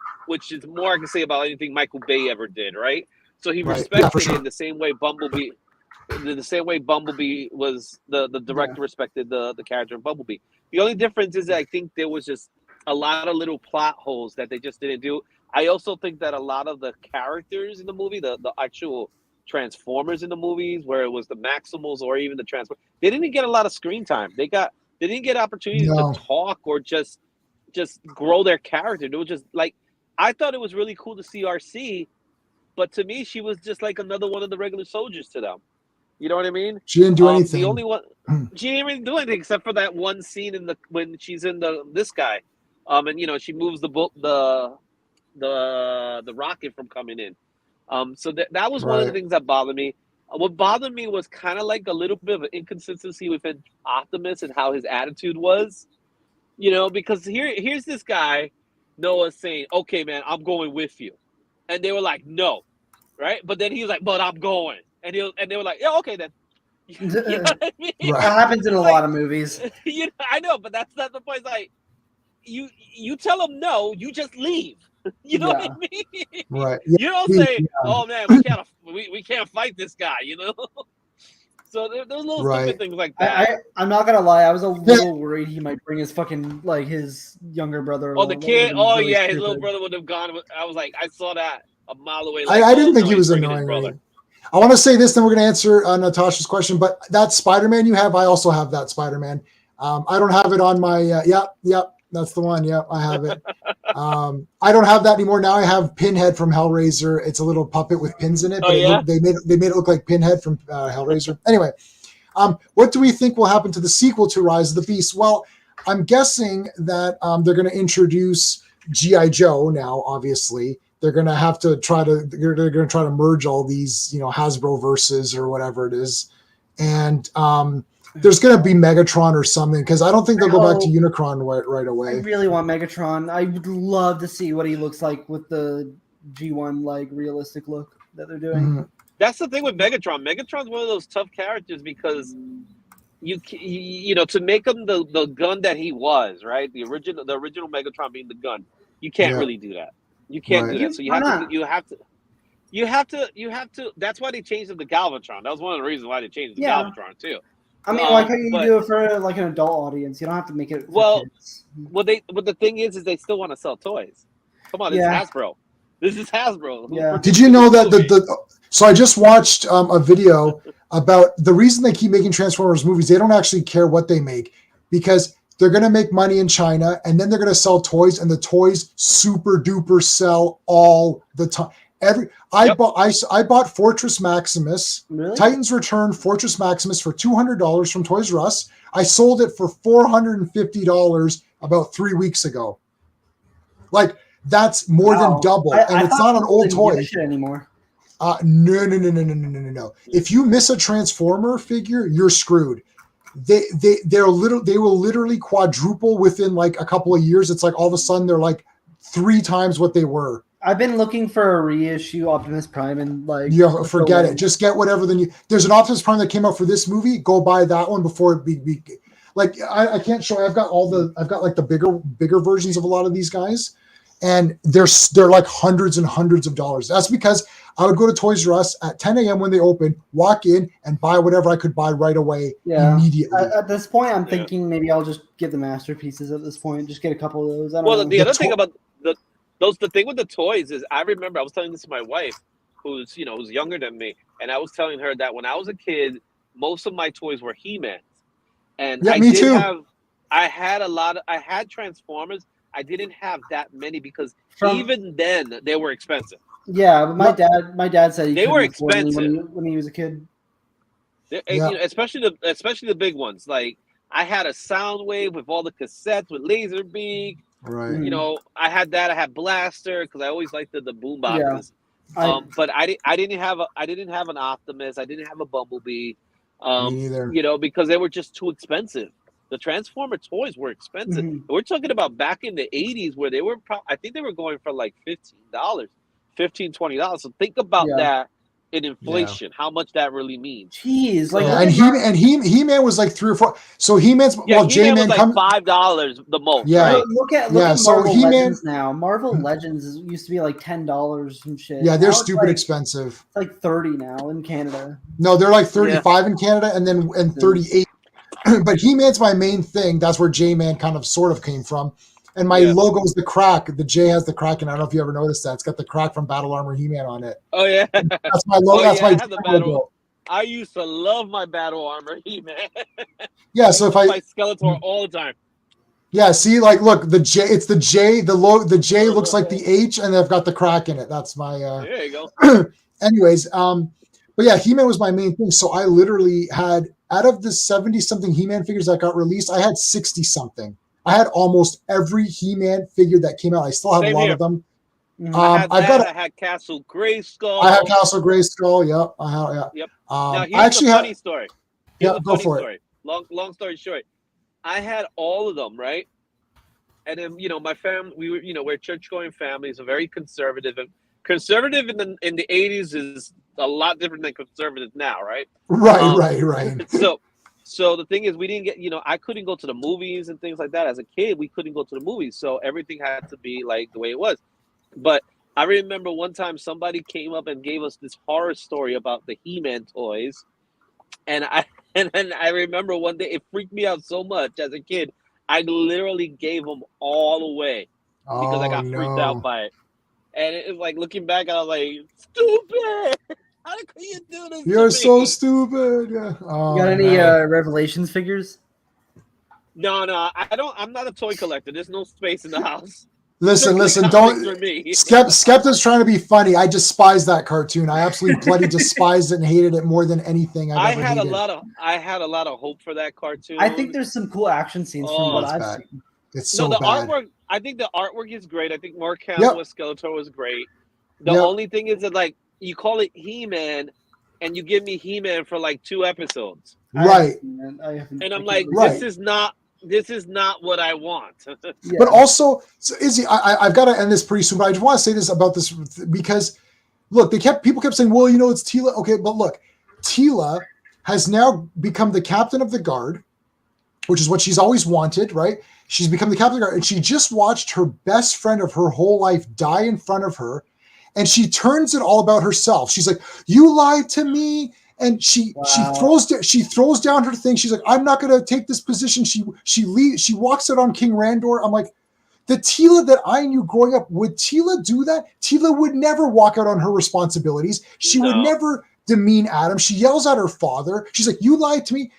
is more I can say about anything Michael Bay ever did, right? So he respected it in the same way Bumblebee was the director respected the character of Bumblebee. The only difference is that I think there was just a lot of little plot holes that they just didn't do. I also think that a lot of the characters in the movie, the actual Transformers in the movies, where it was the Maximals or even the Transformers. They didn't get a lot of screen time. They didn't get opportunities to talk or just grow their character. It was just like, I thought it was really cool to see RC, but to me, she was just like another one of the regular soldiers to them. You know what I mean? She didn't do anything. The only one, she didn't even do anything except for that one scene when she's in this guy, and she moves the rocket from coming in. So that was one of the things that bothered me. What bothered me was kind of like a little bit of an inconsistency within Optimus and how his attitude was, because here's this guy, Noah, saying, "Okay, man, I'm going with you," and they were like, "No," right? But then he was like, "But I'm going," and they were like, "Yeah, okay then." You know what I mean? That happens in a lot of movies. I know, but that's not the point. It's like you tell them no, you just leave. You know what I mean? Right. You don't say, "Oh man, we can't fight this guy," So there's little stupid things like that. I'm not gonna lie, I was a little worried he might bring his fucking his younger brother. Oh, the kid. Oh really yeah, stupid. his little brother would have gone. I was like, I saw that a mile away. I didn't think he was annoying. Right? I want to say this, then we're going to answer Natasha's question. But that Spider-Man you have, I also have that Spider-Man. I don't have it on my. Yep, that's the one. Yep, I have it. I don't have that anymore. Now I have Pinhead from Hellraiser. It's a little puppet with pins in it. But they made it look like Pinhead from Hellraiser. Anyway, what do we think will happen to the sequel to Rise of the Beast? Well, I'm guessing that they're going to introduce G.I. Joe now. Obviously, they're going to have to try to merge all these, Hasbro verses or whatever it is, and there's going to be Megatron or something, because I don't think they'll go back to Unicron right away. I really want Megatron. I would love to see what he looks like with the G1 realistic look that they're doing. Mm-hmm. That's the thing with Megatron. Megatron's one of those tough characters because you to make him the gun that he was, right? The original Megatron being the gun. You can't really do that. You can't do that. So you have to. That's why they changed it to Galvatron. That was one of the reasons why they changed it to Galvatron too. I mean, why can't you do it for an adult audience? You don't have to make it. For kids. But the thing is they still want to sell toys. Come on, this is Hasbro. This is Hasbro. Yeah. Did you know that So I just watched a video about the reason they keep making Transformers movies. They don't actually care what they make, because they're going to make money in China, and then they're going to sell toys, and the toys super duper sell all the time. I bought Fortress Maximus, Titans Return Fortress Maximus for $200 from Toys R Us. I sold it for $450 about 3 weeks ago. That's more than double, and it's not an old toy anymore. No. If you miss a Transformer figure, you're screwed. They will literally quadruple within a couple of years. It's like all of a sudden they're like 3 times what they were. I've been looking for a reissue Optimus Prime and forget it. Just get whatever. There's an Optimus Prime that came out for this movie. Go buy that one before it be I can't show. I've got the bigger versions of a lot of these guys, and they're like hundreds and hundreds of dollars. That's because I would go to Toys R Us at 10 a.m. when they open, walk in and buy whatever I could buy right away immediately. At this point, I'm thinking maybe I'll just get the masterpieces at this point. Just get a couple of those. The other thing about the thing with the toys is, I remember I was telling this to my wife, who's younger than me, and I was telling her that when I was a kid, most of my toys were He-Mans, and I had Transformers. I didn't have that many because even then they were expensive. Yeah, but my dad said they were expensive when he was a kid. Especially the big ones. Like, I had a Soundwave with all the cassettes with Laserbeak. Right. I had that. I had Blaster because I always liked the boom boxes. But I didn't have an Optimus. I didn't have a Bumblebee. Me neither. Because they were just too expensive. The Transformer toys were expensive. Mm-hmm. We're talking about back in the 80s where they were I think they were going for like $15, $20. So think about that in inflation, how much that really means. Jeez, and He-Man was like 3 or 4. So He-Man's J-Man was like $5 the most. Yeah, right? Look at Marvel Legends now. Marvel Legends used to be like $10 and shit. Yeah, they're stupid expensive. It's like $30 now in Canada. No, they're like 35 in Canada, and 38. But He-Man's my main thing. That's where J-Man kind of sort of came from. And my logo is the crack. The J has the crack, and I don't know if you ever noticed that. It's got the crack from Battle Armor He-Man on it. Oh yeah, that's my logo. That's my I have the logo. battle. I used to love my Battle Armor He-Man. Yeah, so if I Skeletor all the time. Yeah, see, like, look, the J. It's the J. The J looks like the H, and they've got the crack in it. That's my. There you go. Anyways, but yeah, He-Man was my main thing. So I literally had, out of the 70-something He-Man figures that got released, I had 60-something. I had almost every He-Man figure that came out. I still have a lot of them. I had Castle Grayskull. I have Castle Grayskull. Yep. Yep. I Now here's actually a funny story. Yeah, go for it. Long story short, I had all of them, right? And then my family, we were we're a church going family, so very conservative. And conservative in the 80s is a lot different than conservative now, right? Right. So the thing is, we didn't get, I couldn't go to the movies and things like that. As a kid, we couldn't go to the movies. So everything had to be like the way it was. But I remember one time somebody came up and gave us this horror story about the He-Man toys. And I remember one day, it freaked me out so much as a kid. I literally gave them all away because I got freaked out by it. And it was like, looking back, I was like, stupid. How could you do this? You're so stupid. Yeah. You got any Revelations figures? No, I don't. I'm not a toy collector. There's no space in the house. Listen, don't. Skepta's trying to be funny. I despise that cartoon. I absolutely bloody despised it and hated it more than anything I've ever hated. I had a lot of hope for that cartoon. I think there's some cool action scenes from what I've seen. It's so the bad. artwork. I think the artwork is great. I think Mark Hamill with Skeletor was great. The only thing is that, like, you call it He-Man, and you give me He-Man for like 2 episodes. Right. And I'm like, this is not what I want. But also, so Izzy, I've got to end this pretty soon, but I just want to say this about this because, look, people kept saying, well, it's Teela. Okay, but look, Teela has now become the captain of the guard, which is what she's always wanted, right? She's become the captain of the guard, and she just watched her best friend of her whole life die in front of her, and she turns it all about herself. She's like, you lied to me. And she throws down her thing. She's like, I'm not going to take this position. She leaves. She walks out on King Randor. I'm like, the Teela that I knew growing up, would Teela do that? Teela would never walk out on her responsibilities. She would never demean Adam. She yells at her father. She's like, you lied to me.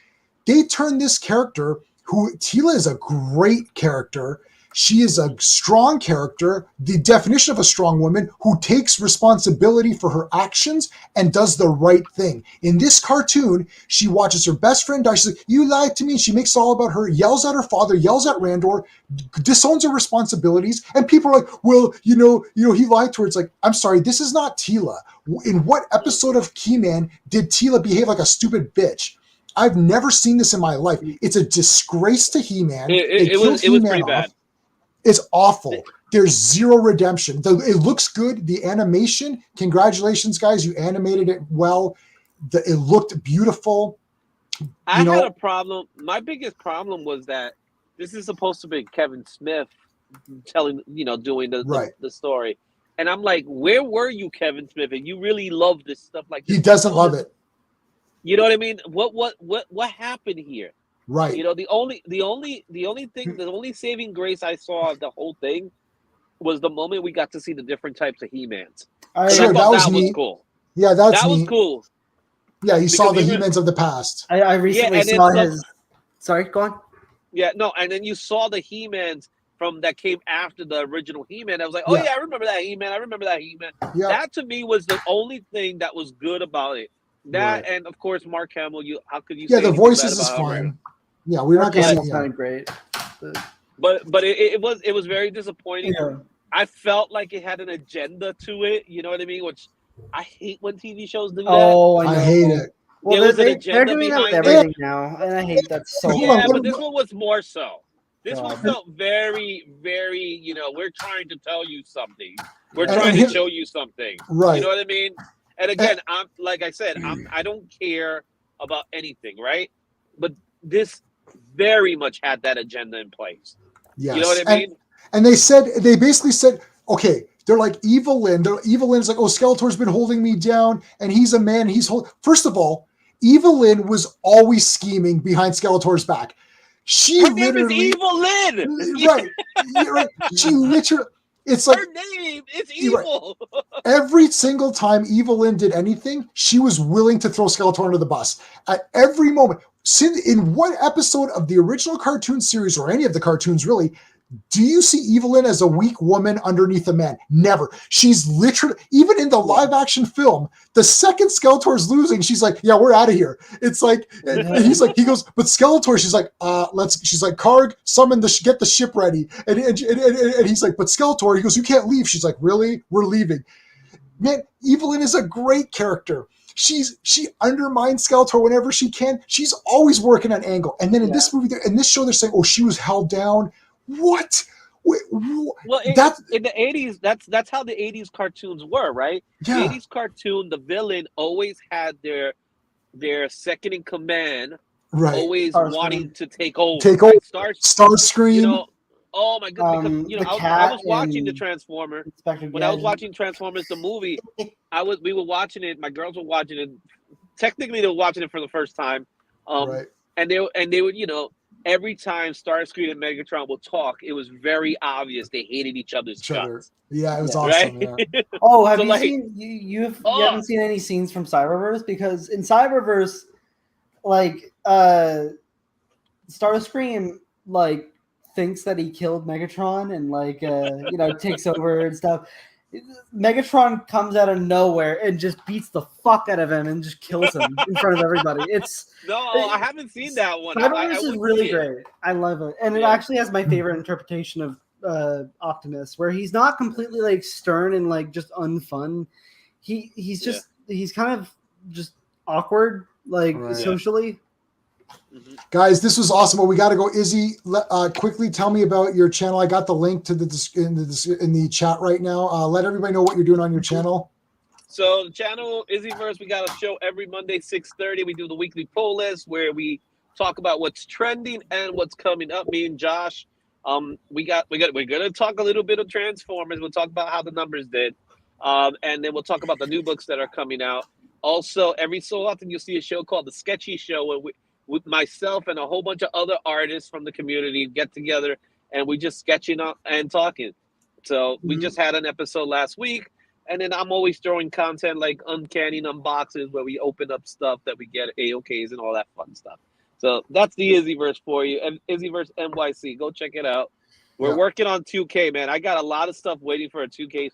They turn this character, who Teela is a great character. She is a strong character, the definition of a strong woman who takes responsibility for her actions and does the right thing. In this cartoon, she watches her best friend die. She's like, you lied to me. She makes it all about her, yells at her father, yells at Randor, disowns her responsibilities. And people are like, well, he lied to her. It's like, I'm sorry, this is not Teela. In what episode of He-Man did Teela behave like a stupid bitch? I've never seen this in my life. It's a disgrace to He-Man. It was pretty bad. It's awful. There's zero redemption. It looks good. The animation, congratulations, guys. You animated it well. It looked beautiful. I had a problem. My biggest problem was that this is supposed to be Kevin Smith doing the story. And I'm like, where were you, Kevin Smith? And you really love this stuff like this. He doesn't love it. You know what I mean? What happened here? Right. The only saving grace I saw of the whole thing was the moment we got to see the different types of He-Mans. Sure, that was neat. Cool. Yeah, that was cool. Yeah, you saw the He-Mans of the past. I recently saw his. Sorry, go on. Yeah, no, and then you saw the He-Mans that came after the original He-Man. I was like, oh yeah, I remember that He-Man. Yeah. That to me was the only thing that was good about it. That and of course Mark Hamill. How could you? Yeah, the voices is fine. Yeah, we're not going to say sounded great. But it was very disappointing. Yeah. I felt like it had an agenda to it. You know what I mean? Which I hate when TV shows do that. Oh, I hate it. Well, they're doing that with everything now, and I hate that so much. Yeah, but this one was more so. This one felt very, very. We're trying to tell you something. We're trying to show you something. Right. You know what I mean? And again, I don't care about anything, right? But this very much had that agenda in place. Yes. You know what I mean? And they basically said, okay, they're like Evelyn. Evelyn's like, oh, Skeletor's been holding me down, and he's a man. First of all, Evelyn was always scheming behind Skeletor's back. She Her name is literally, Evil Lynn. right? You're right. She literally. It's like Her name is Evil. every single time Evil Lynn did anything, she was willing to throw Skeletor under the bus at every moment. In what episode of the original cartoon series or any of the cartoons really, do you see Evil Lynn as a weak woman underneath a man? Never. She's literally, even in the live action film, the second Skeletor's losing, she's like, yeah, we're out of here. It's like, and he's like, he goes, but Skeletor, she's like, she's like, Karg, get the ship ready. And he's like, but Skeletor, he goes, you can't leave. She's like, really? We're leaving. Man, Evil Lynn is a great character. She undermines Skeletor whenever she can. She's always working an angle. And then in this movie, in this show, they're saying, oh, she was held down. What? Wait, well, in the 80s, that's how the 80s cartoons were, right? Yeah. The 80s cartoon, the villain always had their second in command, right? Always wanting to take over. Starscream. You know, oh my goodness! Because, I was watching the Transformer. When I was watching Transformers the movie, we were watching it. My girls were watching it. Technically, they were watching it for the first time. Right. And they would, every time Starscream and Megatron would talk, it was very obvious they hated each other's guts. Yeah, it was awesome. Right? Yeah. Oh, have you seen you haven't seen any scenes from Cyberverse? Because in Cyberverse, like Starscream thinks that he killed Megatron and takes over and stuff. Megatron comes out of nowhere and just beats the fuck out of him and just kills him in front of everybody. I haven't seen that one. Cyberverse is really great. I love it, and it actually has my favorite interpretation of Optimus, where he's not completely stern and just unfun. He's kind of just awkward socially. Guys, this was awesome. But we got to go. Izzy, quickly tell me about your channel. I got the link to in the chat right now. Let everybody know what you're doing on your channel. So the channel Izzyverse, we got a show every Monday 6:30. We do the weekly poll list where we talk about what's trending and what's coming up. Me and Josh, we're gonna talk a little bit of Transformers. We'll talk about how the numbers did, and then we'll talk about the new books that are coming out. Also, every so often you'll see a show called The Sketchy Show where with myself and a whole bunch of other artists from the community get together and we just sketching up and talking. So we just had an episode last week, and then I'm always throwing content like Uncanny Unboxes where we open up stuff that we get AOKs and all that fun stuff. So that's the Izzyverse for you, and Izzyverse NYC. Go check it out. We're working on 2K, man. I got a lot of stuff waiting for a 2K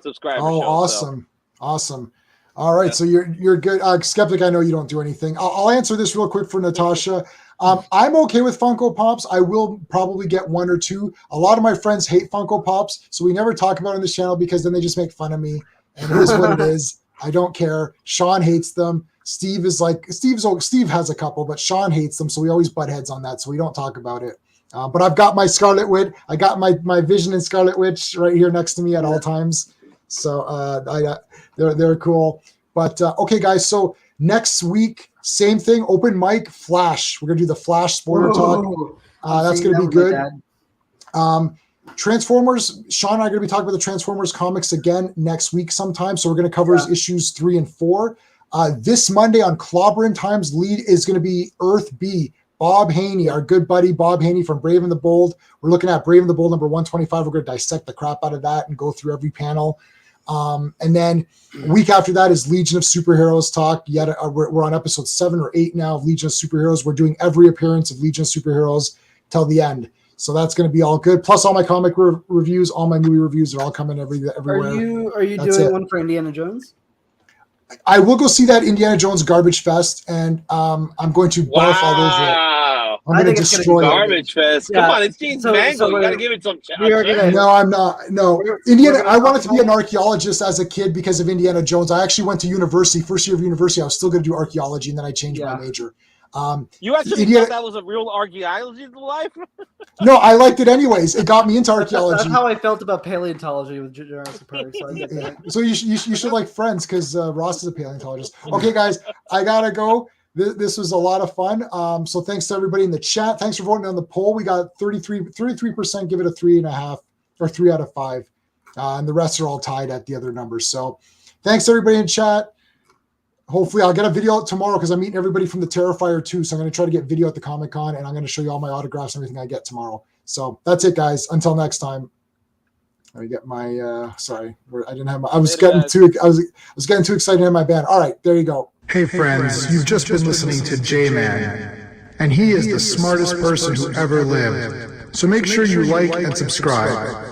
subscriber show. Oh, awesome. So. Awesome. All right, so you're good. Skeptic, I know you don't do anything. I'll answer this real quick for Natasha. I'm okay with Funko Pops. I will probably get one or two. A lot of my friends hate Funko Pops, so we never talk about it on this channel because then they just make fun of me, and it is what it is. I don't care. Sean hates them. Steve has a couple, but Sean hates them, so we always butt heads on that, so we don't talk about it. But I've got my Scarlet Witch. I got my Vision and Scarlet Witch right here next to me at all times. So they're cool. But okay, guys. So next week, same thing. Open mic, Flash. We're gonna do the Flash spoiler talk. That's gonna be good. Transformers. Sean and I are gonna be talking about the Transformers comics again next week sometime. So we're gonna cover issues 3 and 4. This Monday on Clobberin Times, lead is gonna be Earth B. Bob Haney, our good buddy Bob Haney from Brave and the Bold. We're looking at Brave and the Bold number 125. We're gonna dissect the crap out of that and go through every panel. And then a week after that is Legion of Superheroes talk. We're on episode 7 or 8 now of Legion of Superheroes. We're doing every appearance of Legion of Superheroes till the end. So that's going to be all good. Plus all my comic reviews, all my movie reviews are all coming everywhere. Are you doing one for Indiana Jones? I will go see that Indiana Jones Garbage Fest, and I'm going to barf all over it. I'm going to destroy it. Garbage Fest. Come on, it's Gene's Mango. You got to give it some chance. No, I'm not. No, Indiana. I wanted to be an archaeologist as a kid because of Indiana Jones. I actually went to university, first year of university. I was still going to do archaeology, and then I changed my major. You actually thought that was a real archaeology in life? No, I liked it anyways. It got me into archaeology. That's how I felt about paleontology with Jurassic Park. So I get that. So you should like Friends because Ross is a paleontologist. Okay, guys, I gotta go. This was a lot of fun. So thanks to everybody in the chat. Thanks for voting on the poll. We got 33% give it a 3.5 or 3 out of 5. And the rest are all tied at the other numbers. So thanks everybody in chat. hopefully I'll get a video out tomorrow because I'm meeting everybody from the Terrifier too. So I'm going to try to get video at the Comic Con, and I'm going to show you all my autographs and everything I get tomorrow. So that's it, guys. Until next time. I get my sorry, I didn't have my. I was getting too excited to have my band. All right, there you go. Hey friends, you've just been listening to J-Man, and he is the smartest person who ever lived. So make sure you like and subscribe.